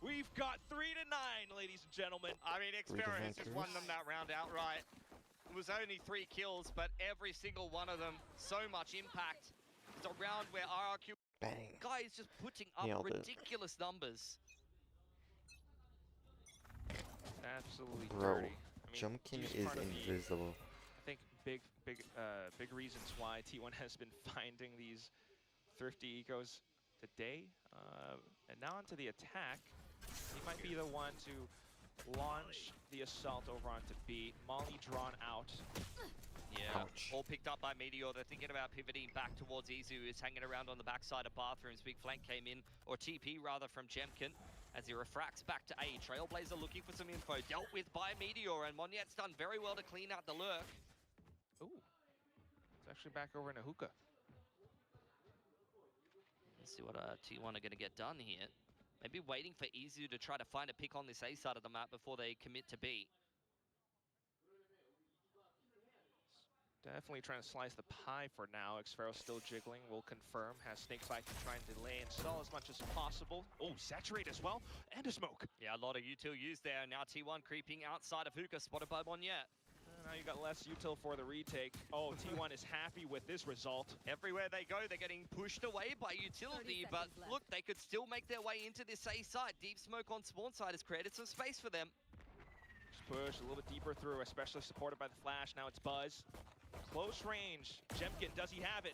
H: We've got 3-9, ladies and gentlemen.
E: I mean, Xfero has just won them that round outright. It was only 3 kills, but every single one of them, so much impact. It's a round where RRQ guy is just putting up ridiculous numbers.
H: Absolutely
A: Bro,
H: dirty. I mean,
A: Jumpkin
H: he's
A: is
H: part of
A: invisible.
H: I think big reasons why T1 has been finding these thrifty ecos today. And now onto the attack. He might be the one to launch the assault over onto B. Molly drawn out.
E: Yeah, all picked up by Meteor. They're thinking about pivoting back towards Izu, who's hanging around on the backside of bathrooms. Big flank came in, or TP rather, from Jemkin as he refracts back to A. Trailblazer looking for some info. Dealt with by Meteor, and Monyet's done very well to clean out the lurk.
H: Ooh, it's actually back over in a hookah.
E: Let's see what T1 are going to get done here. Maybe waiting for Izu to try to find a pick on this A side of the map before they commit to B.
H: Definitely trying to slice the pie for now. Xfero still jiggling, will confirm. Has Snakebite to try and delay and stall as much as possible. Oh, saturate as well, and a smoke.
E: Yeah, a lot of util used there. Now T1 creeping outside of hookah, spotted by Monyet.
H: Now you got less util for the retake. Oh, T1 is happy with this result.
E: Everywhere they go, they're getting pushed away by utility, but look, they could still make their way into this A site. Deep smoke on spawn side has created some space for them.
H: Just push a little bit deeper through, especially supported by the flash. Now it's Buzz. Close range. Jemkin, does he have it?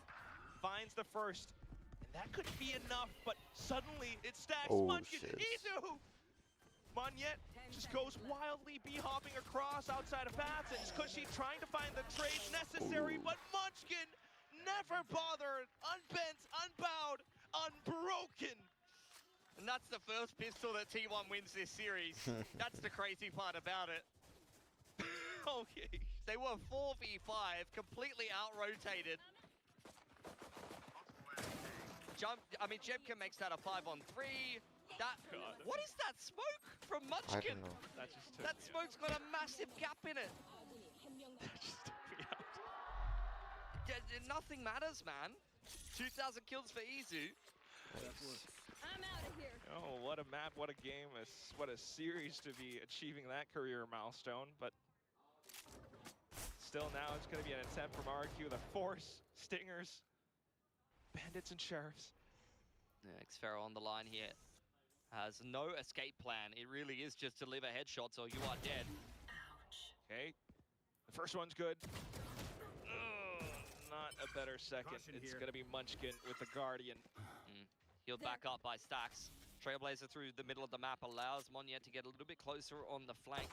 H: Finds the first. And that could be enough, but suddenly it stacks. Munchkin, Izu! Monyet just goes wildly B-hopping across outside of paths, and Cushy trying to find the trades necessary, but Munchkin never bothered. Unbent, unbowed, unbroken.
E: And that's the first pistol that T1 wins this series. That's the crazy part about it. Okay. They were 4v5, completely out-rotated. Jemkin makes that a 5-on-3. What is that smoke from Munchkin?
A: I don't know.
E: That smoke's got a massive gap in it.
H: That just took me out.
E: Nothing matters, man. 2,000 kills for Izu.
I: I'm out of here.
H: Oh, what a map, what a game, what a series to be achieving that career milestone. But still now it's going to be an attempt from RRQ, the Force, Stingers, Bandits, and Sheriffs.
E: Yeah, Xfero on the line here. Has no escape plan. It really is just to live a headshot or you are dead.
H: Okay, the first one's good. Not a better second. It's going to be Munchkin with the Guardian.
E: Healed back up by Stacks. Trailblazer through the middle of the map allows Monyet to get a little bit closer on the flank.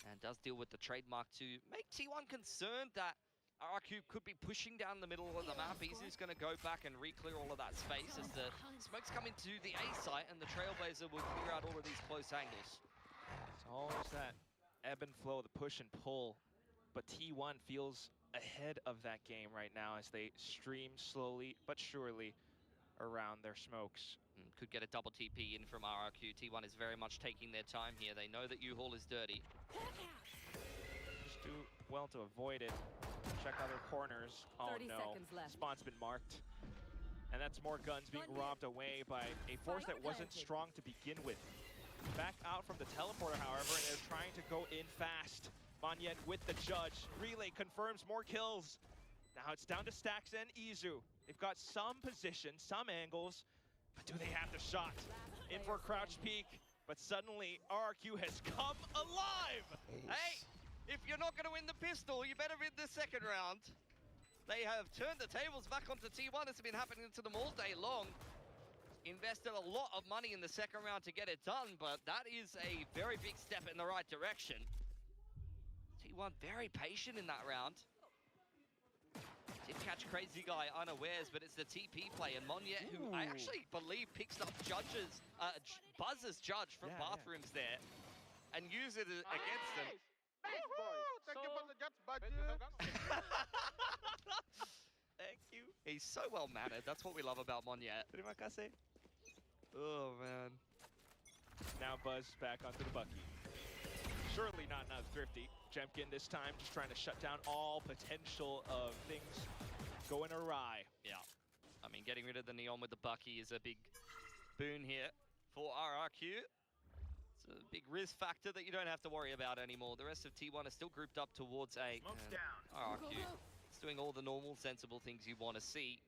E: And does deal with the trademark to make T1 concerned that RRQ could be pushing down the middle of the map. Izu's going to go back and re-clear all of that space as the smokes come into the A site and the Trailblazer will clear out all of these close angles.
H: It's always that ebb and flow, the push and pull. But T1 feels ahead of that game right now as they stream slowly but surely around their smokes.
E: Could get a double TP in from RRQ. T1 is very much taking their time here. They know that U-Haul is dirty.
H: Just do well to avoid it. Check other corners. Oh
I: 30
H: no,
I: seconds left.
H: Spawn's been marked. And that's more guns being robbed away by a force that wasn't strong to begin with. Back out from the teleporter, however, and they're trying to go in fast. Monyet with the judge. Relay confirms more kills. Now it's down to Stacks and Izu. They've got some position, some angles, but do they have the shot? In for crouch peek, but suddenly RRQ has come alive!
E: Hey, if you're not going to win the pistol, you better win the second round. They have turned the tables back onto T1. It's been happening to them all day long. Invested a lot of money in the second round to get it done, but that is a very big step in the right direction. T1 very patient in that round. Did catch Crazy Guy unawares, but it's the TP play, and Monyet, who I actually believe picks up Buzz's judge from bathrooms there, and use it against them.
J: Nice, boys.
B: Thank you for the guts, budget.
E: Thank you. He's so well-mannered. That's what we love about Monyet.
H: Terima kasih.
E: Oh, man.
H: Now Buzz back onto the Bucky. Surely not thrifty. Jemkin this time just trying to shut down all potential of things going awry.
E: Yeah. I mean, getting rid of the Neon with the Bucky is a big boon here for RRQ. It's a big risk factor that you don't have to worry about anymore. The rest of T1 are still grouped up towards A.
H: Smoke's down.
E: RRQ is doing all the normal, sensible things you want to see.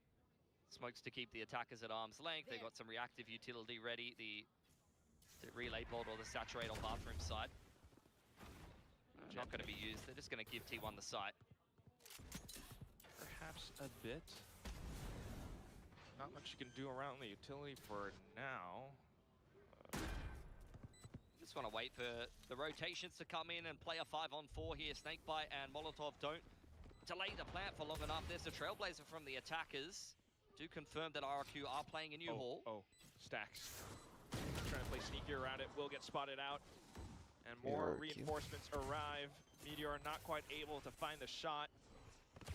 E: Smokes to keep the attackers at arm's length. They got some reactive utility ready. The relay bolt or the saturate on bathroom side. Not going to be used. They're just going to give T1 the site.
H: Perhaps a bit. Not much you can do around the utility for now.
E: Just want to wait for the rotations to come in and play a 5-on-4 here. Snakebite and Molotov don't delay the plant for long enough. There's a Trailblazer from the attackers. Do confirm that RRQ are playing a new hall.
H: Oh, Stacks. Trying to play sneaky around it. Will get spotted out. And more reinforcements arrive. Meteor not quite able to find the shot.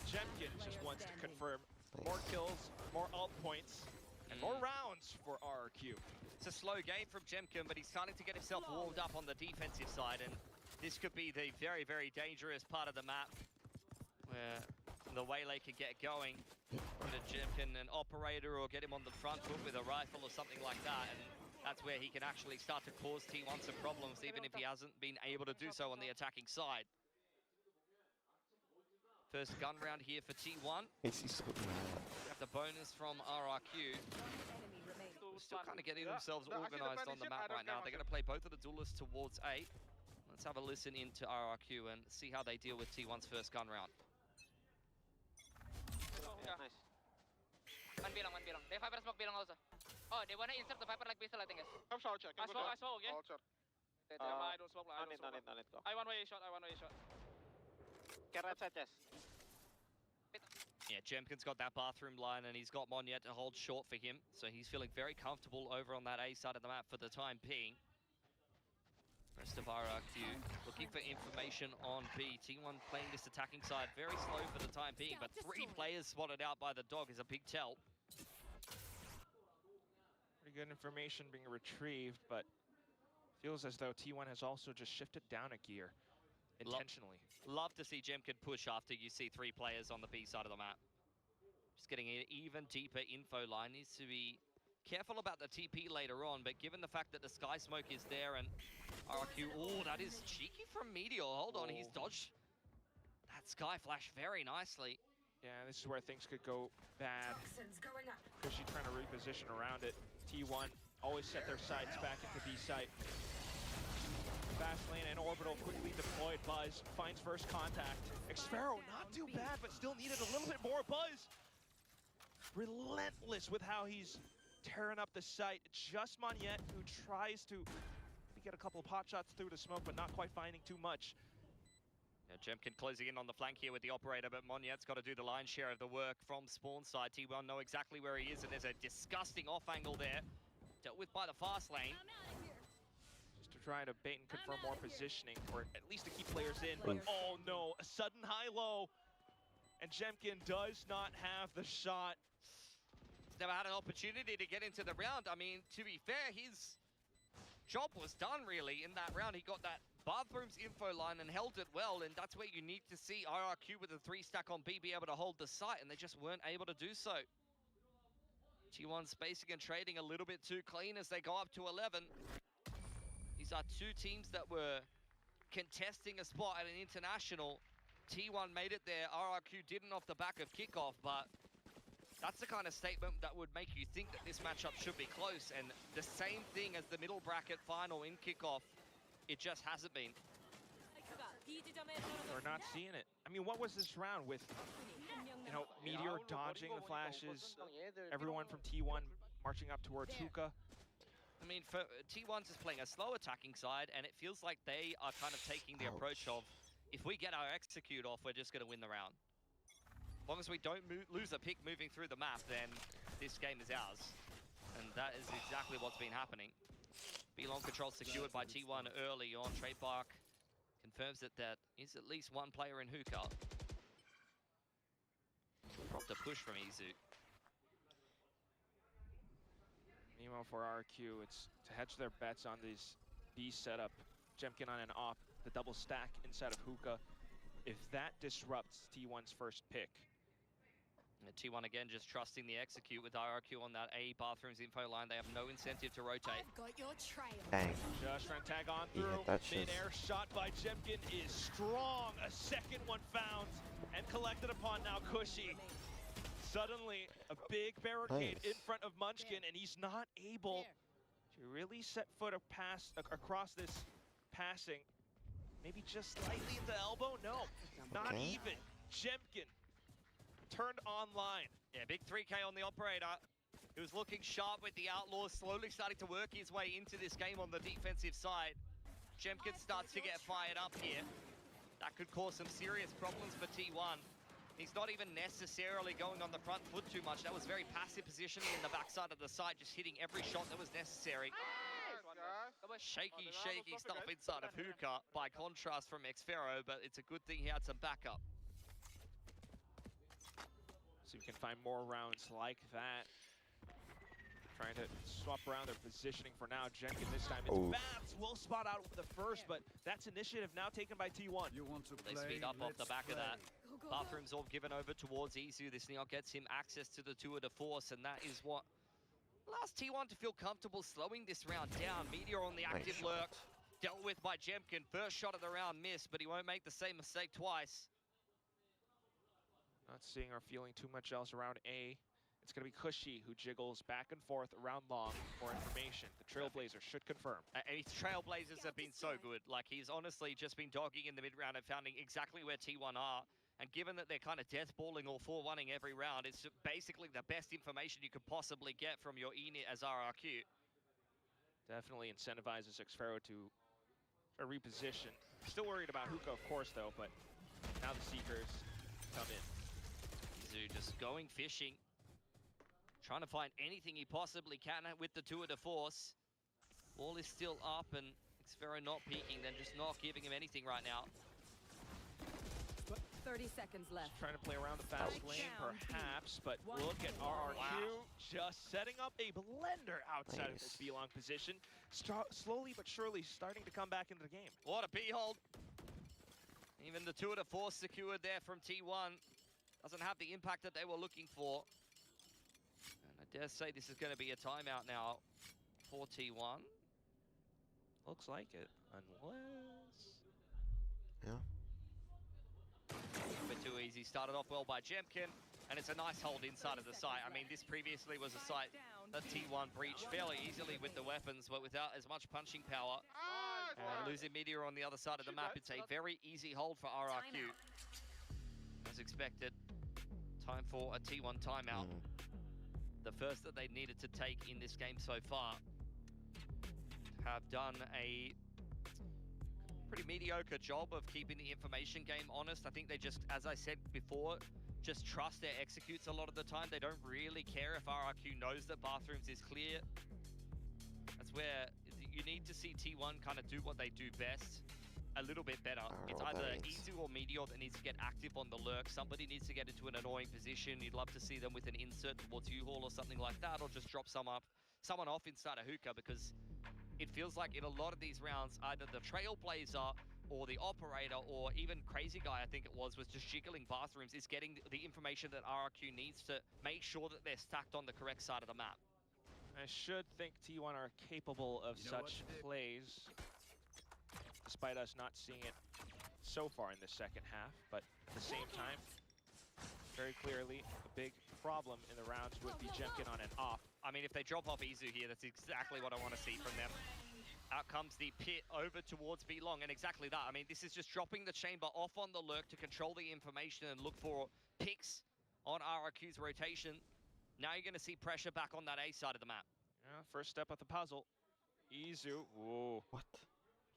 H: Jemkin just wants to confirm more kills, more ult points, and more rounds for RRQ.
E: It's a slow game from Jemkin, but he's starting to get himself warmed up on the defensive side, and this could be the very, very dangerous part of the map where the waylay could get going. Put a Jemkin an operator or get him on the front foot with a rifle or something like that, and that's where he can actually start to cause T1 some problems, even if he hasn't been able to do so on the attacking side. First gun round here for T1. We have the bonus from RRQ. Still kind of getting themselves organized on the map right now. They're going to play both of the duelists towards A. Let's have a listen into RRQ and see how they deal with T1's first gun round.
J: Nice. One bilang. They Viper smoke bilang also. Oh, they wanna insert the Viper like pistol, I think.
B: I'm short check.
J: I smoke, okay?
B: I'll check.
J: I don't smoke. I don't smoke. I one way shot. Get right side, yes.
E: Yeah, Jemkin's got that bathroom line, and he's got Monyet to hold short for him. So he's feeling very comfortable over on that A side of the map for the time being. Rest of RRQ looking for information on B. T1 playing this attacking side very slow for the time being, but 3 players spotted out by the dog is a big tell.
H: Pretty good information being retrieved, but feels as though T1 has also just shifted down a gear intentionally.
E: Love to see Jemkin push after you see 3 players on the B side of the map. Just getting an even deeper info line. Needs to be careful about the TP later on, but given the fact that the Sky Smoke is there and RRQ, oh, that is cheeky from Meteor. Hold on, he's dodged that Sky Flash very nicely.
H: Yeah, this is where things could go bad. Cushy trying to reposition around it. T1 always set their sights back into B site. Fast lane and orbital quickly deployed. Buzz finds first contact. Xpharaoh not too bad, but still needed a little bit more. Buzz relentless with how he's tearing up the site. Just Monyet, who tries to get a couple of pot shots through the smoke, but not quite finding too much.
E: Yeah, Jemkin closing in on the flank here with the operator, but Monyet's got to do the lion's share of the work from spawn side. T1 know exactly where he is, and there's a disgusting off angle there. Dealt with by the fast lane.
H: Just to try to bait and confirm more positioning, or at least to keep players in, but oh no, a sudden high-low. And Jemkin does not have the shot.
E: He's never had an opportunity to get into the round. I mean, to be fair, his job was done really in that round. He got that bathrooms info line and held it well, and that's where you need to see RRQ with a 3-stack on B be able to hold the site, and they just weren't able to do so. T1 spacing and trading a little bit too clean as they go up to 11. These are 2 teams that were contesting a spot at an international. T1 made it there. RRQ didn't off the back of kickoff, but that's the kind of statement that would make you think that this matchup should be close, and the same thing as the middle bracket final in kickoff. It just hasn't been.
H: We're not seeing it. I mean, what was this round with, you know, Meteor dodging the flashes, everyone from T1 marching up towards Hookah?
E: I mean, for T1's just playing a slow attacking side, and it feels like they are kind of taking the approach of, if we get our execute off, we're just going to win the round. As long as we don't lose a pick moving through the map, then this game is ours. And that is exactly what's been happening. B-Long control secured by T1 early on. Trademark confirms that there is at least one player in hookah. Dropped a push from Izu.
H: Meanwhile, for RRQ, it's to hedge their bets on these B setup. Jemkin on an op, the double stack inside of hookah. If that disrupts T1's first pick.
E: And T1 again just trusting the execute with RRQ on that A bathrooms info line. They have no incentive to rotate.
D: I've got your trail.
A: Dang.
H: Just trying to tag on
A: He
H: through.
A: hit that shit.
H: Mid-air shot by Jemkin is strong. A second one found and collected upon now Cushy. Suddenly, a big barricade in front of Munchkin, and he's not able to really set foot across this passing. Maybe just slightly into elbow? No, not even. Jemkin turned online.
E: Yeah, big 3K on the operator. He was looking sharp with the Outlaws, slowly starting to work his way into this game on the defensive side. Jemkin starts to get fired up here. That could cause some serious problems for T1. He's not even necessarily going on the front foot too much. That was very passive positioning in the backside of the site, just hitting every shot that was necessary. Shaky stuff inside of hookah, by contrast from Xfero, but it's a good thing he had some backup.
H: So you can find more rounds like that. Trying to swap around their positioning for now. Jemkin this time, it's Bats will spot out with the first, but that's initiative now taken by T1.
C: You want to
E: They
C: play?
E: speed up off the back of that.
D: Go,
E: Bathrooms all given over towards Izu. This Neon gets him access to the tour de force, and that is what allows T1 to feel comfortable slowing this round down. Meteor on the active lurk, dealt with by Jemkin. First shot of the round missed, but he won't make the same mistake twice.
H: Not seeing or feeling too much else around A. It's going to be Cushy who jiggles back and forth around long for information. The Trailblazers should confirm.
E: And his Trailblazers have been so good. Like, he's honestly just been dogging in the mid-round and finding exactly where T1 are. And given that they're kind of death-balling or 4-1ing every round, it's basically the best information you could possibly get from your unit as RRQ.
H: Definitely incentivizes Xfero to reposition. Still worried about hookah, of course, though, but now the Seekers come in.
E: Izu just going fishing. Trying to find anything he possibly can with the tour de force. Ball is still up and Xfero not peeking, then just not giving him anything right now.
I: 30 seconds left.
H: Trying to play around the fast lane, perhaps, but look at RRQ just setting up a blender outside of this B-long position. Slowly but surely starting to come back into the game.
E: What a B-hold. Even the tour de force secured there from T1. Doesn't have the impact that they were looking for. And I dare say this is going to be a timeout now for T1.
H: Looks like it, unless...
A: Yeah.
E: A bit too easy. Started off well by Jemkin, and it's a nice hold inside of the site. I mean, this previously was a site that T1 breached fairly easily with the weapons, but without as much punching power. And losing Meteor on the other side of the map, it's a very easy hold for RRQ. As expected, time for a T1 timeout. The first that they needed to take in this game so far. Have done a pretty mediocre job of keeping the information game honest. I think they just, as I said before, just trust their executes a lot of the time. They don't really care if RRQ knows that bathrooms is clear. That's where you need to see T1 kind of do what they do best a little bit better. It's either Izu or Meteor that needs to get active on the lurk. Somebody needs to get into an annoying position. You'd love to see them with an insert towards U-Haul or something like that, or just drop someone off inside a hookah, because it feels like in a lot of these rounds, either the Trailblazer or the operator or even Crazy Guy, I think it was just jiggling bathrooms, is getting the information that RRQ needs to make sure that they're stacked on the correct side of the map.
H: I should think T1 are capable of such plays, despite us not seeing it so far in the second half. But at the same time, very clearly, a big problem in the rounds would be Jemkin on an off.
E: I mean, if they drop off Izu here, that's exactly what I want to see from them. Out comes the pit over towards B-Long, and exactly that. I mean, this is just dropping the chamber off on the lurk to control the information and look for picks on RRQ's rotation. Now you're going to see pressure back on that A side of the map.
H: Yeah, first step of the puzzle. Izu, whoa.
A: What?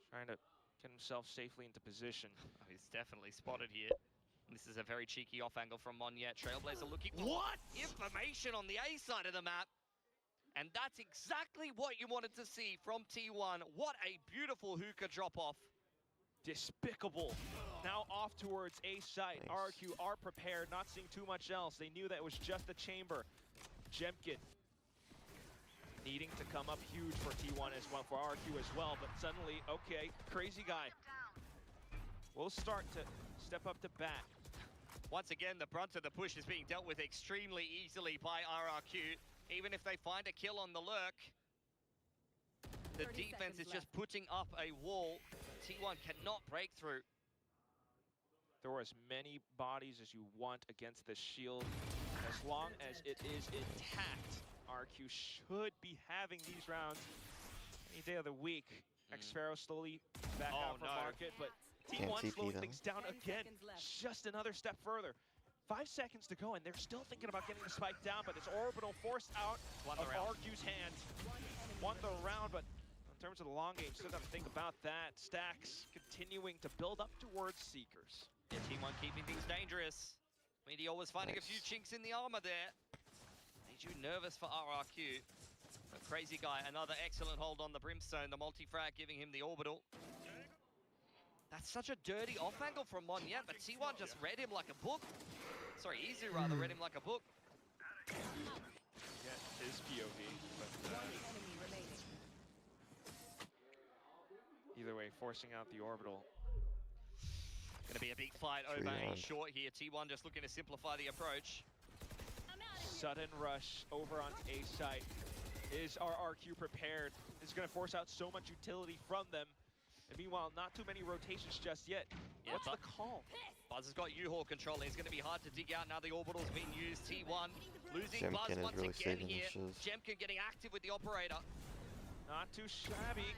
H: Trying to get himself safely into position.
E: Oh, he's definitely spotted here. This is a very cheeky off angle from Monyet. Trailblazer looking for information on the A side of the map. And that's exactly what you wanted to see from T1. What a beautiful hookah drop off.
H: Despicable. Now off towards A site.
A: Nice.
H: RRQ are prepared, not seeing too much else. They knew that it was just a chamber. Jemkin needing to come up huge for T1 as well, for RRQ as well, but suddenly, okay, crazy guy will start to step up to bat.
E: Once again, the brunt of the push is being dealt with extremely easily by RRQ. Even if they find a kill on the lurk, the defense is just putting up a wall. T1 cannot break through.
H: Throw as many bodies as you want against the shield. As long as it is intact, RQ should be having these rounds any day of the week. Xfero slowly back out from market, but T1 slowing things down again, just another step further. 5 seconds to go, and they're still thinking about getting the spike down, but it's orbital forced out of RQ's hands. Won the round, but in terms of the long game, still got to think about that. Stacks continuing to build up towards Seekers.
E: Yeah, T1 keeping things dangerous. Meteor was finding a few chinks in the armor there. Made you nervous for RRQ. A crazy guy, another excellent hold on the Brimstone. The multi-frag giving him the orbital. That's such a dirty off angle from Monyet, but T1 just read him like a book. Sorry, Izu rather read him like a book.
H: Yeah, his POV. But, either way, forcing out the orbital.
E: Gonna be a big fight over a short here. T1 just looking to simplify the approach.
H: Sudden rush over onto A site. Is RRQ prepared? It's gonna force out so much utility from them. And meanwhile, not too many rotations just yet.
E: Yeah,
H: what's the call?
E: Buzz has got U-Haul controlling. It's going to be hard to dig out now the orbital's being used. T1 losing
A: Jemkin
E: Buzz
A: is
E: once
A: really
E: again
A: saving
E: here.
A: the shields.
E: Jemkin getting active with the operator.
H: Not too shabby.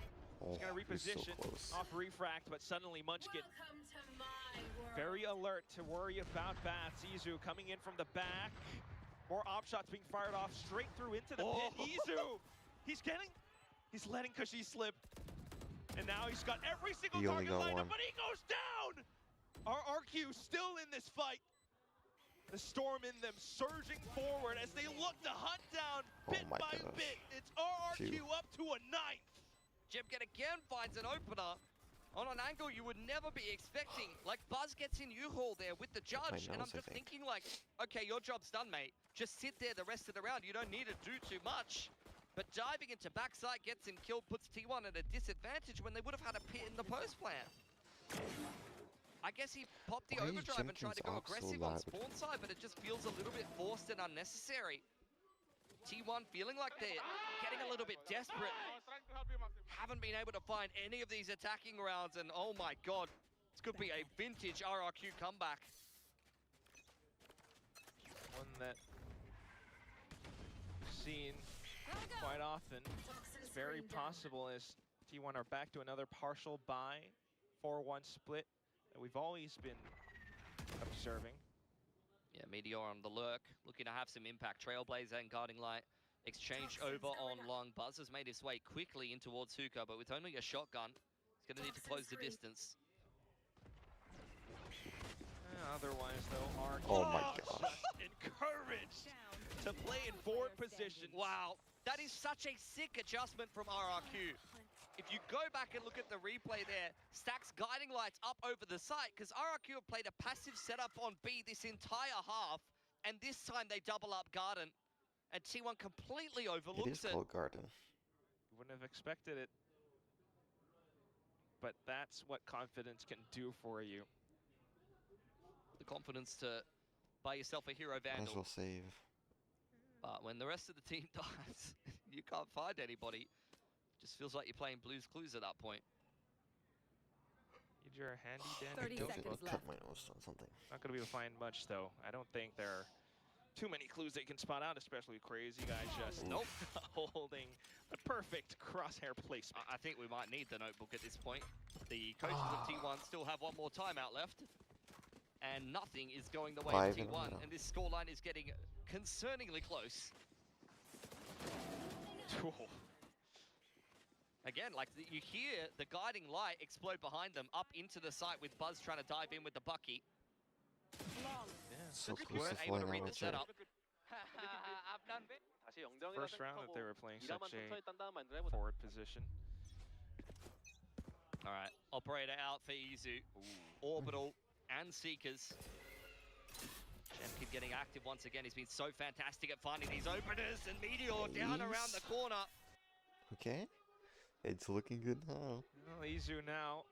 H: He's gonna reposition off refract, but suddenly Munchkin very alert to worry about bats. Izu coming in from the back. More op shots being fired off straight through into the pit. Izu! He's letting Kushi slip. And now he's got every single target lined up, but he goes down! RRQ still in this fight. The storm in them surging forward as they look to hunt down bit by bit. It's RRQ up to a 9th.
E: Jemkin again finds an opener on an angle you would never be expecting. Like, Buzz gets in U-Haul there with the judge, and I'm just thinking like, okay, your job's done, mate. Just sit there the rest of the round. You don't need to do too much. But diving into backside gets him killed, puts T1 at a disadvantage when they would have had a pit in the post plan. I guess he popped the overdrive and tried to go aggressive on spawn side, but it just feels a little bit forced and unnecessary. T1 feeling like they're getting a little bit desperate. Haven't been able to find any of these attacking rounds, and oh my god, this could be a vintage RRQ comeback.
H: One that we've seen quite often. It's very possible as T1 are back to another partial buy, 4-1 split that we've always been observing.
E: Yeah, Meteor on the lurk, looking to have some impact. Trailblazer and Guarding Light exchanged over on long. Buzz has made his way quickly in towards Hookah, but with only a shotgun, he's going to need to close the distance.
H: Otherwise, though, RRQ encouraged to play in forward position.
E: Wow, that is such a sick adjustment from RRQ. If you go back and look at the replay there, Stacks Guiding Lights up over the site, because RRQ have played a passive setup on B this entire half, and this time they double up Garden, and T1 completely overlooks it.
A: It is called Garden.
H: You wouldn't have expected it, but that's what confidence can do for you.
E: The confidence to buy yourself a hero vandal.
A: Might as well save.
E: But when the rest of the team dies, you can't find anybody. Just feels like you're playing Blue's Clues at that point.
H: Need your handy dandy
I: 30
H: token.
I: seconds
A: I'll cut my nose on something.
H: Not going to be able to find much, though. I don't think there are too many clues that you can spot out, especially crazy guys just holding the perfect crosshair placement.
E: I think we might need the notebook at this point. The coaches of T1 still have one more timeout left. And nothing is going the way of T1. And this scoreline is getting concerningly close. Again, like you hear the Guiding Light explode behind them up into the site with Buzz trying to dive in with the Bucky.
A: So
E: Good
A: close to
E: able to
A: flying
E: read
A: out
E: the
A: of check.
E: setup.
J: 다시 0점이라
H: First round that they
J: 생각하고
H: were playing
J: 2라만
H: such
J: 천천히
H: a
J: 딴 다음 마인드로 해보자.
H: forward position.
E: All right, operator out for Izu. Orbital and Seekers. Jemkin getting active once again. He's been so fantastic at finding these openers, and Meteor down around the corner.
A: Okay. It's looking good now.
H: Well, Izu now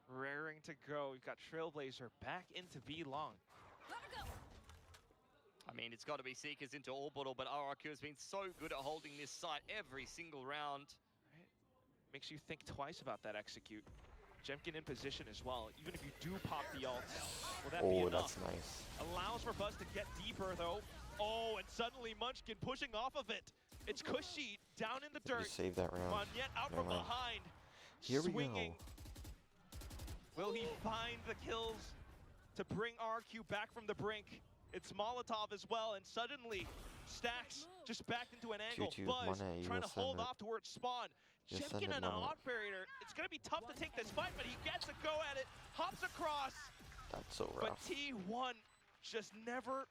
H: raring to go. We've got Trailblazer back into B long.
E: I mean, it's got to be Seekers into Orbital, but RRQ has been so good at holding this site every single round.
H: Makes you think twice about that execute. Jemkin in position as well. Even if you do pop the ult, will that be enough?
A: That's nice.
H: Allows for Buzz to get deeper though. Oh, and suddenly Munchkin pushing off of it. It's Cushy down in the dirt.
A: Just save that round.
H: Monyet out from
A: Never mind.
H: behind.
A: Here we
H: Swinging.
A: go.
H: Will he find the kills to bring RQ back from the brink? It's Molotov as well, and suddenly Stacks just backed into an angle.
A: Choo-choo,
H: Buzz
A: Monet, you
H: trying
A: will
H: to hold
A: send it.
H: off towards spawn.
A: Just send
H: Jemkin
A: it,
H: and an
A: Monet.
H: operator. It's gonna be tough to take this fight, but he gets a go at it. Hops across,
A: That's so
H: but
A: rough.
H: T1 just never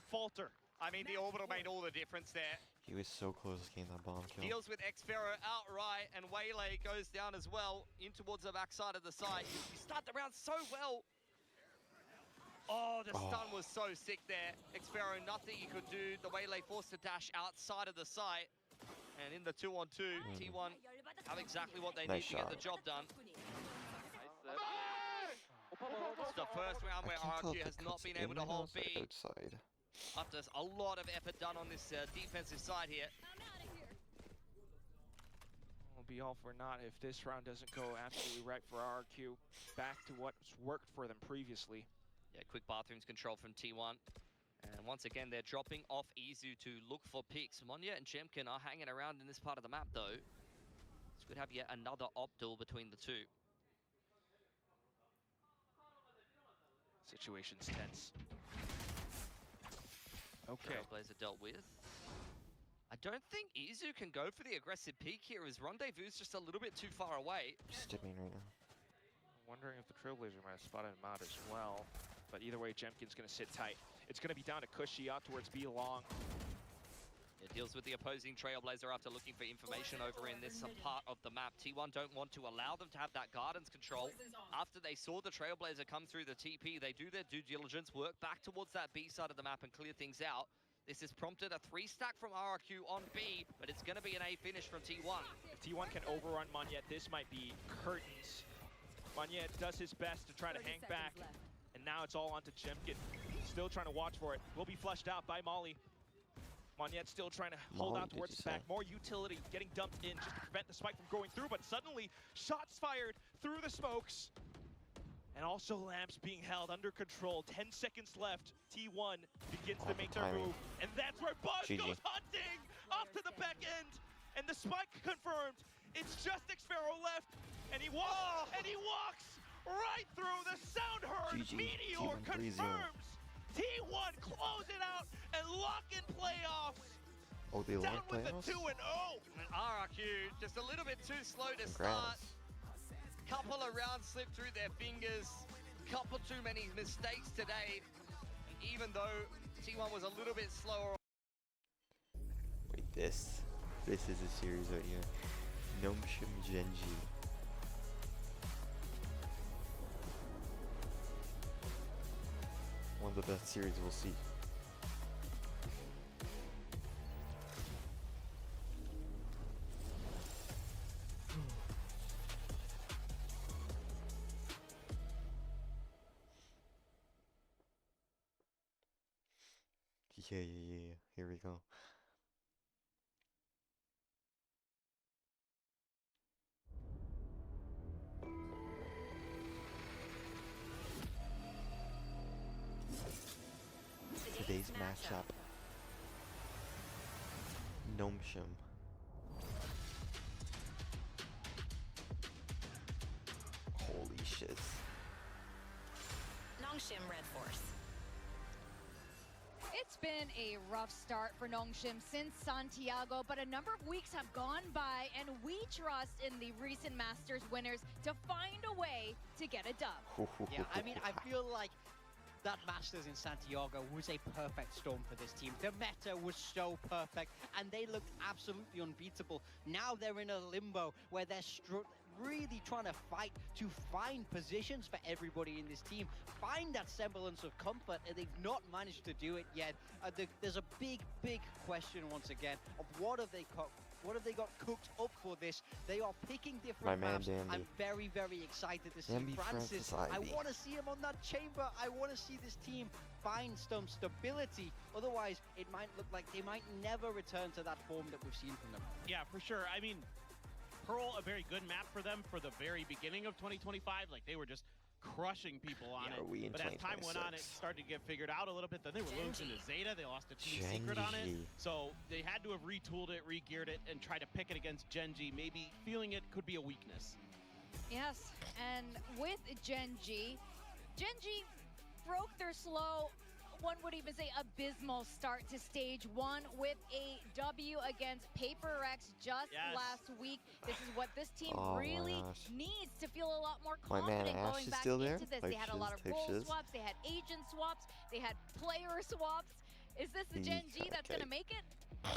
H: falter.
E: I mean, the Orbital made all the difference there.
A: He was so close to getting that bomb kill.
E: Deals with Xpharaoh outright, and Waylay goes down as well, in towards the backside of the site. You start the round so well. Oh, the stun was so sick there. Xpharaoh, nothing he could do. The Waylay forced to dash outside of the site. And in the 2-on-2, T1 have exactly what they
A: Nice
E: need to get
A: shot.
E: the job done.
J: 나이스.
E: It's the first round where
A: I can't tell
E: RRQ
A: if
E: has
A: the
E: not
A: cut's
E: been
A: in
E: able to
A: my
E: hold
A: house or
E: B.
A: outside.
E: After a lot of effort done on this defensive side here.
H: Will be all for naught if this round doesn't go absolutely right for RRQ. Back to what's worked for them previously.
E: Yeah, quick bathrooms control from T1. And once again, they're dropping off Izu to look for picks. Monya and Jemkin are hanging around in this part of the map, though. This could have yet another op duel between the two.
H: Situation's tense. Okay.
E: Trailblazer dealt with. I don't think Izu can go for the aggressive peak here, as Rendezvous is just a little bit too far away.
A: Stimming right now.
H: Wondering if the Trailblazer might have spotted him out as well. But either way, Jemkin's going to sit tight. It's going to be down to Cushy out towards B long.
E: It deals with the opposing Trailblazer after looking for information over in this part of the map. T1 don't want to allow them to have that Gardens control. After they saw the Trailblazer come through the TP, they do their due diligence, work back towards that B side of the map and clear things out. This has prompted a 3-stack from RRQ on B, but it's going to be an A finish from T1.
H: If T1 can overrun Monyet, this might be curtains. Monyet does his best to try to hang back. And now it's all onto Jemkin. Still trying to watch for it. Will be flushed out by Molly. Monyet still trying to hold out towards the back. More utility getting dumped in just to prevent the spike from going through, but suddenly shots fired through the smokes. And also Lamps being held under control. 10 seconds left. T1 begins to make their move. And that's where Buzz goes hunting off to the back end. And the spike confirmed. It's just Xpharaoh left. And he walks, right through the sound heard. Meteor confirms. T1 close it out and lock in playoffs.
A: Oh, they
H: Down
A: lock
H: with
A: playoffs?
H: the 2-0.
E: And RRQ just a little bit too slow to start. Couple of rounds slipped through their fingers. Couple too many mistakes today. And even though T1 was a little bit slower.
A: Wait, this is a series right here. Nomshim Genji. One of the best series we'll see. Yeah. Here we go. Today's matchup. Nomshim. Holy shit.
K: Nongshim Red Force.
F: It's been a rough start for Nongshim since Santiago, but a number of weeks have gone by, and we trust in the recent Masters winners to find a way to get a dub.
L: Yeah, I mean, I feel like
K: that Masters in Santiago was a perfect storm for this team. The meta was so perfect, and they looked absolutely unbeatable. Now they're in a limbo where they're really trying to fight to find positions for everybody in this team, find that semblance of comfort, and they've not managed to do it yet. There's a big question once again of what have they got cooked up for this. They are picking different maps. I'm very excited to see Francis. I want to see him on that chamber. I want to see this team find some stability. Otherwise, it might look like they might never return to that form that we've seen from them.
L: Yeah, for sure. I mean, Pearl, a very good map for them for the very beginning of 2025. Like, they were just crushing people on it. But as time went on, it started to get figured out a little bit. Then they were losing to Zeta. They lost a team secret on it. So they had to have retooled it, re-geared it, and try to pick it against GENG, maybe feeling it could be a weakness.
F: Yes, and with GENG broke their slow, one would even say abysmal start to stage 1 with a W against Paper Rex just last week. This is what this team really needs to feel a lot more confident going back into this. They had a lot of role swaps, they had agent swaps, they had player swaps. Is this the GENG that's going to make it?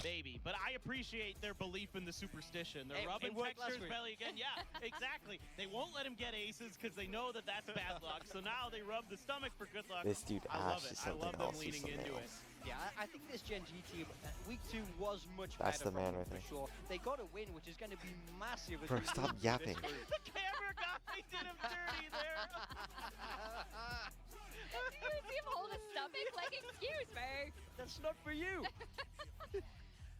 L: Maybe, but I appreciate their belief in the superstition. They're rubbing Texture's belly again. Yeah, exactly. They won't let him get aces because they know that that's bad luck. So now they rub the stomach for good luck.
A: This dude
L: Ash
A: is something else.
L: I love them leaning into it.
K: Yeah, I think this GENG team, week 2 was much better for sure. They got a win, which is going to be massive.
A: Bro, stop yapping.
L: The camera guy did him dirty there.
F: You see him hold his stomach like, excuse me.
K: That's not for you.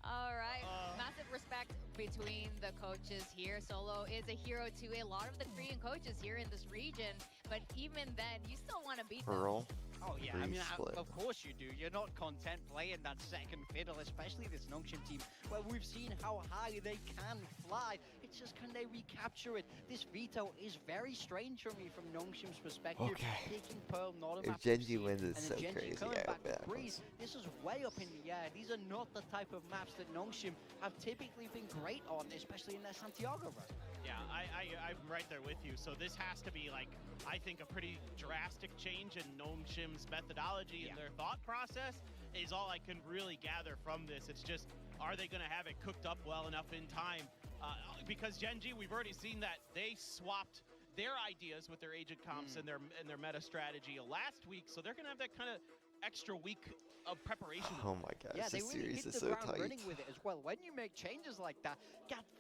F: All right, massive respect between the coaches here. Solo is a hero to a lot of the Korean coaches here in this region, but even then, you still want to beat them.
K: Oh yeah, I mean, of course you do. You're not content playing that second fiddle, especially this Nongshim team, where we've seen how high they can fly. It's just, can they recapture it? This veto is very strange for me from Nongshim's perspective. Taking Pearl, not a map.
A: If GENG wins, it's so crazy.
K: This is way up in the air. These are not the type of maps that Nongshim have typically been great on, especially in their Santiago run.
L: Yeah, I'm right there with you. So this has to be, like, I think a pretty drastic change in Nongshim's methodology and their thought process is all I can really gather from this. It's just, are they going to have it cooked up well enough in time? Because GENG, we've already seen that they swapped their ideas with their agent comps and their meta strategy last week, so they're going to have that kind of extra week of preparation.
A: Oh my gosh,
K: yeah,
A: this
K: they really
A: series
K: hit
A: is
K: the
A: so
K: ground
A: tight.
K: running with it as well. When you make changes like that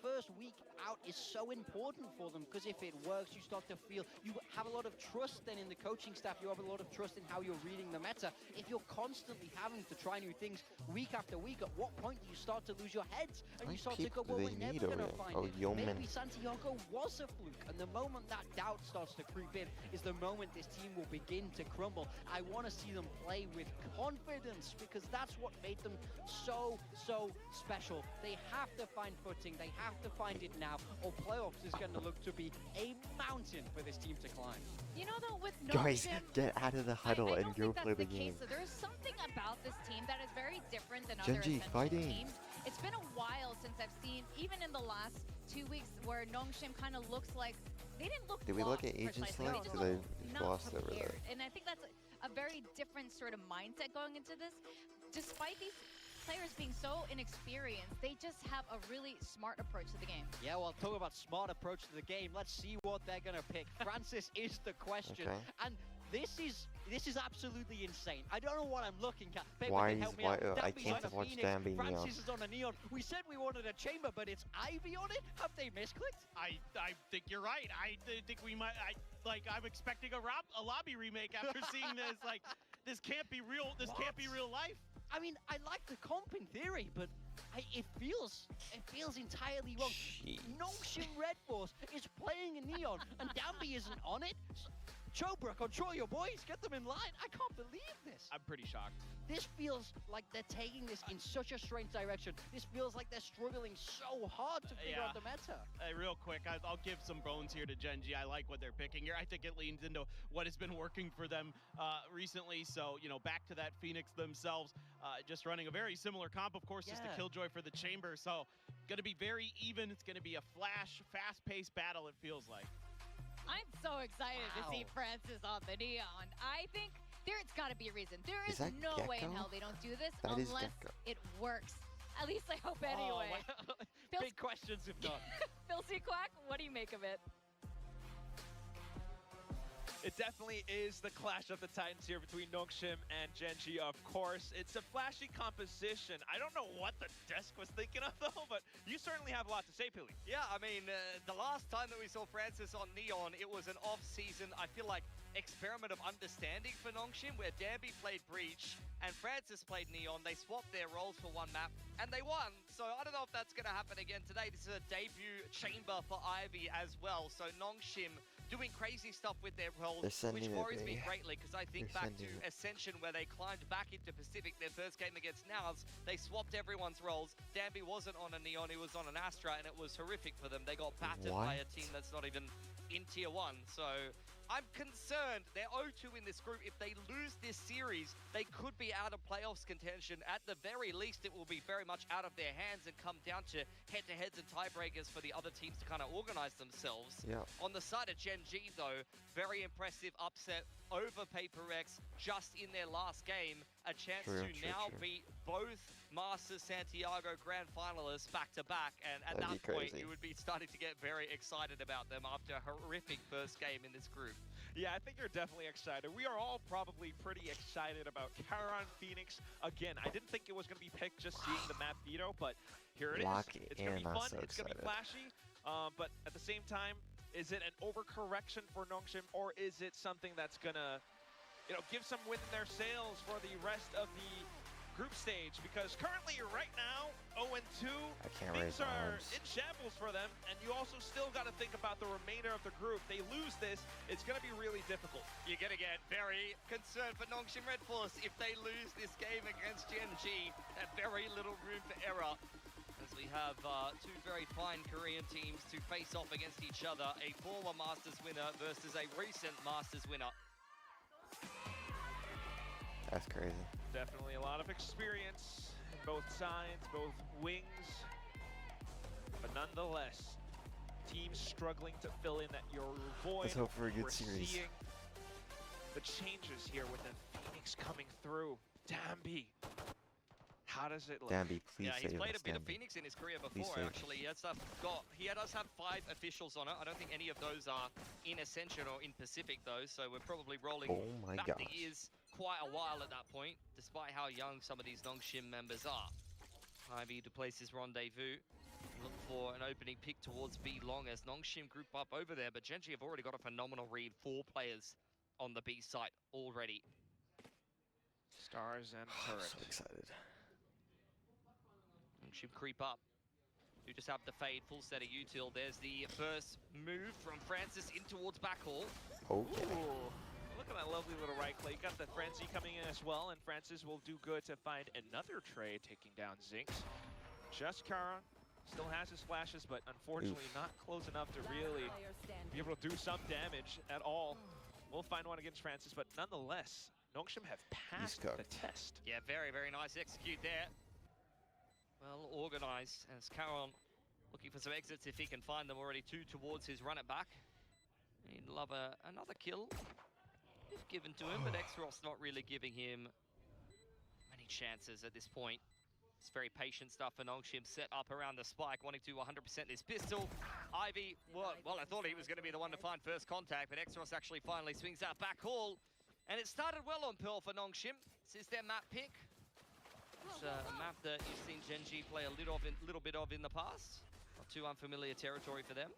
K: first week out is so important for them, because if it works, you start to feel you have a lot of trust then in the coaching staff. You have a lot of trust in how you're reading the meta. If you're constantly having to try new things week after week, at what point do you start to lose your heads and you start to go, well, we're never going to find it. Maybe Santiago was a fluke, and the moment that doubt starts to creep in is the moment this team will begin to crumble. I want to see them play with confidence, because that's what made them so special. They have to find footing. They have to find it now, or playoffs is going to look to be a mountain for this team to climb.
F: You know, though, with
A: Guys,
F: Nongshim,
A: get out of the huddle and go play the game.
F: So there's something about this team that is very different than
A: GENG,
F: other Ascension
A: fighting.
F: teams. It's been a while since I've seen, even in the last 2 weeks, where Nongshim kind of looks like they didn't look.
A: Did we look at agent select? Because I glossed over that.
F: And I think that's a very different sort of mindset going into this. Despite these players being so inexperienced, they just have a really smart approach to the game.
K: Yeah, well, talk about smart approach to the game. Let's see what they're gonna pick. Francis is the question, and this is absolutely insane. I don't know what I'm looking at.
A: Why
K: can help me
A: why
K: out.
A: I can't watch Danby Neon.
K: Francis is on a Neon. We said we wanted a chamber, but it's Ivy on it. Have they misclicked?
L: I think you're right. I think we might. I'm expecting a lobby remake after seeing this. Like, this can't be real. This can't be real life.
K: I mean, I like the comp in theory, but it feels entirely wrong. Nongshim Red Force is playing a Neon, and Danby isn't on it. Chobra, control your boys, get them in line. I can't believe this.
L: I'm pretty shocked.
K: This feels like they're taking this in such a strange direction. This feels like they're struggling so hard to figure out the meta.
L: Real quick, I'll give some bones here to GENG. I like what they're picking here. I think it leans into what has been working for them recently. So, you know, back to that Phoenix themselves, just running a very similar comp, of course, just the Killjoy for the Chamber. So, going to be very even. It's going to be a fast-paced battle, it feels like.
F: I'm so excited to see Francis on the Neon. I think There's got to be a reason. There is
A: that
F: no way in
A: Gecko?
F: hell they don't do this
A: That is
F: unless
A: Gecko.
F: it works. At least I hope anyway.
H: Oh, wow. Big questions if not.
F: Phil C. Quack, what do you make of it?
H: It definitely is the clash of the titans here between Nongshim and GENG, of course. It's a flashy composition. I don't know what the desk was thinking of, though, but you certainly have a lot to say, Pili.
E: Yeah, I mean, the last time that we saw Francis on Neon, it was an off-season, I feel like, experiment of understanding for Nongshim, where Danby played Breach and Francis played Neon. They swapped their roles for one map, and they won. So I don't know if that's going to happen again today. This is a debut chamber for Ivy as well. So Nongshim doing crazy stuff with their roles, which worries me greatly, because I think back to Ascension, where they climbed back into Pacific, their first game against Nows, they swapped everyone's roles. Danby wasn't on a Neon, he was on an Astra, and it was horrific for them. They got battered by a team that's not even in Tier 1, so I'm concerned. They're 0-2 in this group. If they lose this series, they could be out of playoffs contention. At the very least, it will be very much out of their hands and come down to head-to-heads and tiebreakers for the other teams to kind of organize themselves.
A: Yeah.
E: On the side of GENG, though, very impressive upset over PaperX just in their last game. A chance to now beat both Masters Santiago Grand Finalists back-to-back. And at that point, you would be starting to get very excited about them after a horrific first game in this group.
H: Yeah, I think you're definitely excited. We are all probably pretty excited about Charon Phoenix. Again, I didn't think it was going to be picked just seeing the map veto, but here it is. It's going to be fun. It's going to be flashy. But at the same time, is it an overcorrection for Nongshim, or is it something that's going to, you know, give some wind in their sails for the rest of the group stage? Because currently, right now, 0-2, things are in shambles for them, and you also still got to think about the remainder of the group. They lose this, it's going to be really difficult.
E: You're going to get very concerned for Nongshim Red Force if they lose this game against GENG. Have very little room for error, as we have two very fine Korean teams to face off against each other. A former Masters winner versus a recent Masters winner.
A: That's crazy.
H: Definitely a lot of experience in both sides, both wings. But nonetheless, teams struggling to fill in that your void.
A: Let's hope for a good
H: We're
A: series.
H: seeing the changes here with the Phoenix coming through. Danby. How does it look?
A: Danby, please
E: he's
A: save
E: played
A: us,
E: a bit of
A: Danby.
E: Phoenix in his career before, actually. He does have 5 officials on it. I don't think any of those are in Ascension or in Pacific, though, so we're probably rolling back the years quite a while at that point, despite how young some of these Nongshim members are. Ivy to place his rendezvous. Look for an opening pick towards B long as Nongshim group up over there, but GENG have already got a phenomenal read. 4 players on the B site already.
H: Stars and turret.
A: So excited.
E: Should creep up. You just have the fade, full set of util. There's the first move from Francis in towards backhall.
A: Okay.
H: Ooh, look at that lovely little right click. Got the Frenzy coming in as well, and Francis will do good to find another trade, taking down Zinx. Just Charon still has his flashes, but unfortunately not close enough to really be able to do some damage at all. We'll find one against Francis, but nonetheless, Nongshim have passed the test.
E: Yeah, very, very nice execute there. Well organized as Charon looking for some exits if he can find them. Already 2 towards his run it back. He'd love another kill if given to him, but Xros not really giving him many chances at this point. It's very patient stuff for Nongshim, set up around the spike, wanting to 100% this pistol. Ivy, well, I thought he was going to be the one to find first contact, but Xros actually finally swings that back haul. And it started well on Pearl for Nongshim. This is their map pick. It's a map that you've seen GENG play a little bit of in the past. Not too unfamiliar territory for them.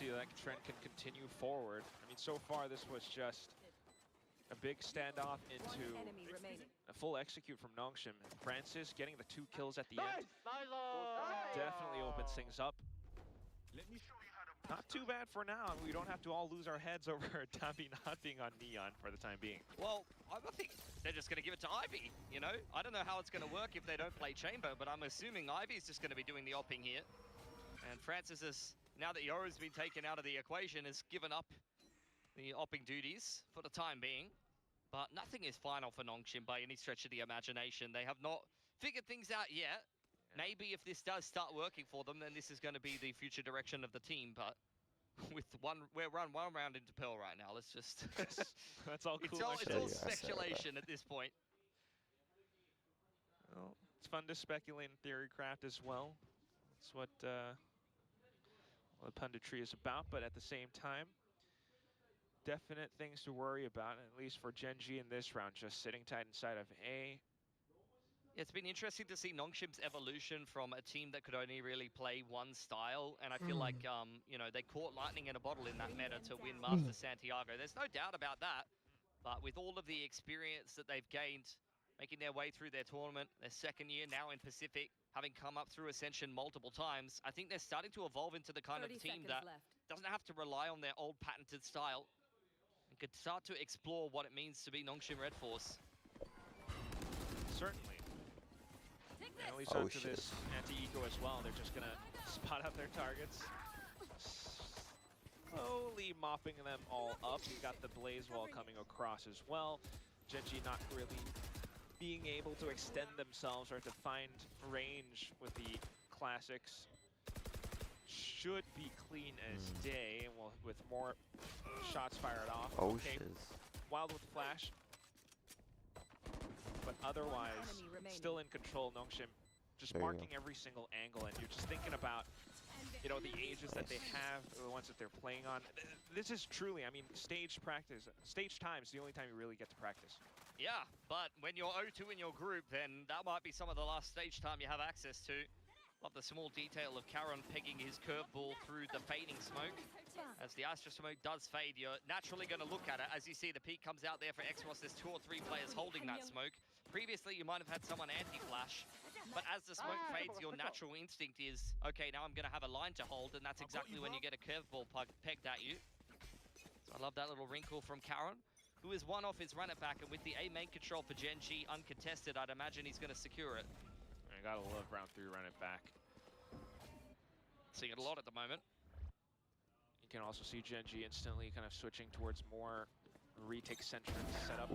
H: See that trend can continue forward. I mean, so far this was just a big standoff into a full execute from Nongshim. Francis getting the 2 kills at the end. Definitely opens things up. Not too bad for now. We don't have to all lose our heads over Danby not being on Neon for the time being.
E: Well, I think they're just going to give it to Ivy, you know? I don't know how it's going to work if they don't play Chamber, but I'm assuming Ivy's just going to be doing the opping here. And Francis is, now that Yoru's been taken out of the equation, has given up the opping duties for the time being. But nothing is final for Nongshim by any stretch of the imagination. They have not figured things out yet. Maybe if this does start working for them, then this is going to be the future direction of the team, but we're one round into Pearl right now. Let's just
H: that's all cool.
E: It's all speculation at this point.
H: Well, it's fun to speculate in theory craft as well. That's what punditry is about, but at the same time, definite things to worry about, at least for GENG in this round, just sitting tight inside of A.
E: It's been interesting to see Nongshim's evolution from a team that could only really play one style, and I feel like, you know, they caught lightning in a bottle in that meta to win Master Santiago. There's no doubt about that, but with all of the experience that they've gained, making their way through their tournament, their second year now in Pacific, having come up through Ascension multiple times, I think they're starting to evolve into the kind of team that doesn't have to rely on their old patented style and could start to explore what it means to be Nongshim Red Force.
H: Certainly. And at least onto this anti-eco as well. They're just gonna spot out their targets. Slowly mopping them all up. We got the Blaze Wall coming across as well. GENG not really being able to extend themselves or to find range with the classics. Should be clean as day, and we'll, with more shots fired off.
A: Oh,
H: okay.
A: shiz.
H: Wild with flash. But otherwise, still in control, Nongshim. Just marking every single angle, and you're just thinking about, you know, the ages that they have, the ones that they're playing on. This is truly, I mean, stage practice. Stage time is the only time you really get to practice.
E: Yeah, but when you're 0-2 in your group, then that might be some of the last stage time you have access to. Love the small detail of Karon pegging his curveball through the fading smoke. As the Astra smoke does fade, you're naturally going to look at it. As you see, the peak comes out there for Xros. There's 2 or 3 players holding that smoke. Previously, you might have had someone anti-flash, but as the smoke fades, your natural instinct is, okay, now I'm going to have a line to hold, and that's exactly when you get a curveball pegged at you. So I love that little wrinkle from Karon, who is one off his run-it-back, and with the A main control for GENG uncontested, I'd imagine he's going to secure it.
H: I gotta love round 3 run-it-back.
E: Seeing it a lot at the moment.
H: You can also see GENG instantly kind of switching towards more retake-centric setup.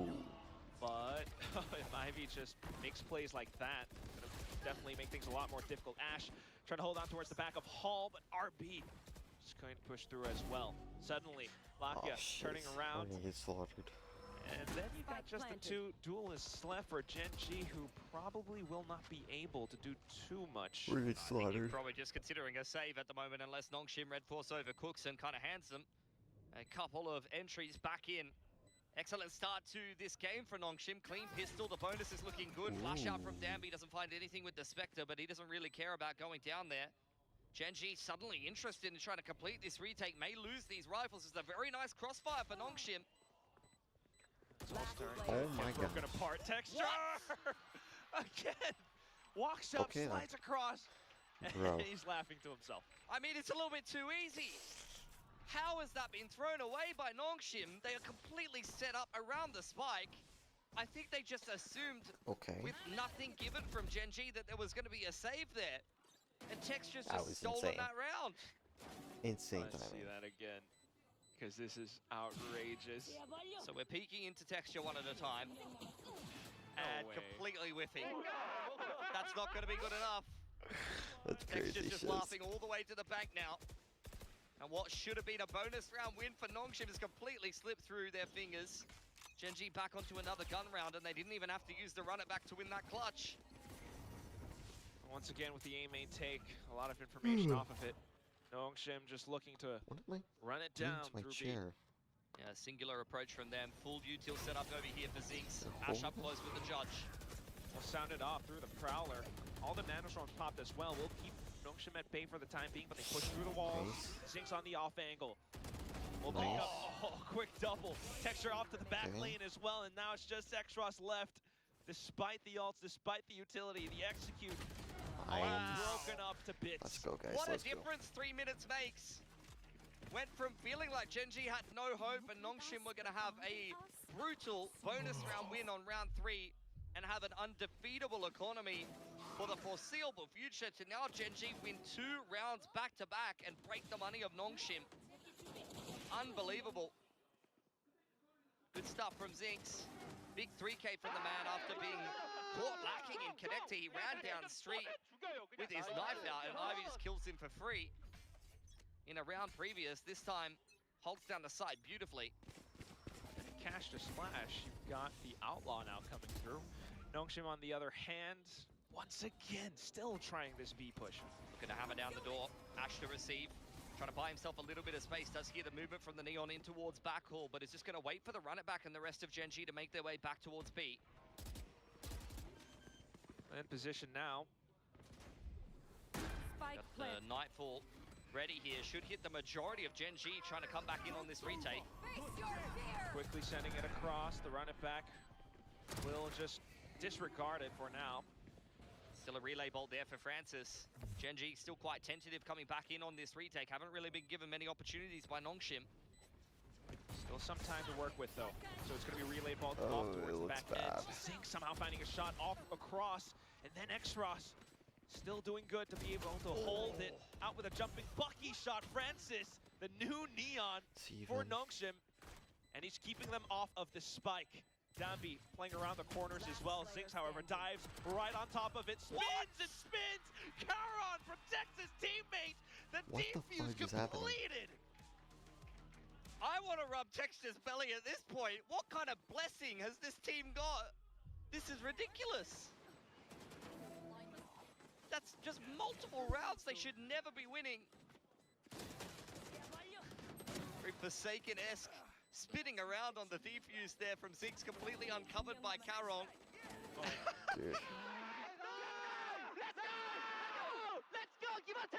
H: But if Ivy just makes plays like that, it's gonna definitely make things a lot more difficult. Ash trying to hold on towards the back of Hall, but RB just going to push through as well. Suddenly, Lakia turning around.
A: He's slaughtered.
H: And then you got just the 2 duelists left for GENG, who probably will not be able to do too much.
A: Really slaughtered.
E: Probably just considering a save at the moment, unless Nongshim Red Force overcooks and kind of hands them a couple of entries back in. Excellent start to this game for Nongshim. Clean pistol, the bonus is looking good. Flash out from Danby, doesn't find anything with the Spectre, but he doesn't really care about going down there. GENG suddenly interested in trying to complete this retake, may lose these rifles. It's a very nice crossfire for Nongshim.
A: Oh my god.
H: Broken apart. Texture! Again! Walks up, slides across, and he's laughing to himself.
E: I mean, it's a little bit too easy. How has that been thrown away by Nongshim? They are completely set up around the spike. I think they just assumed, with nothing given from GENG, that there was going to be a save there. And Texture's just stolen that round.
A: Insane
H: Let's see that again, because this is outrageous.
E: So we're peeking into Texture one at a time. And completely whiffing. That's not going to be good enough.
A: That's crazy.
E: Texture's just laughing all the way to the bank now. And what should have been a bonus round win for Nongshim has completely slipped through their fingers. GENG back onto another gun round, and they didn't even have to use the run-it-back to win that clutch.
H: Once again with the A main take, a lot of information off of it. Nongshim just looking to run it down through B.
E: Yeah, singular approach from them. Full view till set up over here for Zinx. Ash up close with the judge.
H: We'll sound it off through the Prowler. All the nanostorms popped as well. We'll keep Nongshim at bay for the time being, but they push through the walls. Zinx on the off angle. We'll pick up quick double. Texture off to the back lane as well, and now it's just Xros left. Despite the ults, despite the utility, the execute. Broken up to bits.
A: Let's go, guys.
E: What a difference 3 minutes makes. Went from feeling like GENG had no hope and Nongshim were going to have a brutal bonus round win on round 3 and have an undefeatable economy for the foreseeable future, to now GENG win 2 rounds back-to-back and break the money of Nongshim. Unbelievable. Good stuff from Zinx. Big 3K from the man after being caught lacking in connector. He ran down the street with his knife out, and Ivy just kills him for free. in a round previous. This time, holds down the side beautifully.
H: Cash to splash. You've got the Outlaw now coming through. Nongshim on the other hand, once again, still trying this B push.
E: Looking to hammer down the door. Ash to receive. Trying to buy himself a little bit of space. Does hear the movement from the Neon in towards backhaul, but is just going to wait for the run it back and the rest of GENG to make their way back towards B.
H: In position now.
E: Got the Nightfall ready here. Should hit the majority of GENG trying to come back in on this retake.
H: Quickly sending it across. The run it back will just disregard it for now.
E: Still a relay bolt there for Francis. GENG still quite tentative coming back in on this retake. Haven't really been given many opportunities by Nongshim.
H: Still some time to work with though. So it's going to be relay bolt off towards the back edge. Zing somehow finding a shot off across. And then X-Ross still doing good to be able to hold it out with a jumping Bucky shot. Francis, the new Neon for Nongshim. And he's keeping them off of the spike. Dambi playing around the corners as well. Zings, however, dives right on top of it. Spins and spins! Caron protects his teammate! The defuse completed!
E: I want to rub Texture's belly at this point. What kind of blessing has this team got? This is ridiculous. That's just multiple rounds they should never be winning. Very Forsaken-esque. Spinning around on the defuse there from Ziggs, completely uncovered by Caron.
C: Dude.
J: Let's go! Give us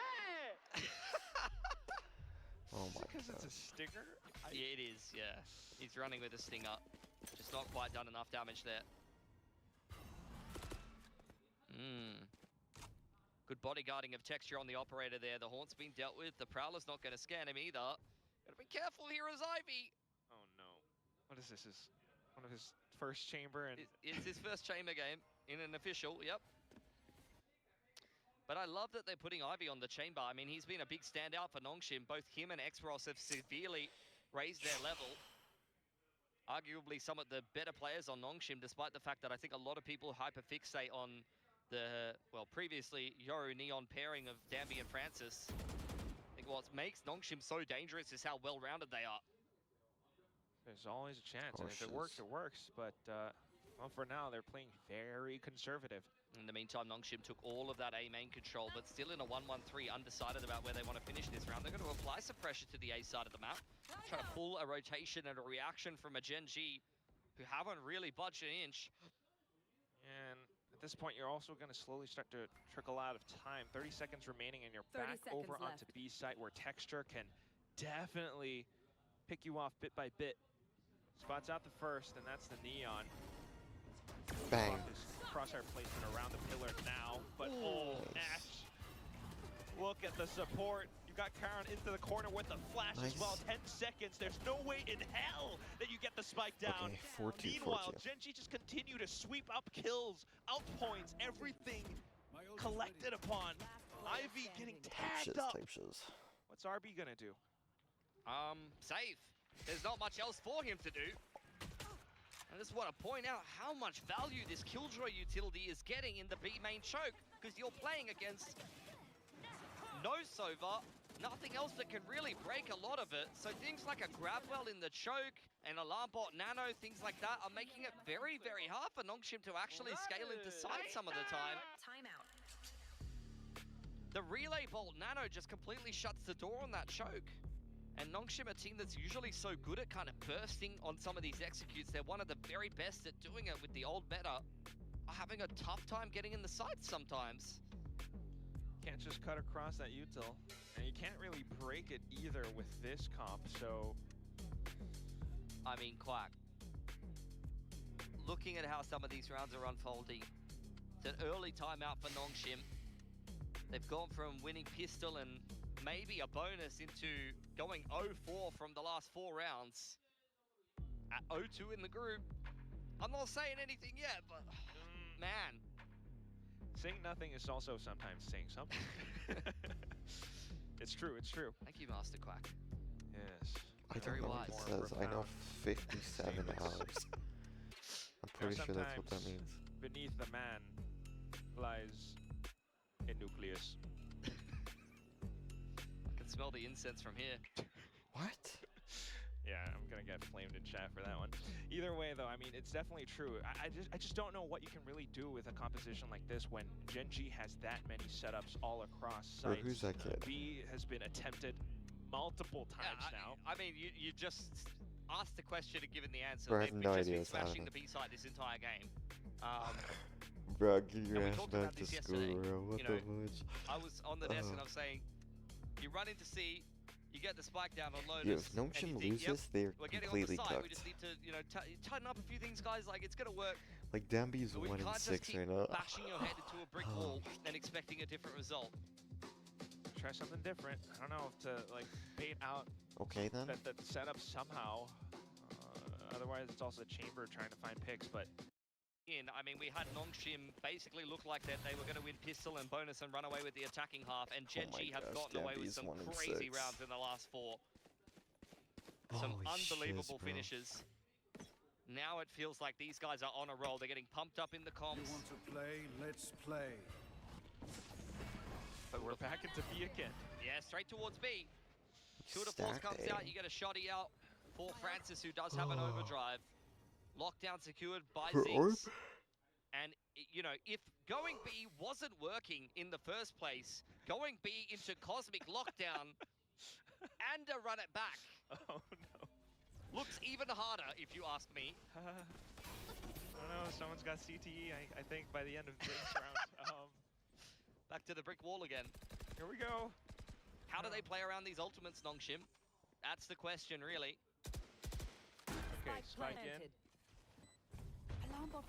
C: Oh my
H: Because
C: god.
H: it's a stinger?
E: Yeah, it is, yeah. He's running with a stinger. Just not quite done enough damage there. Good bodyguarding of Texture on the operator there. The Haunt's been dealt with. The Prowler's not going to scan him either. Gotta be careful here as Ivy.
H: Oh no. What is this? Is one of his first chamber and
E: It's his first chamber game in an official, yep. But I love that they're putting Ivy on the chamber. I mean, he's been a big standout for Nongshim. Both him and X-Ross have severely raised their level. Arguably some of the better players on Nongshim, despite the fact that I think a lot of people hyperfixate on the, well, previously Yoru Neon pairing of Dambi and Francis. I think what makes Nongshim so dangerous is how well-rounded they are.
H: there's always a chance. And if it works, it works. But well, for now, they're playing very conservative.
E: In the meantime, Nongshim took all of that A main control, but still in a 1-1-3, undecided about where they want to finish this round. They're going to apply some pressure to the A side of the map, trying to pull a rotation and a reaction from a GENG who haven't really budged an inch.
H: And at this point, you're also going to slowly start to trickle out of time. 30 seconds remaining, and you're back over onto B site, where Texture can definitely pick you off bit by bit. Spots out the first, and that's the Neon.
C: Bang.
H: Crosshair placement around the pillar now, but oh, Ash. Look at the support. You got Caron into the corner with the flash as well. 10 seconds. There's no way in hell that you get the spike down.
C: Okay, 4-2,
H: Meanwhile,
C: 4-2.
H: GENG just continue to sweep up kills, out points, everything collected upon. Ivy getting tagged up. What's RB gonna do?
E: Save. There's not much else for him to do. I just want to point out how much value this Killjoy utility is getting in the B main choke, because you're playing against no Sova, nothing else that can really break a lot of it. So things like a Grabwell in the choke, an Alarm Bot Nano, things like that are making it very, very hard for Nongshim to actually scale into side some of the time.
I: Timeout.
E: The Relay Bolt Nano just completely shuts the door on that choke. And Nongshim, a team that's usually so good at kind of bursting on some of these executes, they're one of the very best at doing it with the old meta, are having a tough time getting in the sights sometimes.
H: Can't just cut across that util, and you can't really break it either with this comp, so...
E: I mean, Quack, looking at how some of these rounds are unfolding, it's an early timeout for Nongshim. They've gone from winning pistol and maybe a bonus into going 0-4 from the last 4 rounds. At 0-2 in the group. I'm not saying anything yet, but man.
H: Saying nothing is also sometimes saying something. It's true, it's true.
E: Thank you, Master Quack.
H: Yes.
C: I don't know what it says. I know 57 hours. I'm pretty sure that's what that means.
H: Beneath the man lies a nucleus.
E: I can smell the incense from here.
A: What?
H: Yeah, I'm gonna get flamed in chat for that one. Either way, though, I mean, it's definitely true. I just don't know what you can really do with a composition like this when GENG has that many setups all across
A: Bro,
H: sites.
A: who's that kid?
H: B has been attempted multiple times now.
E: I mean, you just asked the question and given the answer.
A: Bro, I have
E: They've
A: no
E: just
A: idea
E: been
A: what's
E: smashing
A: happening.
E: the B side this entire game.
A: Bro, get your
E: And we
A: ass
E: talked
A: back
E: about
A: to
E: this
A: school,
E: yesterday.
A: bro. What
E: You
A: the
E: know,
A: fudge?
E: I was on the desk and I was saying, you run into C, you get the spike down on Lotus.
A: Yeah, if
E: and
A: Nomshim
E: you think,
A: loses, they're
E: we're getting on the
A: completely
E: side. We
A: cooked.
E: just need to, you know, tighten up a few things, guys. Like, it's gonna work.
A: Like, Dambi's
E: We
A: 1
E: can't
A: and
E: just
A: 6
E: keep
A: right now.
E: bashing your head into a brick wall and expecting a different result.
H: Try something different. I don't know, to like bait out
A: Okay then.
H: that setup somehow. Otherwise, it's also a chamber trying to find picks, but
E: I mean, we had Nongshim basically look like that they were going to win pistol and bonus and run away with the attacking half, and GENG have
A: gosh,
E: gotten away with
A: Dambi's
E: some
A: 1 and
E: crazy
A: 6.
E: rounds in the last 4. Some
A: Holy
E: unbelievable
A: shiz, bro.
E: finishes. Now it feels like these guys are on a roll. They're getting pumped up in the comms.
C: You want to play? Let's play.
H: but we're back into B again.
E: Yeah, straight towards B. Two to force
A: Stack
E: comes
A: A.
E: out. You get a shoddy out for Francis, who does have an overdrive. Lockdown secured by
A: For
E: Zinx. And, you know, if going B wasn't working in the first place, going B into Cosmic Lockdown and a run it back
H: Oh no.
E: looks even harder, if you ask me.
H: I don't know, someone's got CTE, I think, by the end of this round.
E: Back to the brick wall again.
H: Here we go.
E: How do they play around these ultimates, Nongshim? That's the question, really.
H: Okay, spike in.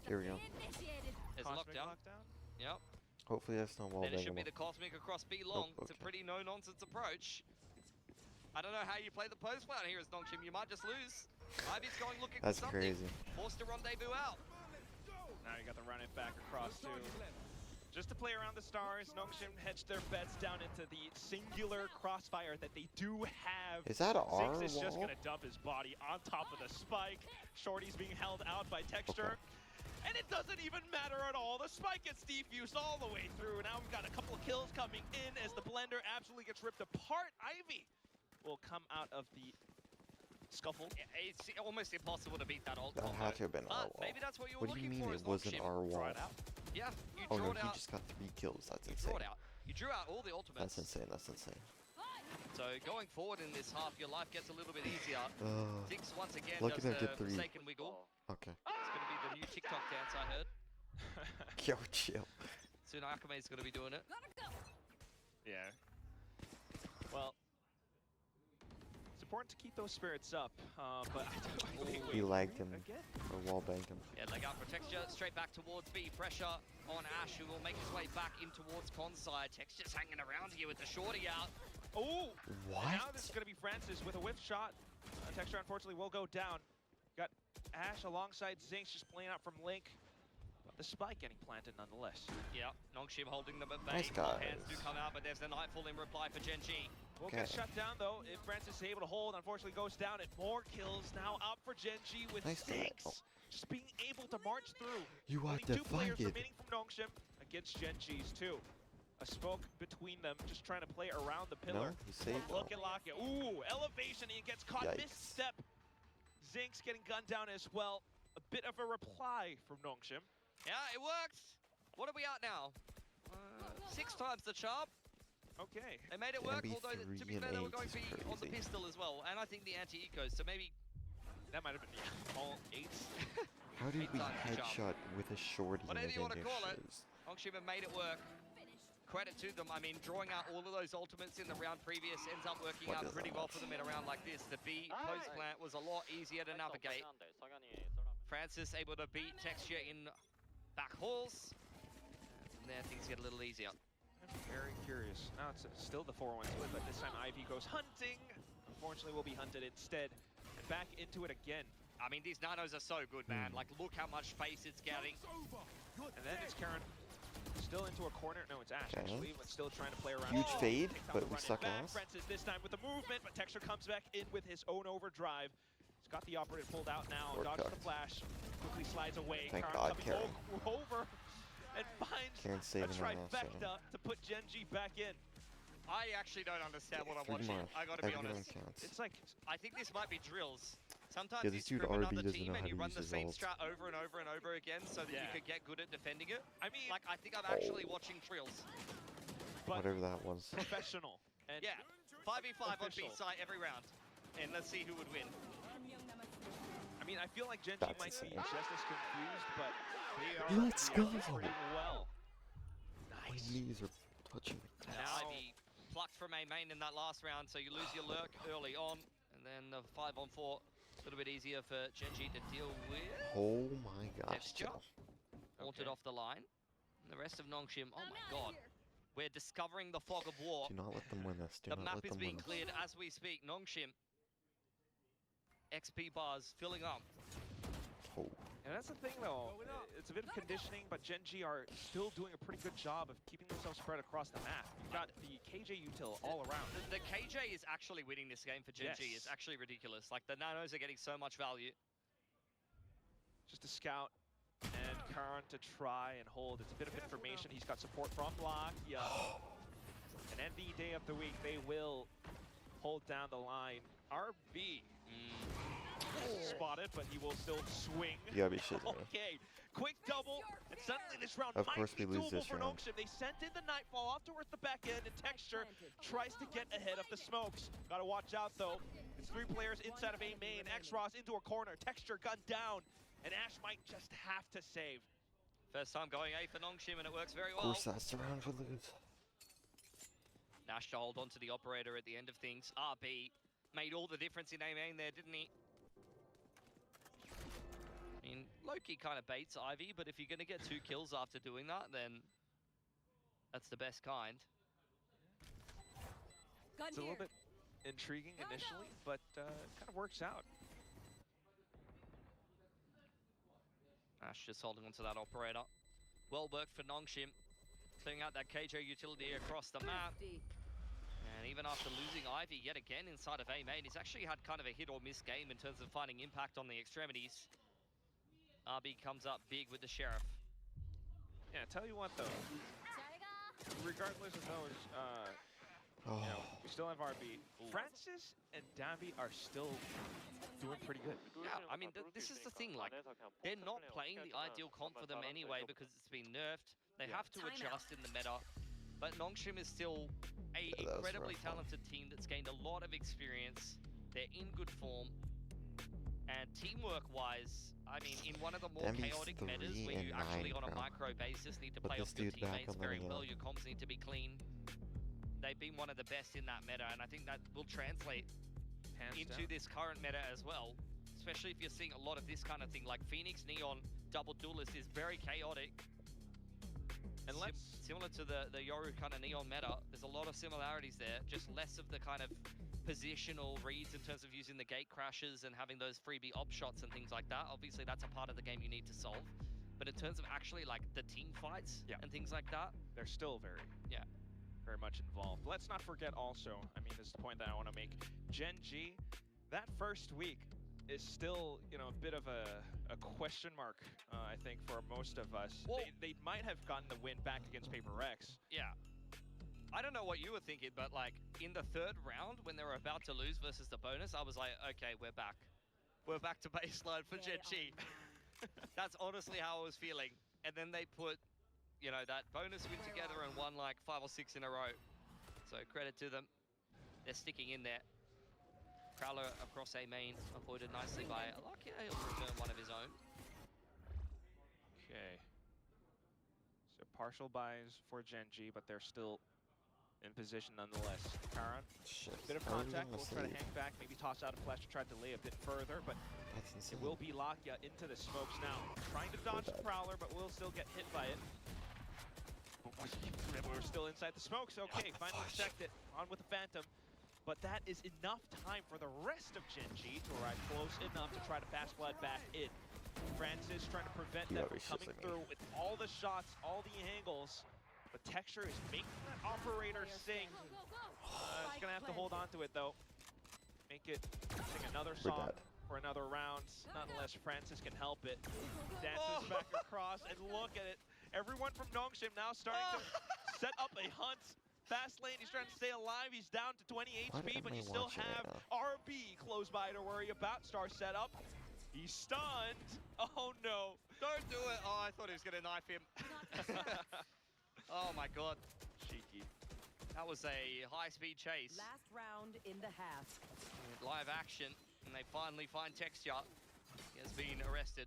A: Here we go.
E: There's
H: Cosmic
E: lockdown. Yep.
A: Hopefully that's not wall
E: Then it should be
A: bangable.
E: the Cosmic across B long.
A: Oh,
E: It's a
A: okay.
E: pretty no-nonsense approach. I don't know how you play the post plan here as Nongshim. You might just lose. Ivy's going looking
A: That's
E: for something.
A: crazy.
E: Forced to rendezvous out.
H: Now you got the run it back across too. Just to play around the stars, Nongshim hedged their bets down into the singular crossfire that they do have.
A: Is that our
H: Zinx is just
A: wall?
H: gonna dump his body on top of the spike. Shorty's being held out by Texture.
A: Okay.
H: And it doesn't even matter at all. The spike gets defused all the way through. Now we've got a couple of kills coming in as the blender absolutely gets ripped apart. Ivy will come out of the scuffle.
E: It's almost impossible to beat that ult
A: That
E: combo.
A: had to have been our
E: But
A: wall.
E: maybe that's what you were
A: What do you
E: looking
A: mean
E: for
A: it
E: as
A: wasn't
E: Nongshim.
A: our wall?
H: Draw it out.
E: Yeah, you
A: Oh
E: drew
A: no,
E: it
A: he
E: out.
A: just got 3 kills. That's
E: You drew
A: insane.
E: it out. You drew out all the ultimates.
A: That's insane. That's insane.
E: So going forward in this half, your life gets a little bit easier. Zinx once again
A: Lucky
E: does
A: to get
E: the
A: 3.
E: Forsaken wiggle.
A: Okay.
E: It's going to be the new TikTok dance, I heard.
A: Yo, chill.
E: Soon Akame's going to be doing it.
H: Yeah. Well, it's important to keep those spirits up, but I think
A: He lagged him
H: again.
A: or wall banged him.
E: Yeah, leg out for Texture, straight back towards B. Pressure on Ash, who will make his way back in towards Conside. Texture's hanging around here with the shorty out.
H: Oh!
A: What?
H: Now this is going to be Francis with a whiff shot. Texture unfortunately will go down. Got Ash alongside Zinx just playing out from Link. But the spike getting planted nonetheless.
E: Yeah, Nongshim holding them at bay.
A: Nice guys.
E: Hands do come out, but there's the Nightfall in reply for GENG.
H: Will get shut down though if Francis is able to hold. Unfortunately goes down and more kills now out for GENG with
A: Nice guy.
H: Zinx. Just being able to march through.
A: You are
H: Only 2 players
A: divided.
H: remaining from Nongshim against GENG's 2. A smoke between them, just trying to play around the pillar.
A: No, he saved
H: Look
A: though.
H: and lock it. Ooh, elevation, he gets caught,
A: Yikes.
H: misstep. Zinx getting gunned down as well. A bit of a reply from Nongshim.
E: Yeah, it works. What are we at now? 6 times the charm.
H: Okay.
E: They made it work,
A: Dambi
E: although
A: 3
E: to be
A: and
E: fair, they were
A: 8
E: going
A: is
E: to be on the
A: crazy.
E: pistol as well, and I think the anti-eco, so maybe...
H: That might have been all 8s.
A: How did we
E: times the
A: headshot with a shorty
E: Whatever you want to
A: in
E: call it.
A: shoes?
E: Nongshim have made it work. Credit to them. I mean, drawing out all of those ultimates in the round previous ends up working
A: What
E: out
A: is
E: pretty
A: that?
E: well for them in a round like this. The B post plant was a lot easier to navigate. Francis able to beat Texture in back halls. And from there, things get a little easier.
H: I'm very curious. Now it's still the 4-1 split, but this time Ivy goes hunting. Unfortunately, will be hunted instead. And back into it again.
E: I mean, these nanos are so good, man. Like, look how much space it's getting.
H: And then it's Karen still into a corner. No, it's Ash,
A: Okay.
H: actually, but still trying to play around.
A: Huge fade,
H: Takes out
A: but
H: the
A: we
H: run it
A: suck
H: back.
A: ass.
H: Francis this time with the movement, but Texture comes back in with his own overdrive. He's got the operative pulled out now.
A: We're
H: Dodges the
A: cooked.
H: flash. Quickly slides away.
A: Thank
H: Karen
A: God,
H: coming
A: Karen.
H: over and finds
A: Karen's
H: a
A: saving our ass,
H: trifecta to put GENG back in.
E: I actually don't understand what I'm
A: Pretty
E: watching.
A: much.
E: I gotta be
A: Every one
E: honest.
A: counts.
H: It's like,
E: I think this might be drills. Sometimes
A: Yeah,
E: you
A: this dude
E: scrim
A: RB
E: another
A: doesn't
E: team
A: know
E: and
A: how
E: you
A: to
E: run
A: use
E: the
A: his
E: same
A: ult.
E: strat over and over and over again so that you
H: Yeah.
E: could get good at defending it.
H: I mean,
E: Like, I think I'm actually watching drills.
H: but
A: Whatever that was.
H: professional. And
E: Yeah, 5v5 on
H: Official.
E: B site every round. And let's see who would win.
H: I mean, I feel like Gen G
A: That's
H: might be
A: insane.
H: just as confused, but they are
A: Let's go.
H: reacting pretty well.
A: My knees are touching my
E: Now
H: Now-
E: Ivy plucked from A main in that last round, so you lose your lurk early on. And then the 5-on-4, a little bit easier for Gen G to deal with.
A: Oh my gosh,
E: Texture.
A: Joe.
E: Haunted
H: Okay.
E: off the line. And the rest of Nongshim, oh my god. We're discovering the fog of war.
A: Do not let them win this. Do
E: The
A: not
E: map
A: let
E: is
A: them
E: being
A: win this.
E: cleared as we speak. Nongshim. XP bars filling up.
A: Oh.
H: And that's the thing, though. It's a bit of conditioning, but Gen G are still doing a pretty good job of keeping themselves spread across the map. You've got the KJ util all around.
E: The KJ is actually winning this game for Gen G.
H: Yes.
E: It's actually ridiculous. Like, the nanos are getting so much value.
H: Just a scout and Karan to try and hold. It's a bit of information. He's got support from Block. Yeah. And MV day of the week, they will hold down the line. RB spotted, but he will still swing.
A: You gotta be shitting me.
H: Okay, quick double, and suddenly this round
A: Of
H: might
A: course
H: be
A: we lose
H: doable
A: this
H: for
A: round.
H: Nongshim. They sent in the Nightfall off towards the back end, and Texture tries to get ahead of the smokes. Gotta watch out though. It's 3 players inside of A main. X-Ross into a corner. Texture gunned down, and Ash might just have to save.
E: First time going A for Nongshim, and it works very
A: Of
E: well.
A: course, that's the round we lose.
E: Nash to hold on to the operator at the end of things. RB made all the difference in A main there, didn't he? I mean, Loki kind of baits Ivy, but if you're going to get 2 kills after doing that, then that's the best kind.
H: It's a little bit intriguing initially, but it kind of works out.
E: Ash just holding onto that operator. Well worked for Nongshim, clearing out that KJ utility across the map. And even after losing Ivy yet again inside of A main, he's actually had kind of a hit or miss game in terms of finding impact on the extremities. RB comes up big with the Sheriff.
H: Yeah, tell you what though, regardless of those, you know, we still have RB. Francis and Davi are still doing pretty good.
E: Yeah, I mean, this is the thing, like, they're not playing the ideal comp for them anyway because it's been nerfed. They have to adjust in the meta. But Nongshim is still a incredibly talented team that's gained a lot of experience. They're in good form. And teamwork-wise, I mean, in one of the more chaotic metas where you actually on a micro basis need to play off your teammates very well, your comps need to be clean. They've been one of the best in that meta, and I think that will translate into this current meta as well. Especially if you're seeing a lot of this kind of thing, like Phoenix Neon double duelist is very chaotic. And similar to the Yoru kind of Neon meta, there's a lot of similarities there, just less of the kind of positional reads in terms of using the gate crashes and having those freebie op shots and things like that. Obviously, that's a part of the game you need to solve. But in terms of actually like the team fights and things like that,
H: they're still very much involved. Let's not forget also, I mean, this is the point that I want to make, Gen G, that first week is still, you know, a bit of a question mark, I think, for most of us.
E: Well,
H: they might have gotten the win back against Paper Rex.
E: Yeah. I don't know what you were thinking, but like in the 3rd round when they were about to lose versus the bonus, I was like, okay, we're back. We're back to baseline for Gen G. That's honestly how I was feeling. And then they put, you know, that bonus win together and won like 5 or 6 in a row. So credit to them. They're sticking in there. Prowler across A main, avoided nicely by Lucky. He'll return one of his own.
H: Okay. So partial buys for Gen G, but they're still in position nonetheless. Karan, bit of contact, we'll try to hang back, maybe toss out a flash to try to delay a bit further, but it will be Lakia into the smokes now. Trying to dodge the Prowler, but will still get hit by it. We're still inside the smokes. Okay, finally checked it. On with the Phantom. But that is enough time for the rest of Gen G to arrive close enough to try to fast blood back in. Francis trying to prevent them from coming through with all the shots, all the angles. But Texture is making that operator sing. It's gonna have to hold on to it though. Make it sing another song for another round. Not unless Francis can help it. Dances back across and look at it. Everyone from Nongshim now starting to set up a hunt. fast lane. He's trying to stay alive. He's down to 20 HP, but you still have RB close by to worry about. Star setup. He's stunned. Oh no.
E: Don't do it. Oh, I thought he was going to knife him. Oh my god.
H: Cheeky.
E: That was a high-speed chase.
I: Last round in the half.
E: Live action, and they finally find Texture. He has been arrested.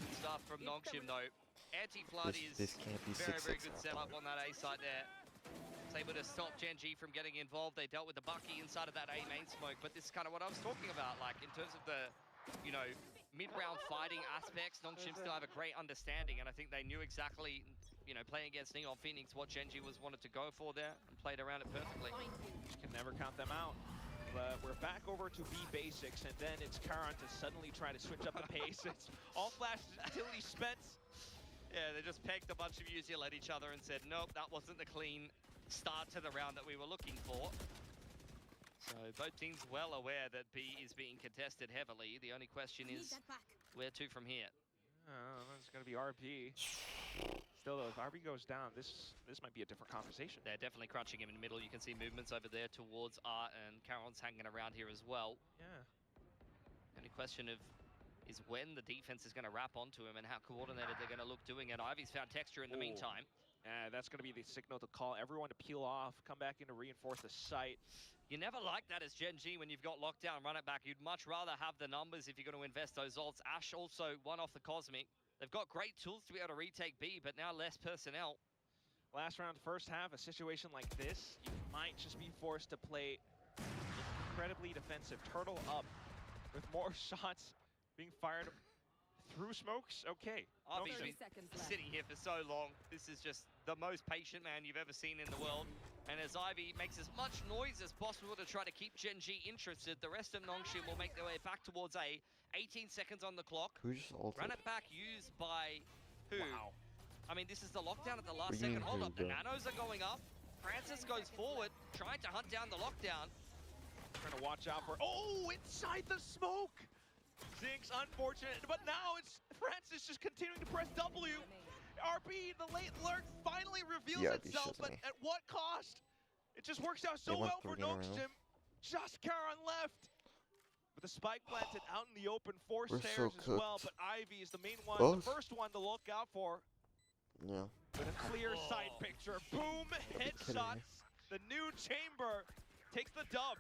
E: Good stuff from Nongshim though. Anti-flood is
A: this can't be
E: very good setup on that A site there. It's able to stop GENG from getting involved. They dealt with the Bucky inside of that A main smoke, but this is kind of what I was talking about, like in terms of the, you know, mid-round fighting aspects. Nongshim still have a great understanding, and I think they knew exactly, you know, playing against Neon Phoenix, what GENG was wanted to go for there, and played around it perfectly.
H: Just can never count them out. But we're back over to B basics, and then it's Karan to suddenly try to switch up the pace. It's all flashes until he spent.
E: Yeah, they just pegged a bunch of Uziel at each other and said, nope, that wasn't the clean start to the round that we were looking for. So both teams well aware that B is being contested heavily. The only question is, where to from here?
H: It's going to be RP. Still though, if RP goes down, this might be a different conversation.
E: They're definitely crunching him in the middle. You can see movements over there towards Art, and Karon's hanging around here as well.
H: Yeah.
E: Only question is when the defense is going to wrap onto him and how coordinated they're going to look doing it. Ivy's found Texture in the meantime.
H: That's going to be the signal to call everyone to peel off, come back in to reinforce the site.
E: You never like that as GENG when you've got lockdown, run it back. You'd much rather have the numbers if you're going to invest those ults. Ash also one off the Cosmic. They've got great tools to be able to retake B, but now less personnel.
H: Last round, first half, a situation like this, you might just be forced to play incredibly defensive. Turtle up with more shots being fired through smokes. Okay.
E: Ivy's been sitting here for so long. This is just the most patient man you've ever seen in the world. And as Ivy makes as much noise as possible to try to keep GENG interested, the rest of Nongshim will make their way back towards A. 18 seconds on the clock.
A: Who just ulted?
E: Run it back used by who?
H: Wow.
E: I mean, this is the lockdown at the last second. Hold up, the nanos are going up. Francis goes forward, trying to hunt down the lockdown.
H: Trying to watch out for, oh, inside the smoke! Zinx, unfortunate, but now it's Francis just continuing to press W. RP, the late lurk, finally reveals itself, but at what cost? It just works out so well for Nongshim. Just Karan left. With the spike planted out in the open, four stairs as well, but Ivy is the main one, the first one to look out for.
A: Yeah.
H: With a clear side picture. Boom, headshots. The new chamber takes the dub.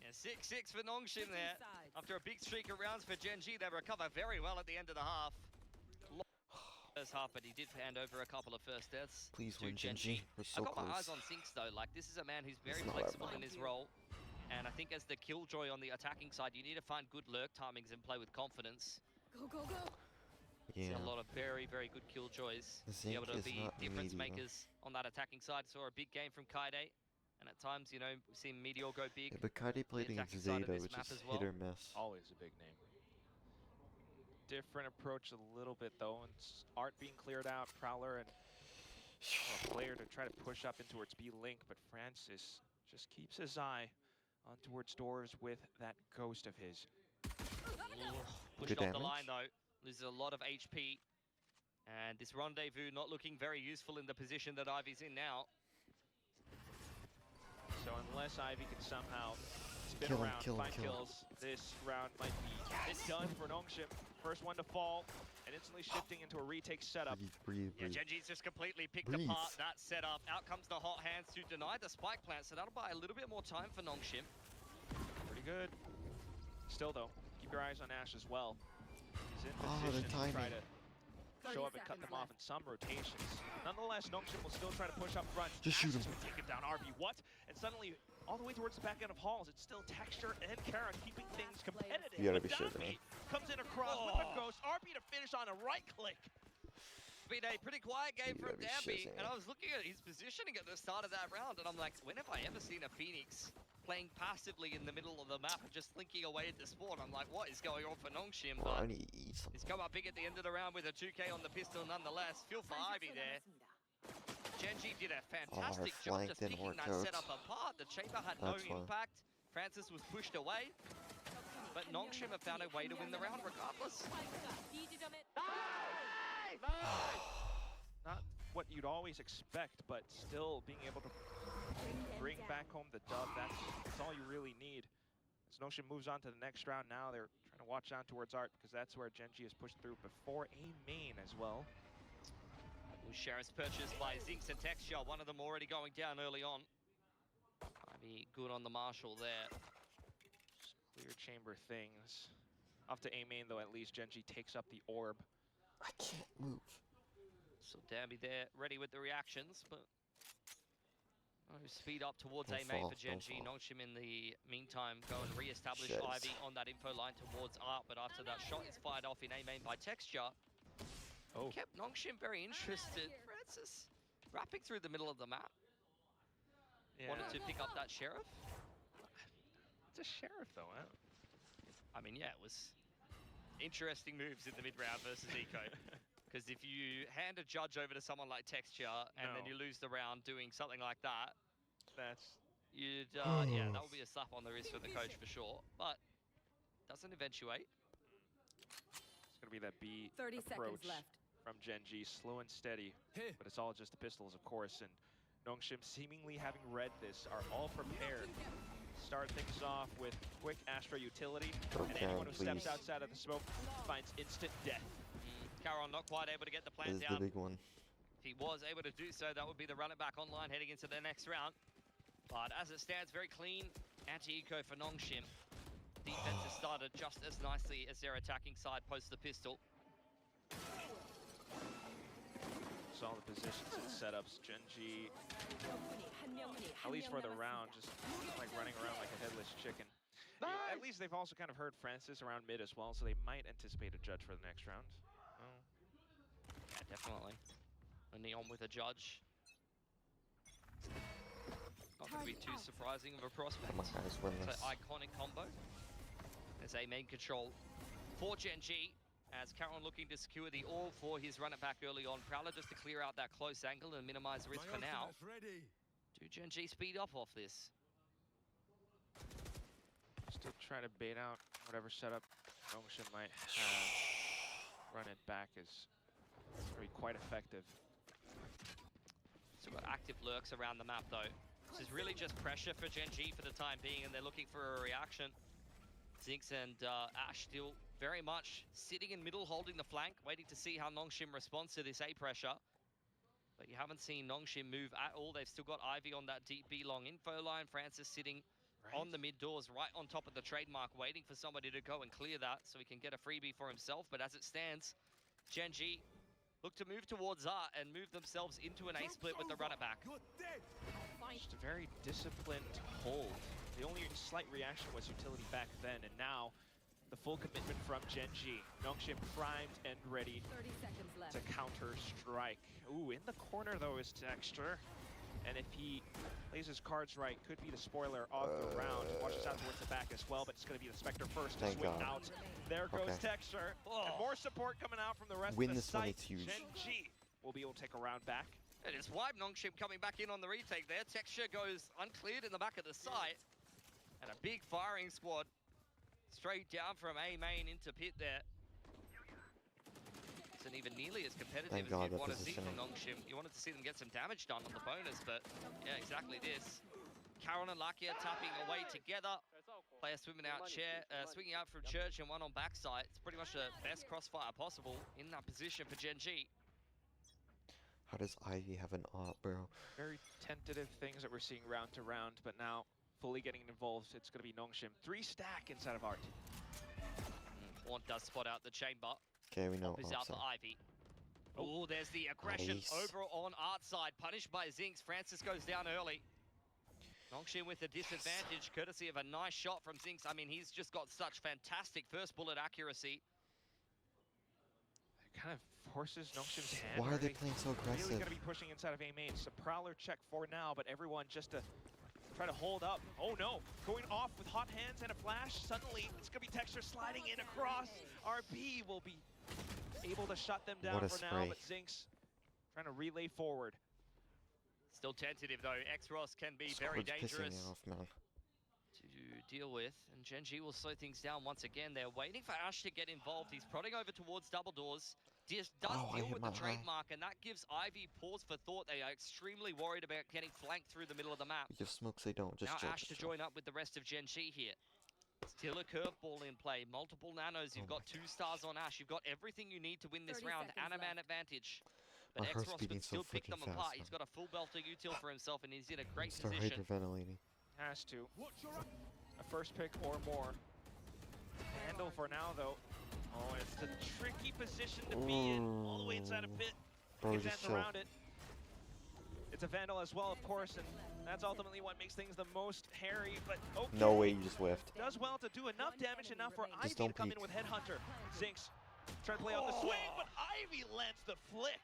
E: Yeah, 6-6 for Nongshim there. After a big streak of rounds for GENG, they recover very well at the end of the half. First half, but he did hand over a couple of first deaths.
A: Please win, GENG. We're so
E: I got
A: close.
E: my eyes on Sinks though. Like, this is a man who's very flexible in his role. And I think as the killjoy on the attacking side, you need to find good lurk timings and play with confidence.
I: Go, go, go.
A: Yeah.
E: See a lot of very good killjoys. Be able to be difference makers on that attacking side. Saw a big game from Kaide. And at times, you know, we've seen Meteor go big.
A: Yeah, but Kaide played against Zeta, which is hit or miss.
H: Always a big name. Different approach a little bit though, and Art being cleared out, Prowler and a player to try to push up in towards B Link, but Francis just keeps his eye on towards doors with that ghost of his.
E: Pushed off the line though, loses a lot of HP. And this rendezvous not looking very useful in the position that Ivy's in now.
H: So unless Ivy can somehow spin around, find kills, this round might be done for Nongshim. First one to fall, and instantly shifting into a retake setup.
A: Breathe.
E: Yeah, GENG's just completely picked apart that setup. Out comes the hot hands to deny the spike plant, so that'll buy a little bit more time for Nongshim.
H: Pretty good. Still though, keep your eyes on Ash as well. He's in position to try to show up and cut them off in some rotations. Nonetheless, Nongshim will still try to push up front.
A: Just shoot him.
H: Taking down RB. What? And suddenly, all the way towards the back end of Halls, it's still Texture and Karan keeping things competitive.
A: You gotta be
H: sure, comes in across with the ghost. RB to finish on a right click.
E: Been a pretty quiet game from Damby, and I was looking at his positioning at the start of that round, and I'm like, when have I ever seen a Phoenix playing passively in the middle of the map and just slinking away at the spawn? I'm like, what is going on for Nongshim? But he's come up big at the end of the round with a 2K on the pistol nonetheless. Feel for Ivy there. GENG did a fantastic job just picking that setup apart. The chamber had no impact. Francis was pushed away. But Nongshim have found a way to win the round regardless.
H: what you'd always expect, but still being able to bring back home the dub, that's all you really need. As Notion moves on to the next round now, they're trying to watch down towards Art because that's where GENG is pushed through before A main as well.
E: Sheriff's purchased by Zinx and Texture, one of them already going down early on. Might be good on the Marshall there.
H: Just clear chamber things. Off to A main though, at least GENG takes up the orb.
A: I can't move.
E: So Danby there, ready with the reactions, but no speed up towards
A: Don't
E: A main
A: fall,
E: for GENG.
A: don't fall.
E: Nongshim in the meantime go and re-establish
A: Shit.
E: Ivy on that info line towards Art, but after that shot is fired off in A main by Texture, kept Nongshim very interested. Francis wrapping through the middle of the map.
H: Yeah.
E: Wanted to pick up that Sheriff.
H: It's a Sheriff though, huh?
E: I mean, yeah, it was interesting moves in the mid-round versus Eco. Because if you hand a judge over to someone like Texture and then you lose the round doing something like that, you'd, yeah, that would be a slap on the wrist for the coach for sure. But doesn't eventuate.
H: It's going to be that B
I: 30
H: approach
I: seconds left.
H: from GENG, slow and steady, but it's all just the pistols, of course. And Nongshim, seemingly having read this, are all prepared. Start things off with quick Astra utility, and anyone who steps outside of the smoke finds instant death.
E: Caron not quite able to get the
A: This
E: plant
A: is
E: down.
A: the big one.
E: If he was able to do so, that would be the run it back online heading into the next round. But as it stands, very clean anti-eco for Nongshim. Defense has started just as nicely as their attacking side post the pistol.
H: So all the positions and setups, GENG, at least for the round, just like running around like a headless chicken. You know, at least they've also kind of heard Francis around mid as well, so they might anticipate a judge for the next round.
E: Yeah, definitely. A Neon with a judge. Not going to be too surprising of a prospect.
A: Come on, guys, win
E: It's
A: this.
E: an iconic combo. There's a main control for GENG, as Caron looking to secure the all for his run it back early on. Prowler just to clear out that close angle and minimize risk for now. Do GENG speed up off this?
H: Still trying to bait out whatever setup Nongshim might have. Run it back is going to be quite effective.
E: Still got active lurks around the map though. This is really just pressure for GENG for the time being, and they're looking for a reaction. Zinx and Ash still very much sitting in middle, holding the flank, waiting to see how Nongshim responds to this A pressure. But you haven't seen Nongshim move at all. They've still got Ivy on that deep B long info line. Francis sitting on the mid doors, right on top of the trademark, waiting for somebody to go and clear that so he can get a freebie for himself. But as it stands, GENG look to move towards Art and move themselves into an A split with the runner back.
H: Just a very disciplined hold. The only slight reaction was utility back then, and now the full commitment from GENG. Nongshim primed and ready
I: 30 seconds left.
H: to counter strike. Ooh, in the corner though is Texture. And if he plays his cards right, could be the spoiler of the round. Watches out towards the back as well, but it's going to be the Spectre first to swing out. There goes Texture. And more support coming out from the rest of the site. GENG will be able to take a round back.
E: It is wide. Nongshim coming back in on the retake there. Texture goes uncleared in the back of the site. And a big firing squad straight down from A main into pit there. Isn't even nearly as competitive as you'd want to see from Nongshim. You wanted to see them get some damage done on the bonus, but yeah, exactly this. Caron and Lakia tapping away together. Player swimming out swinging out from Church and one on backside. It's pretty much the best crossfire possible in that position for GENG.
A: How does Ivy have an op, bro?
H: Very tentative things that we're seeing round to round, but now fully getting involved, it's going to be Nongshim. 3 stack inside of Art.
E: Horn does spot out the chamber.
A: Okay, we know.
E: Is out for Ivy. Oh, there's the aggression over on Art's side, punished by Zinx. Francis goes down early. Nongshim with a disadvantage, courtesy of a nice shot from Zinx. I mean, he's just got such fantastic first bullet accuracy.
H: It kind of forces Nongshim's hand.
A: Why are they playing so aggressive?
H: Really going to be pushing inside of A main. So Prowler check for now, but everyone just to try to hold up. Oh no, going off with hot hands and a flash. Suddenly, it's going to be Texture sliding in across. RB will be able to shut them down for now, but Zinx trying to relay forward.
E: Still tentative though. X-Ross can be very dangerous to deal with, and GENG will slow things down once again. They're waiting for Ash to get involved. He's prodding over towards double doors. does
A: Oh, I
E: deal
A: hit
E: with
A: my
E: the
A: eye.
E: trademark, and that gives Ivy pause for thought. They are extremely worried about getting flanked through the middle of the map.
A: You smokes, they don't. Just
E: Now
A: chill,
E: Ash
A: just
E: to
A: chill.
E: join up with the rest of Gen G here. Still a curveball in play. Multiple nanos. You've
A: Oh
E: got 2 stars on Ash. You've got everything you need to win this
I: 30
E: round and a
I: seconds
E: man
I: left.
E: advantage. But
A: My heart's
E: X-Ross
A: beating
E: could
A: so
E: still pick
A: freaking
E: them
A: fast,
E: apart.
A: man.
E: He's got a full belter util for himself, and he's in a great
A: Start
E: position.
A: hyperventilating.
H: Has to. A first pick or more. Vandal for now, though. Oh, it's a tricky position to be in. All the way inside a pit.
A: Bro,
H: Gets
A: just
H: hands
A: chill.
H: around it. It's a Vandal as well, of course, and that's ultimately what makes things the most hairy, but okay.
A: No way, you just whiffed.
H: Does well to do enough damage enough for Ivy
A: Just
H: to
A: don't
H: come
A: peek.
H: in with Headhunter. Zinx trying to play off the swing, but
G: Ivy lands the flick.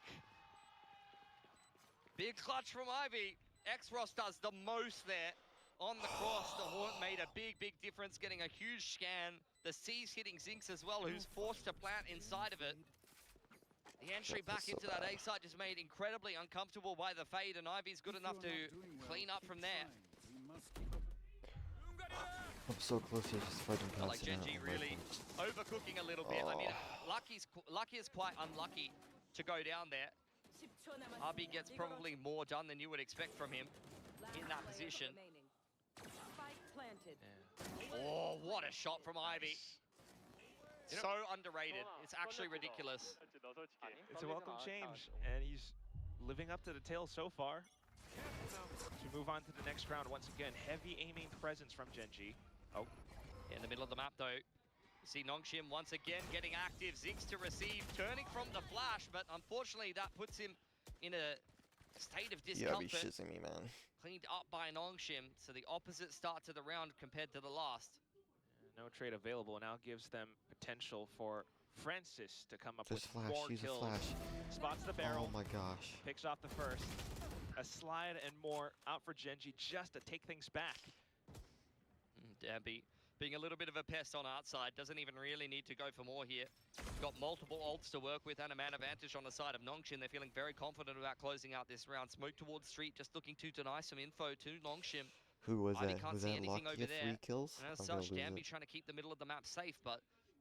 E: Big clutch from Ivy. X-Ross does the most there. On the cross, the Haunt made a big difference, getting a huge scan. The C's hitting Zinx as well, who's forced to plant inside of it. The entry back into that A site just made incredibly uncomfortable by the fade, and Ivy's good enough to clean up from there.
A: I'm so close here, just if I didn't
E: Felt
A: pass
E: like
A: it out,
E: Gen G
A: I might
E: really
A: have-
E: overcooking a little bit. I mean, Lucky is quite unlucky to go down there. RB gets probably more done than you would expect from him in that position. Oh, what a shot from Ivy. So underrated. It's actually ridiculous.
H: it's a welcome change, and he's living up to the tale so far. As we move on to the next round, once again, heavy aiming presence from Gen G. Oh,
E: In the middle of the map, though, you see Nongshim once again getting active. Zinx to receive, turning from the flash, but unfortunately that puts him in a state of
A: You gotta be
E: discomfort.
A: shizzing me, man.
E: Cleaned up by Nongshim, so the opposite start to the round compared to the last.
H: no trade available. Now gives them potential for Francis to come up
A: Just
H: with
A: flash,
H: more
A: use a
H: kills.
A: flash.
H: Spots the barrel.
A: Oh my gosh.
H: Picks off the first. A slide and more out for Gen G just to take things back.
E: Dabby being a little bit of a pest on outside, doesn't even really need to go for more here. Got multiple ults to work with and a man advantage on the side of Nongshim. They're feeling very confident about closing out this round. Smoke towards street, just looking to deny some info to Nongshim.
A: Who was
E: Ivy
A: that?
E: can't
A: Was
E: see
A: that
E: anything
A: Lucky
E: over
A: at 3
E: there.
A: kills?
E: And as
A: I'm gonna
E: such,
A: lose
E: Danby
A: it.
E: trying to keep the middle of the map safe, but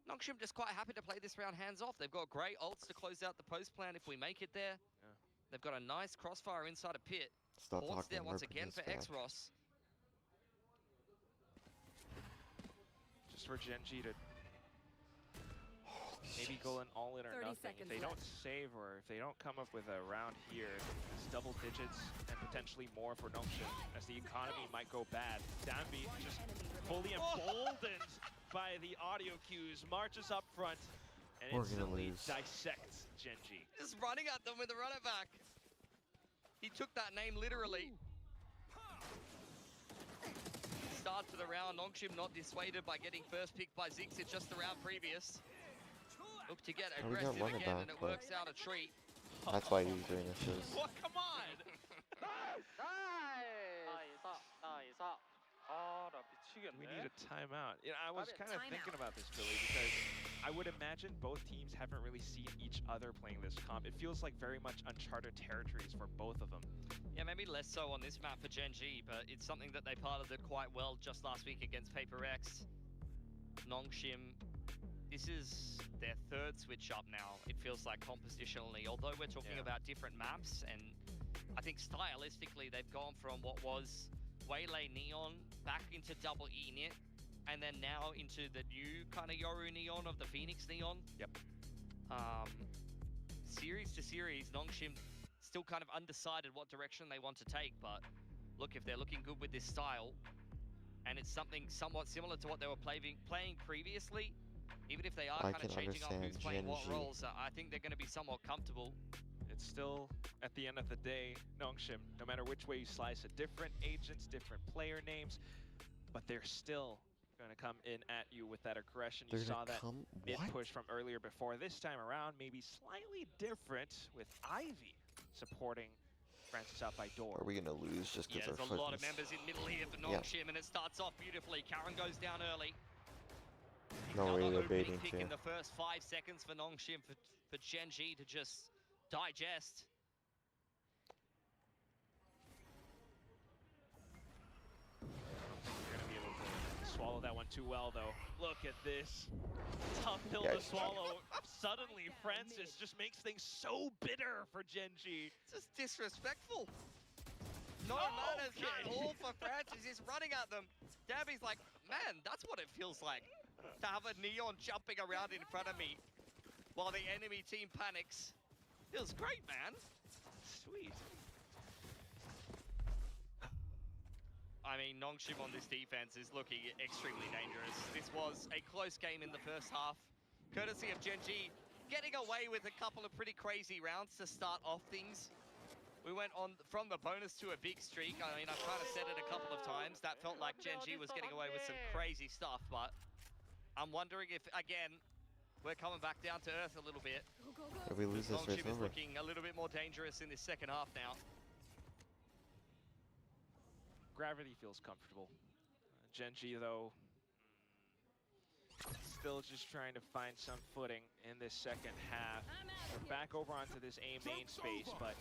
E: Nongshim just quite happy to play this round hands off. They've got great ults to close out the post plan if we make it there.
H: Yeah.
E: They've got a nice crossfire inside a pit.
A: Stop
E: Haunts
A: talking.
E: there once
A: Merpin
E: again
A: is
E: for
A: back.
E: X-Ross.
H: Just for Gen G to maybe go an all in or
I: 30
H: nothing. If
I: seconds
H: they don't
I: left.
H: save or if they don't come up with a round here, it's double digits and potentially more for Nongshim as the economy might go bad. Danby just fully emboldened by the audio cues, marches up front and
A: We're gonna
H: instantly
A: lose.
H: dissects Gen G.
E: Just running at them with a run it back. He took that name literally. Start to the round, Nongshim not dissuaded by getting first pick by Zinx. It's just the round previous. Look to get
A: we got
E: aggressive
A: run it
E: again,
A: back,
E: and it
A: but-
E: works out a treat.
A: That's why he was doing this shiz.
H: What? Come on! We need a timeout. You know, I was kind of thinking about this, Billy, because I would imagine both teams haven't really seen each other playing this comp. It feels like very much uncharted territories for both of them.
E: Yeah, maybe less so on this map for Gen G, but it's something that they piloted quite well just last week against Paper X. Nongshim, this is their third switch up now, it feels like compositionally, although we're talking about different maps, and I think stylistically they've gone from what was Waylay Neon back into Double E Knit, and then now into the new kind of Yoru Neon of the Phoenix Neon.
H: Yep.
E: Series to series, Nongshim still kind of undecided what direction they want to take, but look, if they're looking good with this style, and it's something somewhat similar to what they were playing previously, even if they are
A: I
E: kind of
A: can
E: changing up who's
A: understand
E: playing what
A: Gen G.
E: roles, I think they're going to be somewhat comfortable.
H: It's still, at the end of the day, Nongshim, no matter which way you slice it, different agents, different player names, but they're still going to come in at you with that aggression. You
A: They're
H: saw
A: gonna
H: that
A: come.
H: mid
A: What?
H: push from earlier before. This time around, maybe slightly different with Ivy supporting Francis out by door.
A: Are we gonna lose just
E: Yeah,
A: because
E: there's
A: our
E: a lot of
A: foot is-
E: members in middle here for
A: Yeah.
E: Nongshim, and it starts off beautifully. Karen goes down early.
A: No way
E: Another
A: they're
E: opening
A: baiting
E: pick
A: too.
E: in the first 5 seconds for Nongshim for Gen G to just digest.
H: You're going to be able to swallow that one too well, though. Look at this. Tough pill
A: Yeah,
H: to swallow. Suddenly, Francis just makes things so bitter for GenG.
E: It's just disrespectful. No manners at all for Francis. He's running at them. Gabby's like, man, that's what it feels like to have a Neon jumping around in front of me while the enemy team panics. Feels great, man.
H: Sweet.
E: I mean, Nongshim on this defense is looking extremely dangerous. This was a close game in the first half, courtesy of GenG getting away with a couple of pretty crazy rounds to start off things. We went on from the bonus to a big streak. I mean, I've kind of said it a couple of times. That felt like GenG was getting away with some crazy stuff, but I'm wondering if, again, we're coming back down to earth a little bit.
A: If we lose this,
E: Nongshim
A: race
E: is
A: over.
E: looking a little bit more dangerous in this second half now.
H: Gravity feels comfortable. GenG, though, still just trying to find some footing in this second half. We're back over onto this A main space, but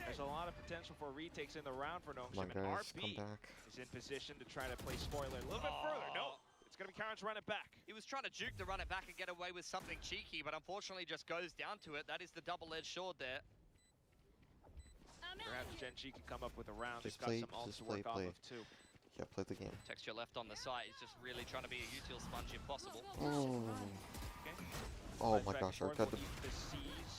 H: there's a lot of potential for retakes in the round for
A: Come on,
H: Nongshim. And
A: guys,
H: RB
A: come back.
H: is in position to try to play spoiler a little bit further. No, it's going to be Karen's run it back.
E: He was trying to juke to run it back and get away with something cheeky, but unfortunately just goes down to it. That is the double-edged sword there.
H: Perhaps GenG can come up with a round.
A: Just
H: They've
A: play,
H: got some ults
A: just
H: to
A: play,
H: work
A: play.
H: off of too.
A: Yeah, play the game.
E: Texture left on the side. He's just really trying to be a util sponge if possible.
A: Oh,
H: Okay.
A: oh
H: Slides
A: my
H: back
A: gosh,
H: and
A: our
H: forth,
A: cut the
H: looking to seize.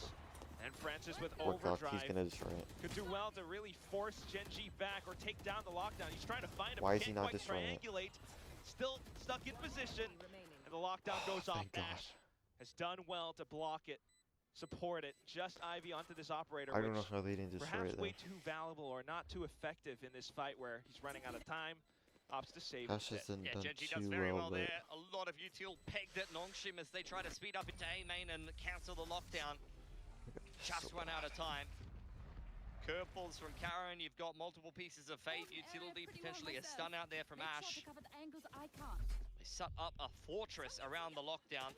H: And Francis with
A: work off. He's
H: overdrive
A: gonna destroy it.
H: could do well to really force GenG back or take down the lockdown. He's trying to find him.
A: Why is he
H: Can't
A: not
H: quite
A: destroying it?
H: triangulate. Still stuck in position. And the lockdown goes off.
A: Thank God.
H: Ash has done well to block it, support it. Just Ivy onto this operator,
A: I don't know
H: which
A: how they didn't destroy
H: perhaps
A: it
H: way
A: though.
H: too valuable or not too effective in this fight where he's running out of time. Opts to save
A: Ash
H: instead.
A: hasn't
E: Yeah,
A: done
E: GenG does
A: too
E: very well
A: well, but
E: there. A lot of util pegged at Nongshim as they try to speed up into A main and cancel the lockdown. Just run out of time. Curveballs from Karen. You've got multiple pieces of fate. Utility, potentially a stun out there from Ash. They set up a fortress around the lockdown.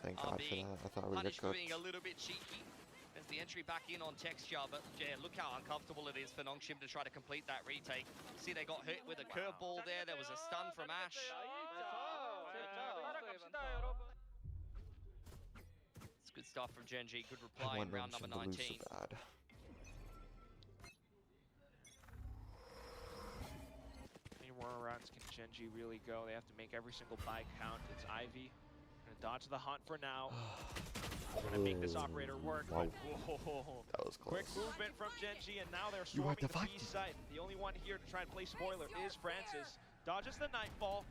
A: thank God for
E: RB
A: that. I thought we got
E: punished for
A: cooked.
E: being a little bit cheeky. There's the entry back in on texture, but yeah, look how uncomfortable it is for Nongshim to try to complete that retake. See, they got hit with a curveball there. There was a stun from Ash. It's good stuff from GenG. Good
A: I
E: reply in
A: want
E: round number
A: Nongshim to lose
E: 19.
A: so bad.
H: How many more rounds can GenG really go? They have to make every single buy count. It's Ivy. Gonna dodge the hunt for now. Gonna make this operator work.
A: Wow.
H: But whoa.
A: That was close.
H: Quick movement from GenG, and now they're
A: You are
H: swarming the B
A: deflected.
H: site. The only one here to try and play spoiler is Francis. Dodges the Nightfall.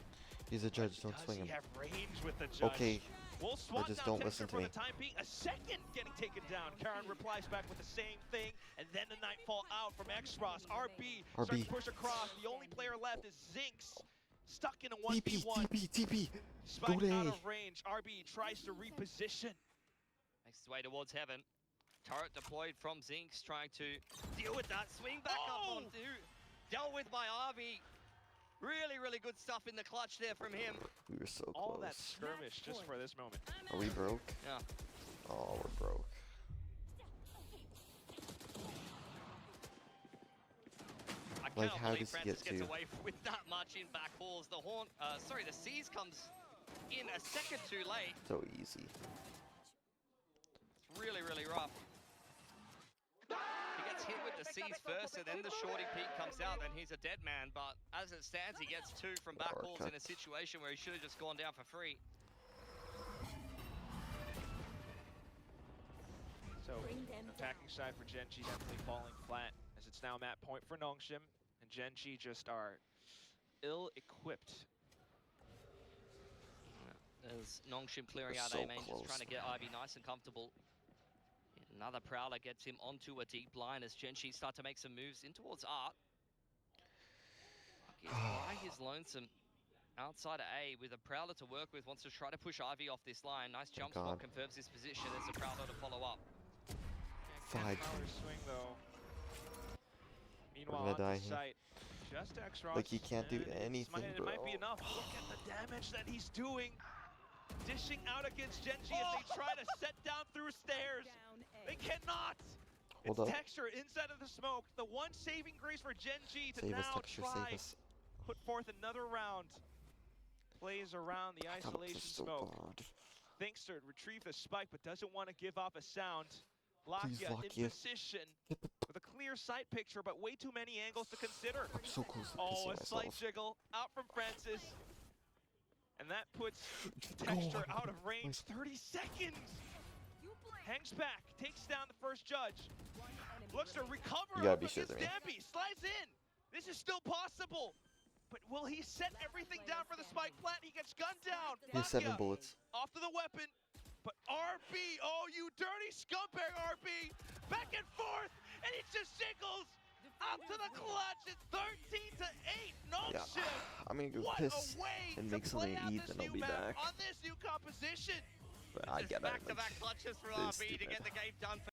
A: He's a judge, don't
H: Does
A: swing
H: he
A: him.
H: have range with the judge?
A: Okay,
H: We'll swap
A: just
H: down
A: don't listen
H: Texture
A: to
H: for
A: me.
H: the time being. A second getting taken down. Karen replies back with the same thing, and then the Nightfall out from X-Ross. RB starts to push across. The only player left is Zinx. Stuck in a 1v1.
A: TP.
H: Spike
A: Go
H: out
A: to
H: of range. RB tries to reposition.
E: Makes his way towards heaven. Turret deployed from Zinx, trying to deal with that. Swing back up on two. Dealt with by RB. Really, really good stuff in the clutch there from him.
A: We were so close.
H: All that skirmish just for this moment.
A: Are we broke?
E: Yeah.
A: Oh, we're broke.
E: I
A: Like,
E: cannot
A: how
E: believe
A: does he
E: Francis
A: get
E: gets
A: to-
E: away with that much in back halls. The horn, the Seas comes in a second too late.
A: So easy.
E: It's really, really rough. He gets hit with the Seas first, and then the shorty peak comes out, and he's a dead man. But as it stands, he gets two from back halls in a situation where he should have just gone down for free.
H: So, attacking side for GenG definitely falling flat, as it's now map point for Nongshim, and GenG just are ill-equipped.
E: As Nongshim clearing
A: We're
E: out
A: so
E: A main, just
A: close.
E: trying to get Ivy nice and comfortable. Another Prowler gets him onto a deep line as GenG start to make some moves in towards Art. Why he's lonesome outside of A with a Prowler to work with, wants to try to push Ivy off this line. Nice jump spot, confirms his position. There's a Prowler to follow up.
A: Five.
H: Prowler swing though. Meanwhile,
A: gonna
H: on
A: die
H: the
A: here.
H: site, just X-Ross.
A: Like, he can't do
H: and
A: anything,
H: it might be
A: bro.
H: enough. Look at the damage that he's doing. Dishing out against GenG as they try to set down through stairs. They cannot.
A: Hold
H: It's
A: up.
H: Texture inside of the smoke. The one saving grace for GenG to
A: Save us,
H: now
A: Texture, save
H: try
A: us.
H: put forth another round. plays around the
A: God, this
H: isolation
A: is so
H: smoke.
A: bad.
H: Thinks to retrieve the spike, but doesn't want to give off a sound.
A: Please,
H: Lakia in
A: Lakia.
H: position with a clear sight picture, but way too many angles to consider.
A: I'm so close to
H: Oh,
A: pissing
H: a slight
A: myself.
H: jiggle out from Francis. And that puts
A: Go
H: Texture
A: on.
H: out of range. 30 seconds! Hangs back, takes down the first judge. Looks to recover
A: You gotta
H: up
A: be
H: against
A: shitting me.
H: Stampy. Slides in. This is still possible. But will he set everything down for the spike plant? He gets gunned down.
A: He has 7
H: Lakia
A: bullets.
H: off to the weapon. But RB, oh, you dirty scumbag, RB. Back and forth, and it just jiggles. Out to the clutch. It's 13 to 8. No
A: Yeah.
H: shit.
A: I'm gonna go
H: What
A: piss
H: a way
A: and
H: to
A: make
H: play
A: something to
H: out
A: eat,
H: this
A: and I'll
H: new
A: be
H: map
A: back.
H: on this new composition.
A: But I get it.
E: Back-to-back clutches for
A: This is
E: RB to
A: stupid.
E: get the game done.